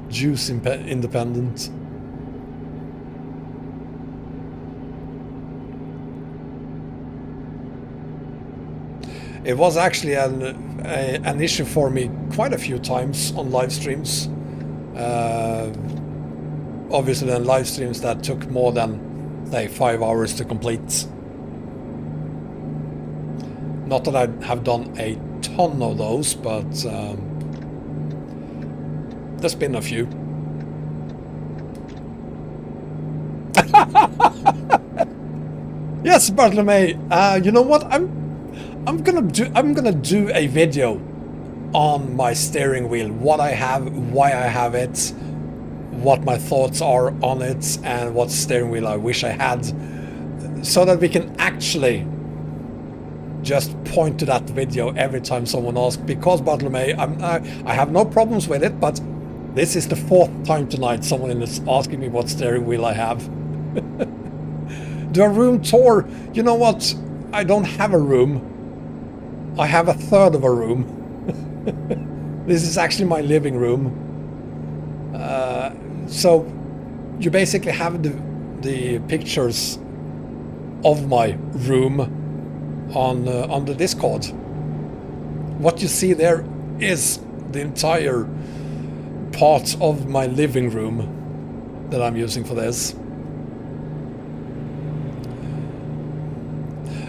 Juice independent. It was actually an issue for me quite a few times on live streams. Obviously then live streams that took more than, say, 5 hours to complete. Not that I have done a ton of those, but there's been a few. Yes, Bartolome. You know what? I'm gonna do a video on my steering wheel. What I have, why I have it, what my thoughts are on it, and what steering wheel I wish I had, so that we can actually just point to that video every time someone asks. Because Bartolome, I have no problems with it, but this is the 4th time tonight someone is asking me what steering wheel I have. Do a room tour? You know what? I don't have a room. I have a third of a room. This is actually my living room. So you basically have the pictures of my room on the Discord. What you see there is the entire part of my living room that I'm using for this.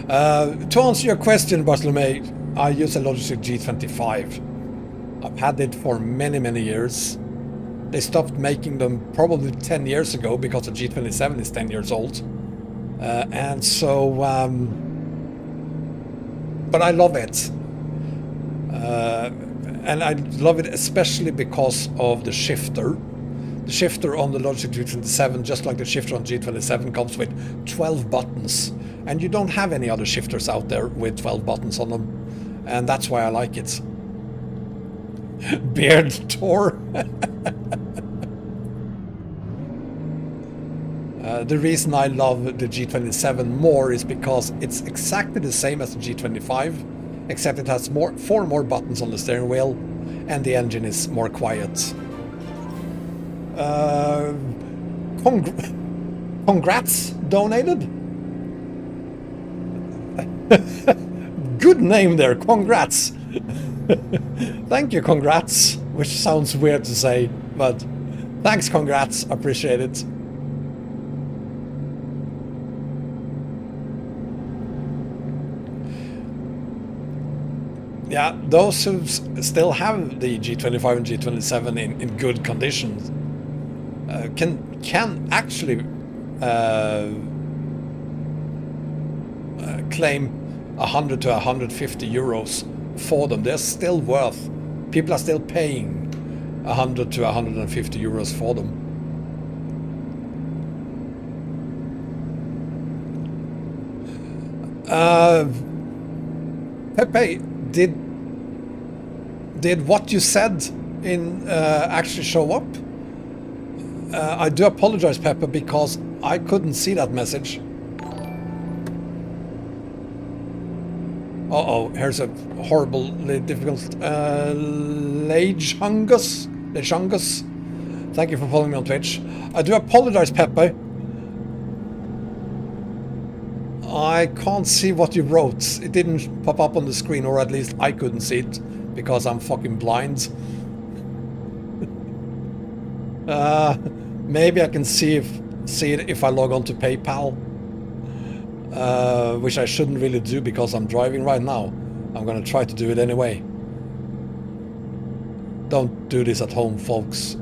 To answer your question, Bartolome, I use a Logitech G25. I've had it for many years. They stopped making them probably 10 years ago because the G27 is 10 years old. And so... but I love it. And I love it especially because of the shifter. The shifter on the Logic G27, just like the shifter on G27, comes with 12 buttons. And you don't have any other shifters out there with 12 buttons on them. And that's why I like it. Beard Tour. The reason I love the G27 more is because it's exactly the same as the G25, except it has 4 more buttons on the steering wheel, and the engine is more quiet. Congrats donated. Good name there, congrats. Thank you, congrats, which sounds weird to say, but thanks, congrats, appreciate it. Yeah, those who still have the G25 and G27 in good conditions can actually claim 100 to 150 euros for them. They're still worth. People are still paying 100 to 150 euros for them. Pepe, did what you said in actually show up? I do apologize, Pepper, because I couldn't see that message. Uh-oh, here's a horribly difficult Lejungus. Thank you for following me on Twitch. I do apologize, Pepe. I can't see what you wrote. It didn't pop up on the screen, or at least I couldn't see it because I'm fucking blind. Maybe I can see it if I log on to PayPal, which I shouldn't really do because I'm driving right now. I'm gonna try to do it anyway. Don't do this at home, folks.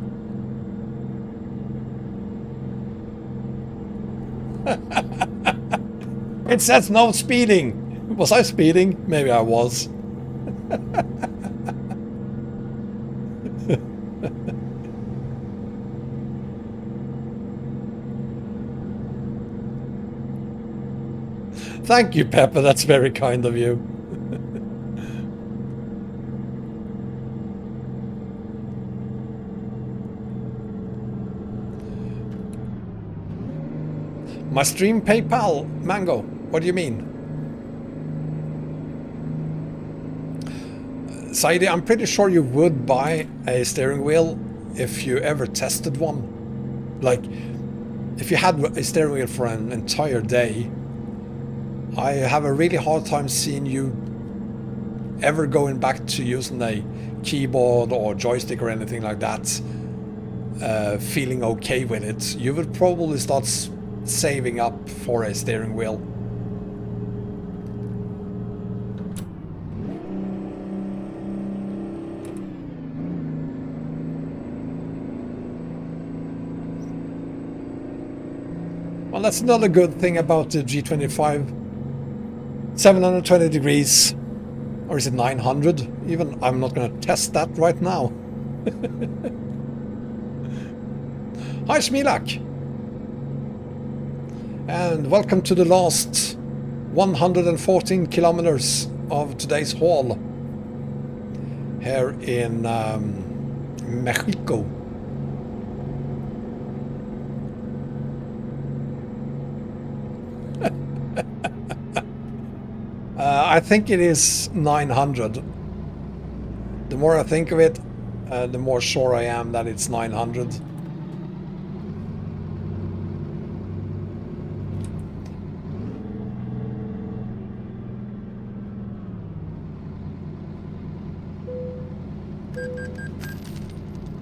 It says no speeding. Was I speeding? Maybe I was. Thank you, Pepper. That's very kind of you. My stream PayPal, Mango. What do you mean? Saidi, I'm pretty sure you would buy a steering wheel if you ever tested one. Like, if you had a steering wheel for an entire day, I have a really hard time seeing you ever going back to using a keyboard or joystick or anything like that, feeling okay with it. You would probably start saving up for a steering wheel. Well, that's another good thing about the G25. 720 degrees, or is it 900 even? I'm not going to test that right now. Hi Smilak, and welcome to the last 114 kilometers of today's haul here in Mexico. I think it is 900. The more I think of it, the more sure I am that it's 900.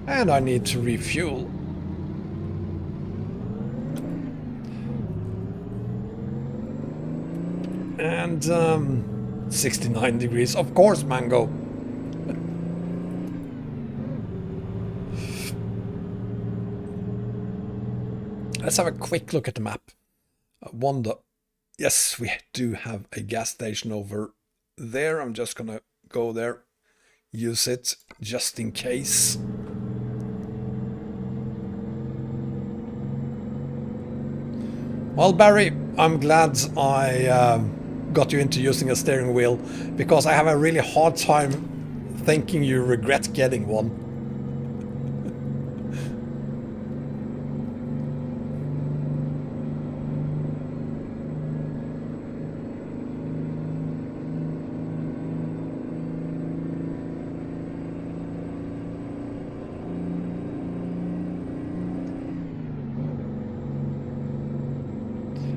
And I need to refuel. And 69 degrees, of course, Mango. Let's have a quick look at the map. I wonder. Yes, we do have a gas station over there. I'm just gonna go there, use it just in case. Well, Barry, I'm glad I got you into using a steering wheel, because I have a really hard time thinking you regret getting one.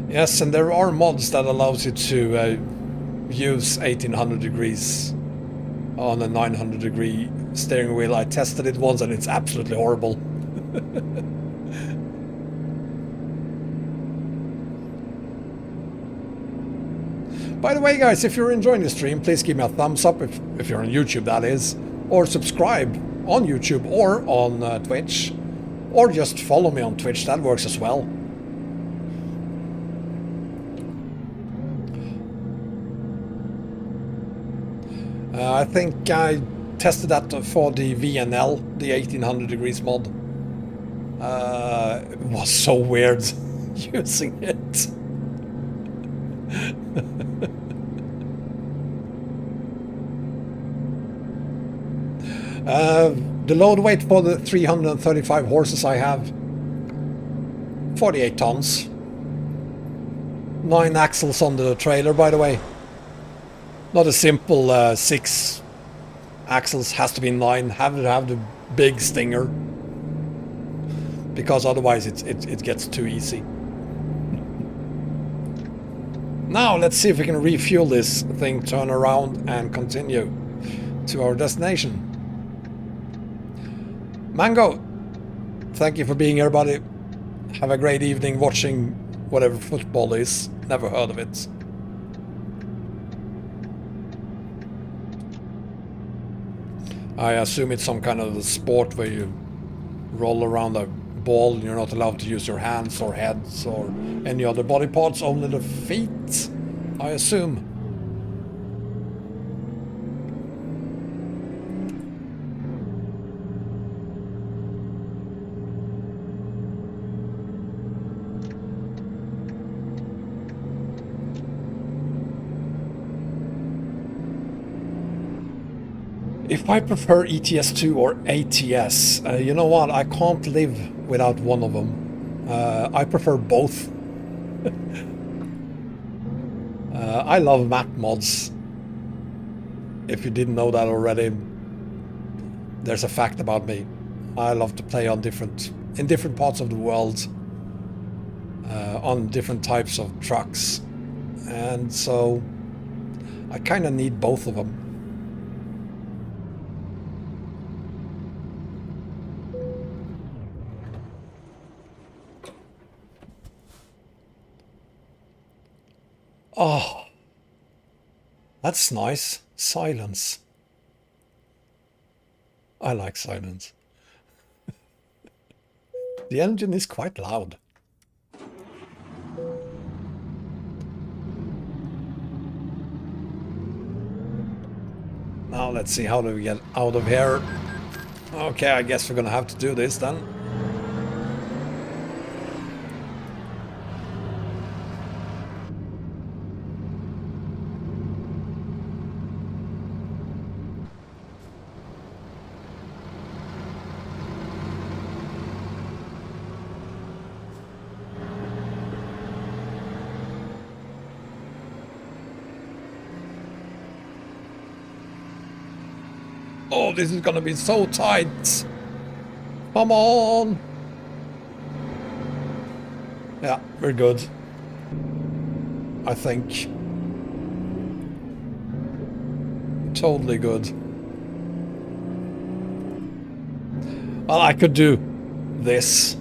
Yes, and there are mods that allows you to use 1800 degrees on a 900 degree steering wheel. I tested it once and it's absolutely horrible. By the way, guys, if you're enjoying the stream, please give me a thumbs up if you're on YouTube, that is, or subscribe on YouTube or on Twitch, or just follow me on Twitch, that works as well. I think I tested that for the VNL, the 1800 degrees mod. It was so weird using it. The load weight for the 335 horses I have, 48 tons. 9 axles on the trailer, by the way. Not a simple 6 axles, has to be 9. Have to have the big stinger, because otherwise it gets too easy. Now let's see if we can refuel this thing, turn around and continue to our destination. Mango, thank you for being here, buddy. Have a great evening watching whatever football is. Never heard of it. I assume it's some kind of a sport where you roll around a ball and you're not allowed to use your hands or heads or any other body parts, only the feet, I assume. If I prefer ETS2 or ATS, you know what? I can't live without one of them. I prefer both. I love map mods. If you didn't know that already, there's a fact about me. I love to play on in different parts of the world, on different types of trucks, and so I kind of need both of them. Oh, that's nice. Silence. I like silence. The engine is quite loud. Now let's see, how do we get out of here? Okay, I guess we're gonna have to do this then. Oh, this is gonna be so tight. Come on. Yeah, we're good. I think. Totally good. Well, I could do this.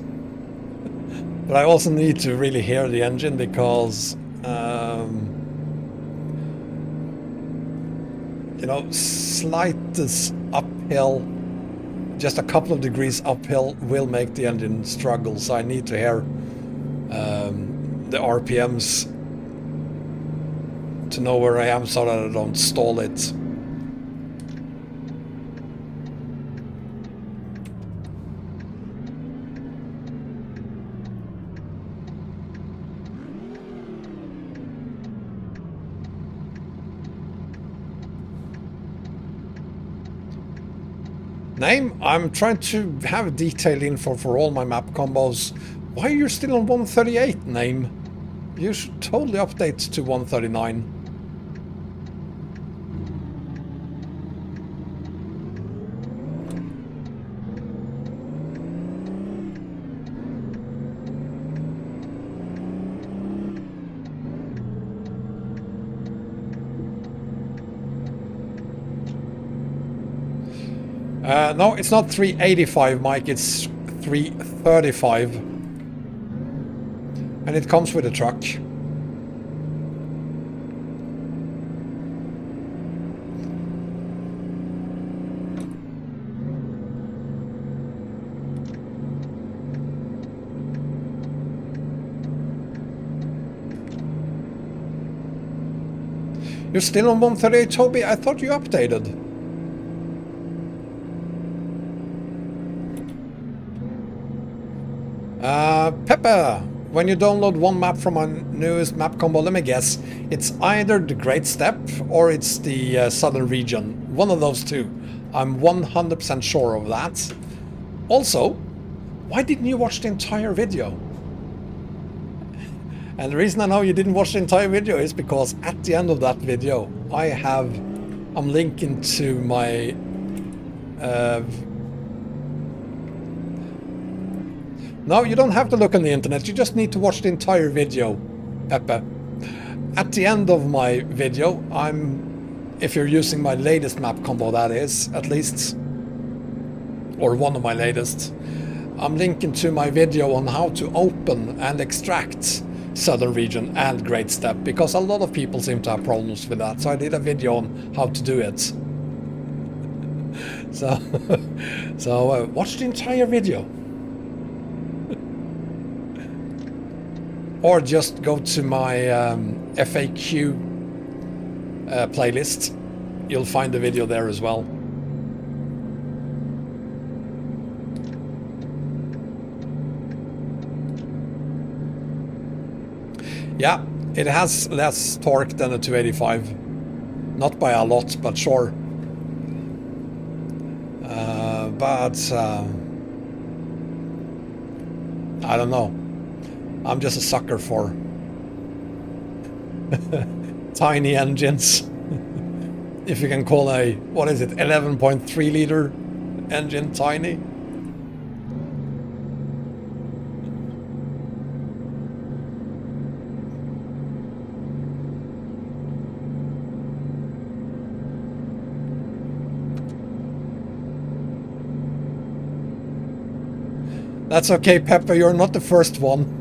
But I also need to really hear the engine, because you know, slightest uphill, just a couple of degrees uphill will make the engine struggle, so I need to hear the RPMs to know where I am so that I don't stall it. Name, I'm trying to have detailed info for all my map combos. Why are you still on 138, Name? You should totally update to 139. No, it's not 385, Mike, it's 335. And it comes with a truck. You're still on 138, Tobii? I thought you updated. Pepper, when you download one map from my newest map combo, let me guess, it's either the Great Steppe or it's the Southern Region. One of those two. I'm 100% sure of that. Also, why didn't you watch the entire video? And the reason I know you didn't watch the entire video is because at the end of that video, I'm linking to my no, you don't have to look on the internet, you just need to watch the entire video, Pepe. At the end of my video, if you're using my latest map combo, that is, at least, or one of my latest, I'm linking to my video on how to open and extract Southern Region and Great Steppe, because a lot of people seem to have problems with that, so I did a video on how to do it. So watch the entire video. Or just go to my FAQ playlist. You'll find the video there as well. Yeah, it has less torque than a 285. Not by a lot, but sure. I don't know. I'm just a sucker for tiny engines. If you can call a, what is it, 11.3 liter engine tiny. That's okay, Pepper, you're not the first one.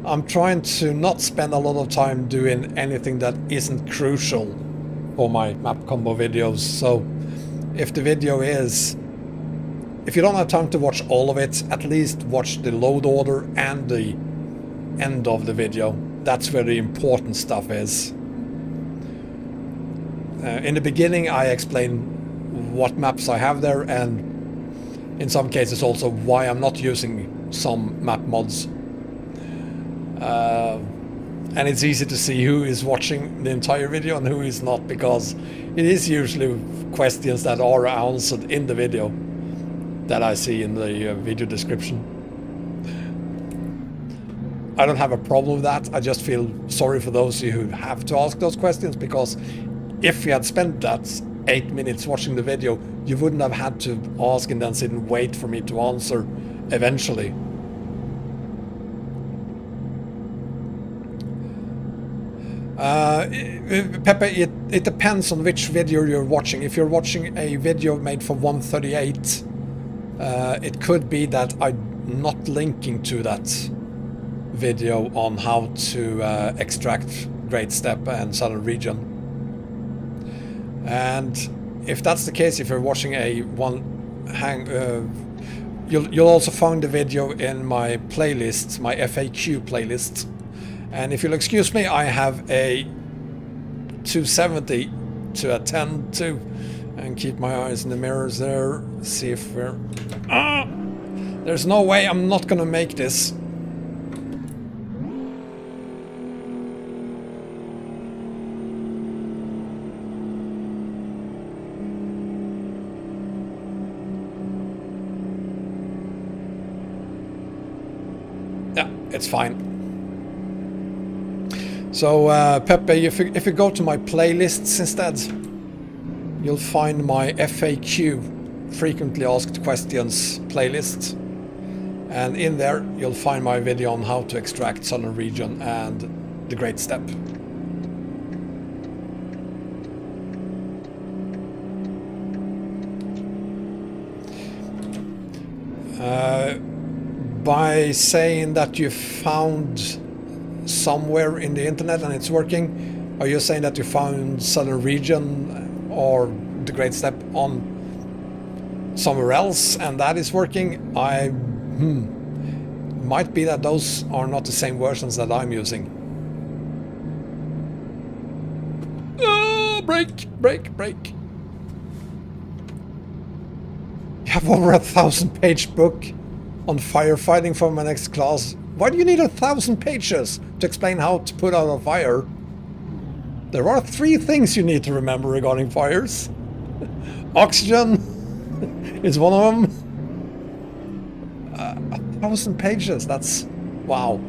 I'm trying to not spend a lot of time doing anything that isn't crucial for my map combo videos. So if the video is, if you don't have time to watch all of it, at least watch the load order and the end of the video. That's where the important stuff is. In the beginning I explain what maps I have there, and in some cases also why I'm not using some map mods. And it's easy to see who is watching the entire video and who is not, because it is usually questions that are answered in the video that I see in the video description. I don't have a problem with that. I just feel sorry for those of you who have to ask those questions, because if you had spent that 8 minutes watching the video, you wouldn't have had to ask and then sit and wait for me to answer eventually. Pepe, it depends on which video you're watching. If you're watching a video made for 138, it could be that I'm not linking to that video on how to extract Great Steppe and Southern Region. And if that's the case, if you're watching a you'll also find the video in my playlist, my FAQ playlist. And if you'll excuse me, I have a 270 to attend to, and keep my eyes in the mirrors there. See if we're... There's no way I'm not gonna make this. it's fine. So Pepe, if you go to my playlists instead, you'll find my FAQ, frequently asked questions playlist, and in there you'll find my video on how to extract Southern Region and the Great Step. By saying that you found somewhere in the internet and it's working, are you saying that you found Southern Region or the Great Step on somewhere else and that is working? Might be that those are not the same versions that I'm using. Break. You have over 1,000-page book on firefighting for my next class. Why do you need 1,000 pages to explain how to put out a fire? There are 3 things you need to remember regarding fires. Oxygen is one of them. 1,000 pages, that's... wow.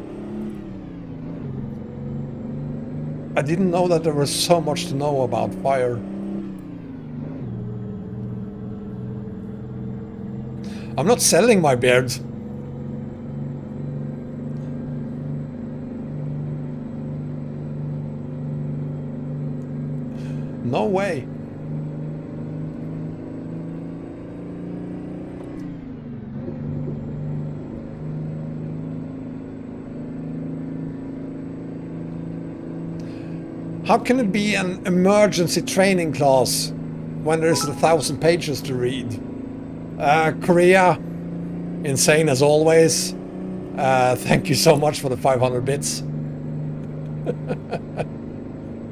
I didn't know that there was so much to know about fire. I'm not selling my beard. No way. How can it be an emergency training class when there's 1,000 pages to read? Korea, insane as always. Thank you so much for the 500 bits.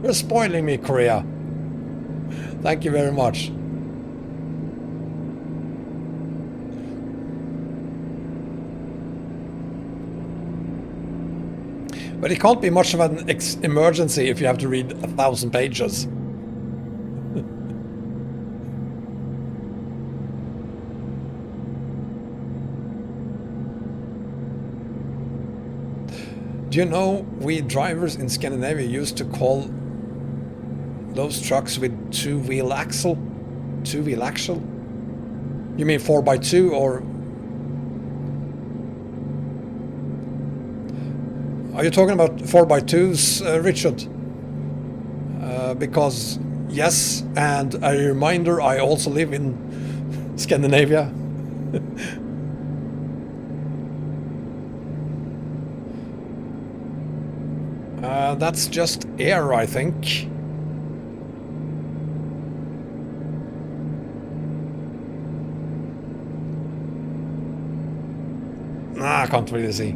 You're spoiling me, Korea. Thank you very much. But it can't be much of an emergency if you have to read 1,000 pages. Do you know we drivers in Scandinavia used to call those trucks with two-wheel axle? Two-wheel axle? You mean 4x2 or... Are you talking about 4x2s, Richard? Because yes, and a reminder, I also live in Scandinavia. That's just air, I think. Nah, I can't really see.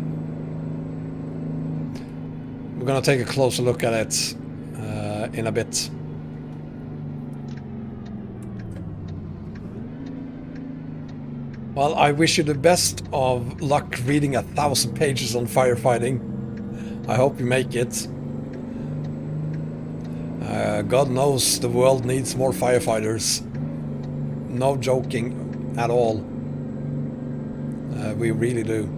We're gonna take a closer look at it in a bit. Well, I wish you the best of luck reading 1,000 pages on firefighting. I hope you make it. God knows the world needs more firefighters. No joking at all. We really do.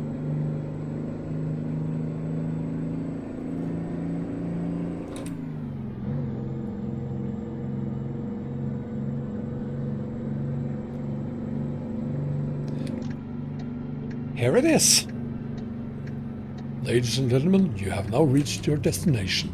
Here it is. Ladies and gentlemen, you have now reached your destination.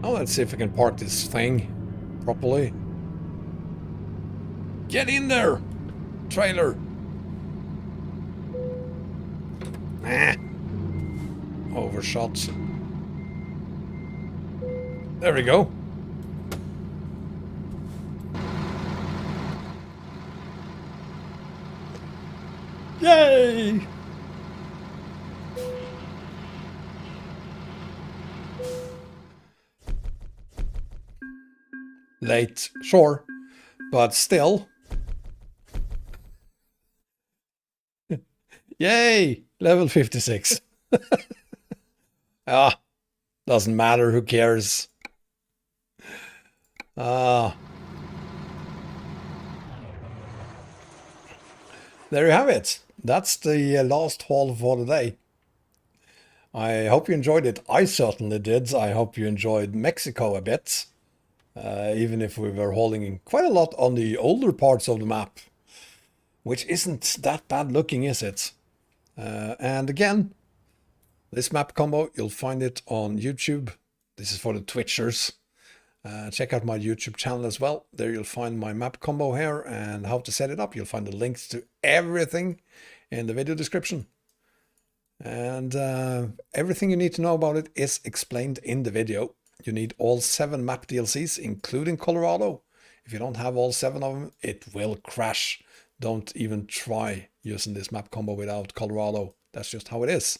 Now let's see if I can park this thing properly. Get in there, trailer. Overshot. There we go. Yay! Late, sure, but still. Yay! Level 56. Ah, doesn't matter, who cares? Ah. There you have it. That's the last haul for the day. I hope you enjoyed it. I certainly did. I hope you enjoyed Mexico a bit. Even if we were hauling quite a lot on the older parts of the map. Which isn't that bad looking, is it? And again, this map combo, you'll find it on YouTube. This is for the Twitchers. Check out my YouTube channel as well. There you'll find my map combo here and how to set it up. You'll find the links to everything in the video description. And everything you need to know about it is explained in the video. You need all 7 map DLCs, including Colorado. If you don't have all 7 of them, it will crash. Don't even try using this map combo without Colorado. That's just how it is.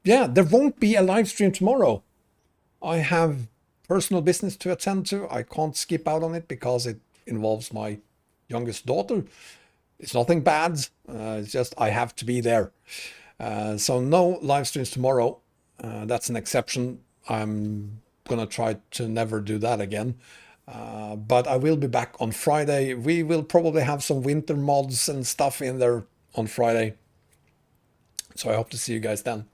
Yeah, there won't be a live stream tomorrow. I have personal business to attend to. I can't skip out on it because it involves my youngest daughter. It's nothing bad. It's just I have to be there. So no live streams tomorrow. That's an exception. I'm gonna try to never do that again. But I will be back on Friday. We will probably have some winter mods and stuff in there on Friday. So I hope to see you guys then.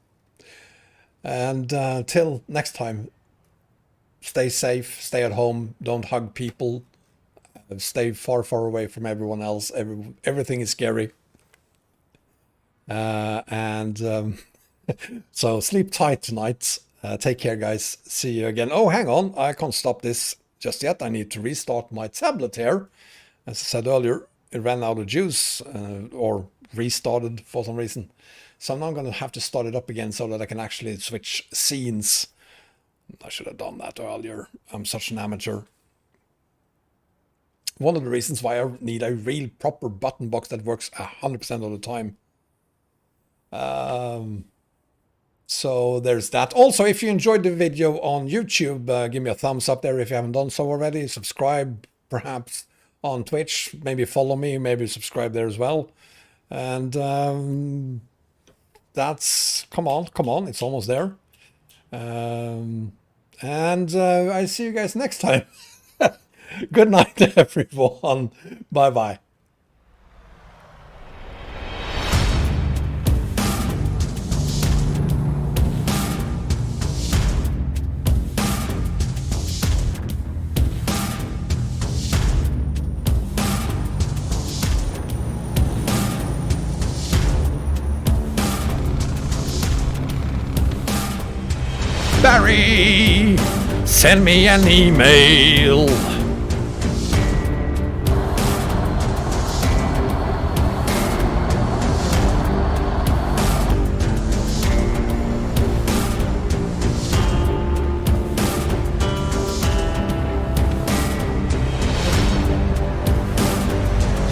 And till next time, stay safe, stay at home, don't hug people, stay far, far away from everyone else. Everything is scary. So sleep tight tonight. Take care, guys. See you again. Oh, hang on. I can't stop this just yet. I need to restart my tablet here. As I said earlier, it ran out of juice or restarted for some reason. So now I'm going to have to start it up again so that I can actually switch scenes. I should have done that earlier. I'm such an amateur. One of the reasons why I need a real proper button box that works 100% of the time. So there's that. Also, if you enjoyed the video on YouTube, give me a thumbs up there if you haven't done so already. Subscribe, perhaps, on Twitch. Maybe follow me, maybe subscribe there as well. And that's, come on, it's almost there. And I see you guys next time. Good night, everyone. Bye-bye. Barry, send me an email.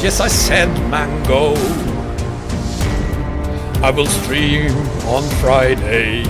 Yes, I said Mango. I will stream on Friday.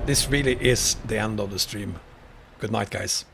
This really is the end of the stream. Good night, guys.